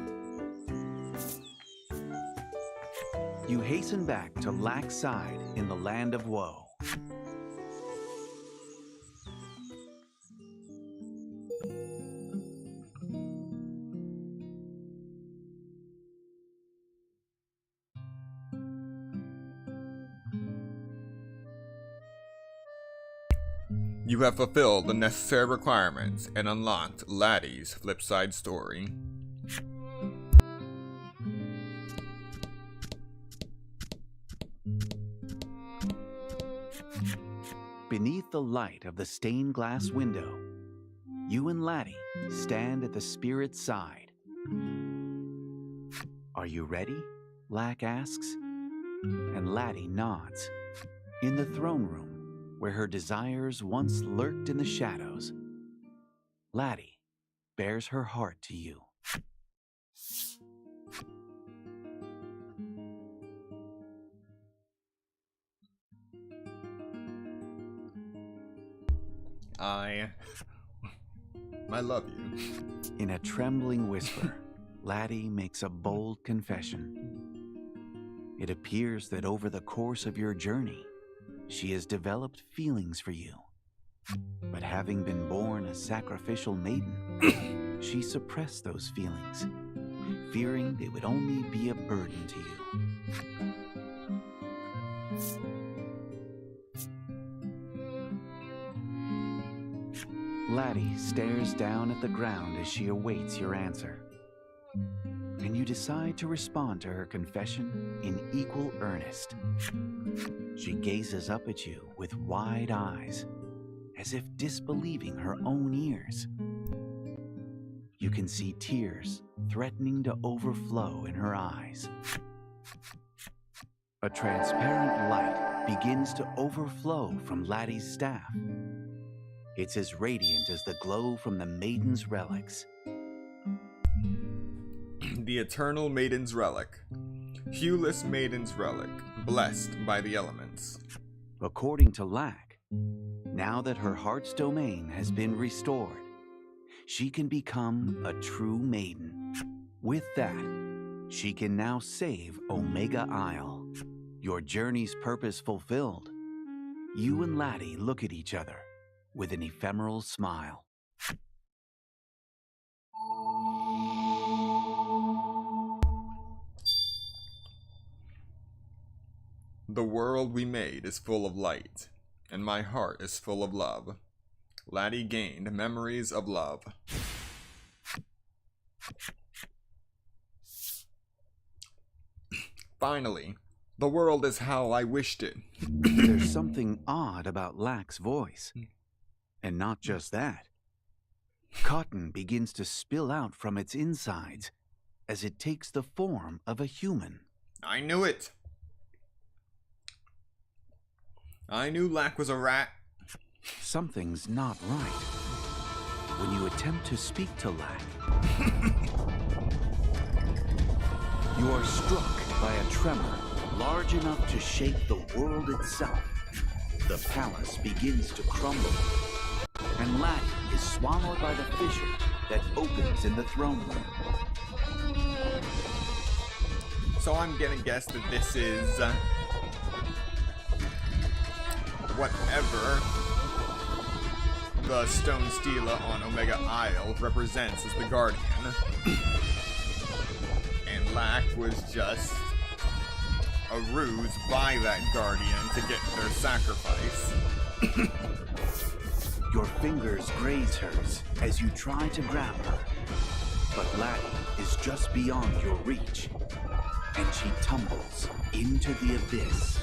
You hasten back to Lack's side in the Land of Woe. You have fulfilled the necessary requirements and unlocked Laddie's flipside story. Beneath the light of the stained glass window, you and Laddie stand at the spirit's side. "Are you ready?" Lack asks, and Laddie nods. In the throne room, where her desires once lurked in the shadows, Laddie bares her heart to you. I love you. In a trembling whisper, Laddie makes a bold confession. It appears that over the course of your journey, she has developed feelings for you. But having been born a sacrificial maiden, she suppressed those feelings, fearing they would only be a burden to you. Laddie stares down at the ground as she awaits your answer. And you decide to respond to her confession in equal earnest. She gazes up at you with wide eyes, as if disbelieving her own ears. You can see tears threatening to overflow in her eyes. A transparent light begins to overflow from Laddie's staff. It's as radiant as the glow from the Maiden's relics. The Eternal Maiden's Relic. Hueless Maiden's Relic, blessed by the elements. According to Lack, now that her heart's domain has been restored, she can become a true maiden. With that, she can now save Omega Isle. Your journey's purpose fulfilled, you and Laddie look at each other with an ephemeral smile. The world we made is full of light, and my heart is full of love. Laddie gained memories of love. Finally, the world is how I wished it. There's something odd about Lack's voice. And not just that. Cotton begins to spill out from its insides as it takes the form of a human. I knew it. I knew Lack was a rat. Something's not right. When you attempt to speak to Lack, you are struck by a tremor large enough to shake the world itself. The palace begins to crumble, and Laddie is swallowed by the fissure that opens in the throne room. So I'm gonna guess that this is whatever the stone stela on Omega Isle represents as the Guardian. And Lack was just a ruse by that Guardian to get their sacrifice. Your fingers graze hers as you try to grab her, but Laddie is just beyond your reach, and she tumbles into the abyss.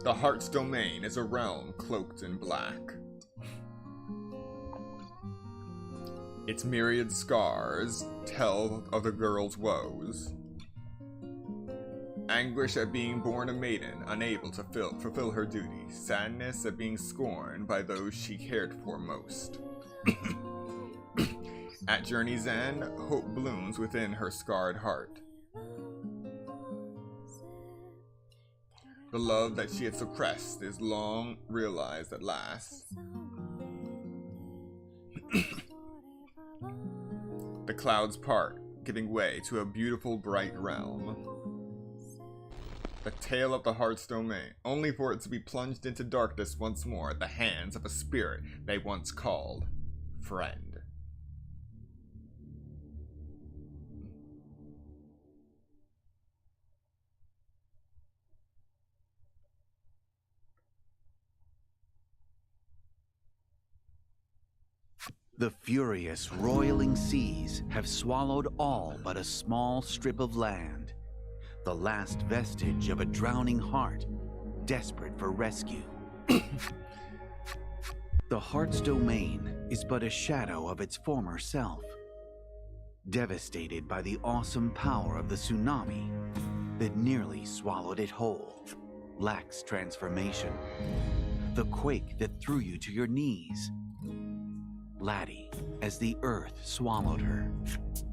The Heart's Domain is a realm cloaked in black. Its myriad scars tell of the girl's woes. Anguish at being born a maiden, unable to fulfill her duty. Sadness at being scorned by those she cared for most. At journey's end, hope blooms within her scarred heart. The love that she had suppressed is long realized at last. The clouds part, giving way to a beautiful bright realm. The tale of the Heart's Domain, only for it to be plunged into darkness once more at the hands of a spirit they once called friend. The furious, roiling seas have swallowed all but a small strip of land, the last vestige of a drowning heart, desperate for rescue. The Heart's Domain is but a shadow of its former self, devastated by the awesome power of the tsunami that nearly swallowed it whole. Lacks transformation, the quake that threw you to your knees. Laddie, as the earth swallowed her.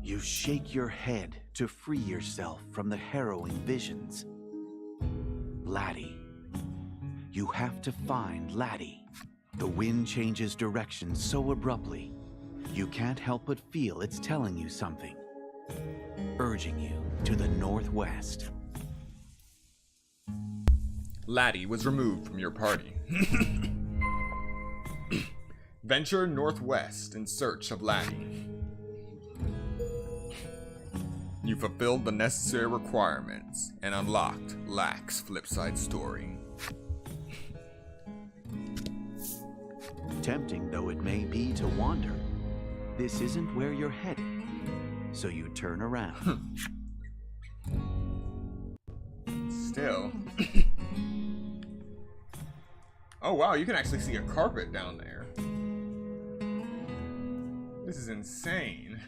You shake your head to free yourself from the harrowing visions. Laddie. You have to find Laddie. The wind changes direction so abruptly, you can't help but feel it's telling you something, urging you to the northwest. Laddie was removed from your party. Venture northwest in search of Laddie. You fulfilled the necessary requirements and unlocked Lack's flipside story. Tempting though it may be to wander, this isn't where you're headed, so you turn around. Still. Oh wow, you can actually see a carpet down there. This is insane.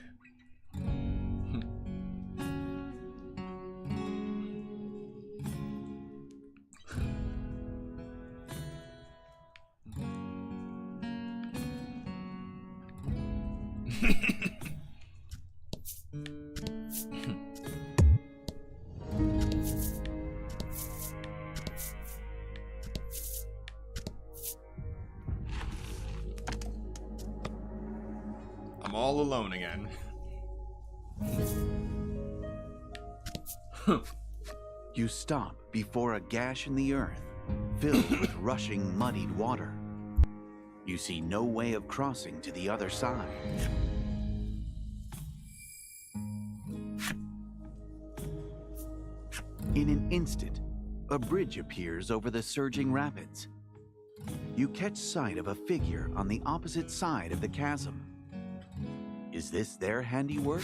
I'm all alone again. You stop before a gash in the earth, filled with rushing, muddied water. You see no way of crossing to the other side. In an instant, a bridge appears over the surging rapids. You catch sight of a figure on the opposite side of the chasm. Is this their handiwork?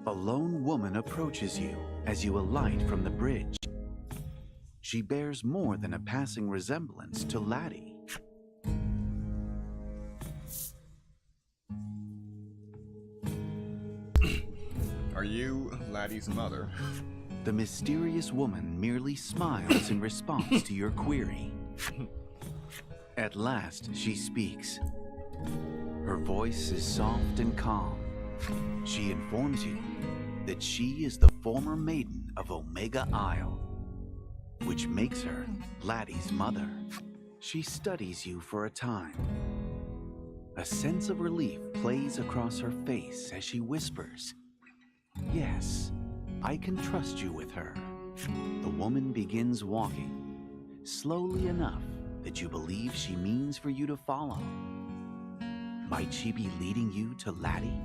A lone woman approaches you as you alight from the bridge. She bears more than a passing resemblance to Laddie. Are you Laddie's mother? The mysterious woman merely smiles in response to your query. At last, she speaks. Her voice is soft and calm. She informs you that she is the former maiden of Omega Isle, which makes her Laddie's mother. She studies you for a time. A sense of relief plays across her face as she whispers, "Yes, I can trust you with her." The woman begins walking, slowly enough, that you believe she means for you to follow. Might she be leading you to Laddie?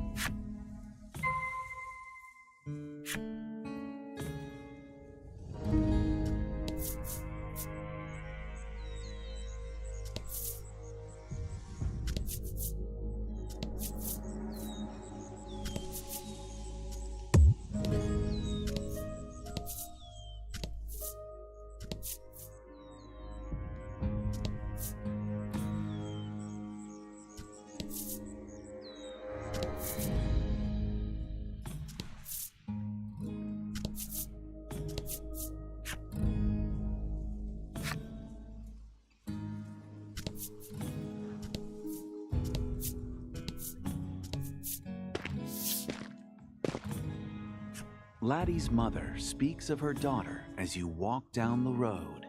Laddie's mother speaks of her daughter as you walk down the road.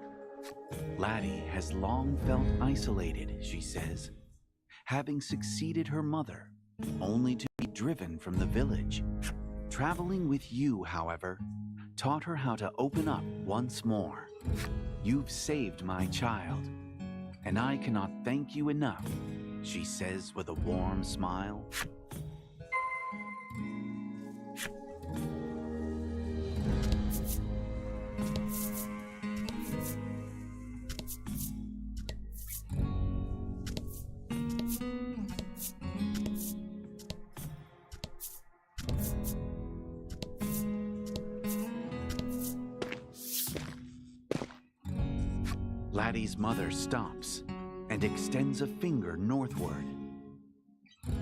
Laddie has long felt isolated, she says, having succeeded her mother, only to be driven from the village. Traveling with you, however, taught her how to open up once more. You've saved my child, and I cannot thank you enough, she says with a warm smile. Laddie's mother stops and extends a finger northward.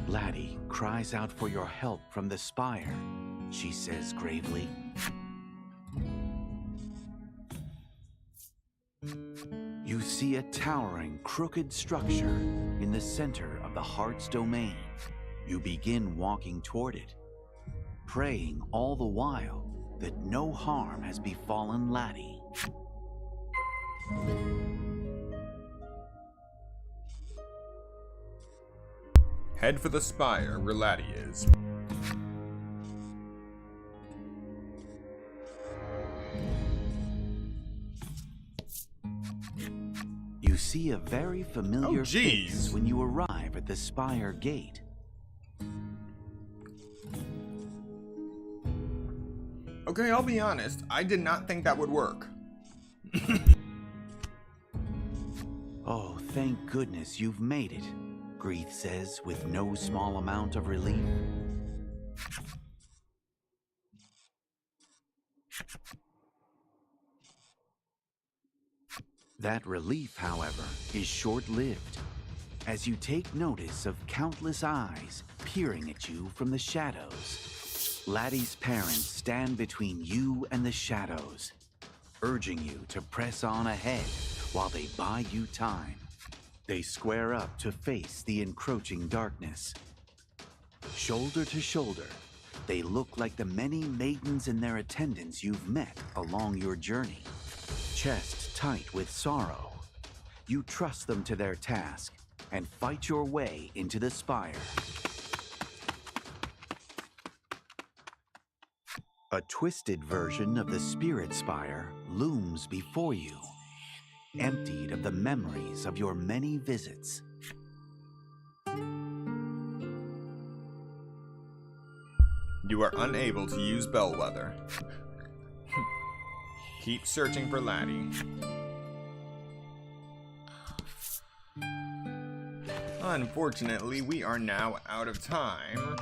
Laddie cries out for your help from the spire, she says gravely. You see a towering, crooked structure in the center of the heart's domain. You begin walking toward it, praying all the while that no harm has befallen Laddie. Head for the spire where Laddie is. You see a very familiar face when you arrive at the spire gate. Okay, I'll be honest, I did not think that would work. Oh, thank goodness you've made it, Grieth says with no small amount of relief. That relief, however, is short-lived, as you take notice of countless eyes peering at you from the shadows. Laddie's parents stand between you and the shadows, urging you to press on ahead while they buy you time. They square up to face the encroaching darkness. Shoulder to shoulder, they look like the many maidens in their attendants you've met along your journey. Chest tight with sorrow, you trust them to their task and fight your way into the spire. A twisted version of the Spirit Spire looms before you, emptied of the memories of your many visits. You are unable to use Bellwether. Keep searching for Laddie. Unfortunately, we are now out of time.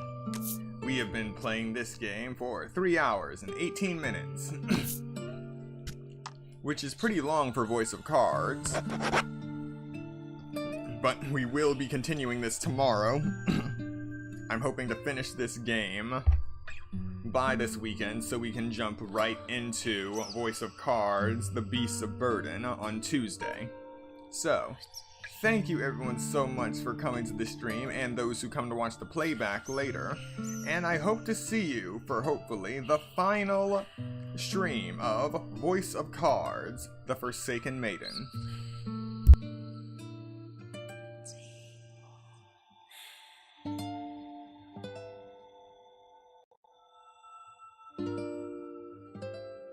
We have been playing this game for 3 hours and 18 minutes. Which is pretty long for Voice of Cards. But we will be continuing this tomorrow. I'm hoping to finish this game by this weekend so we can jump right into Voice of Cards, The Beasts of Burden on Tuesday. So, thank you everyone so much for coming to the stream and those who come to watch the playback later. And I hope to see you for hopefully the final stream of Voice of Cards, The Forsaken Maiden.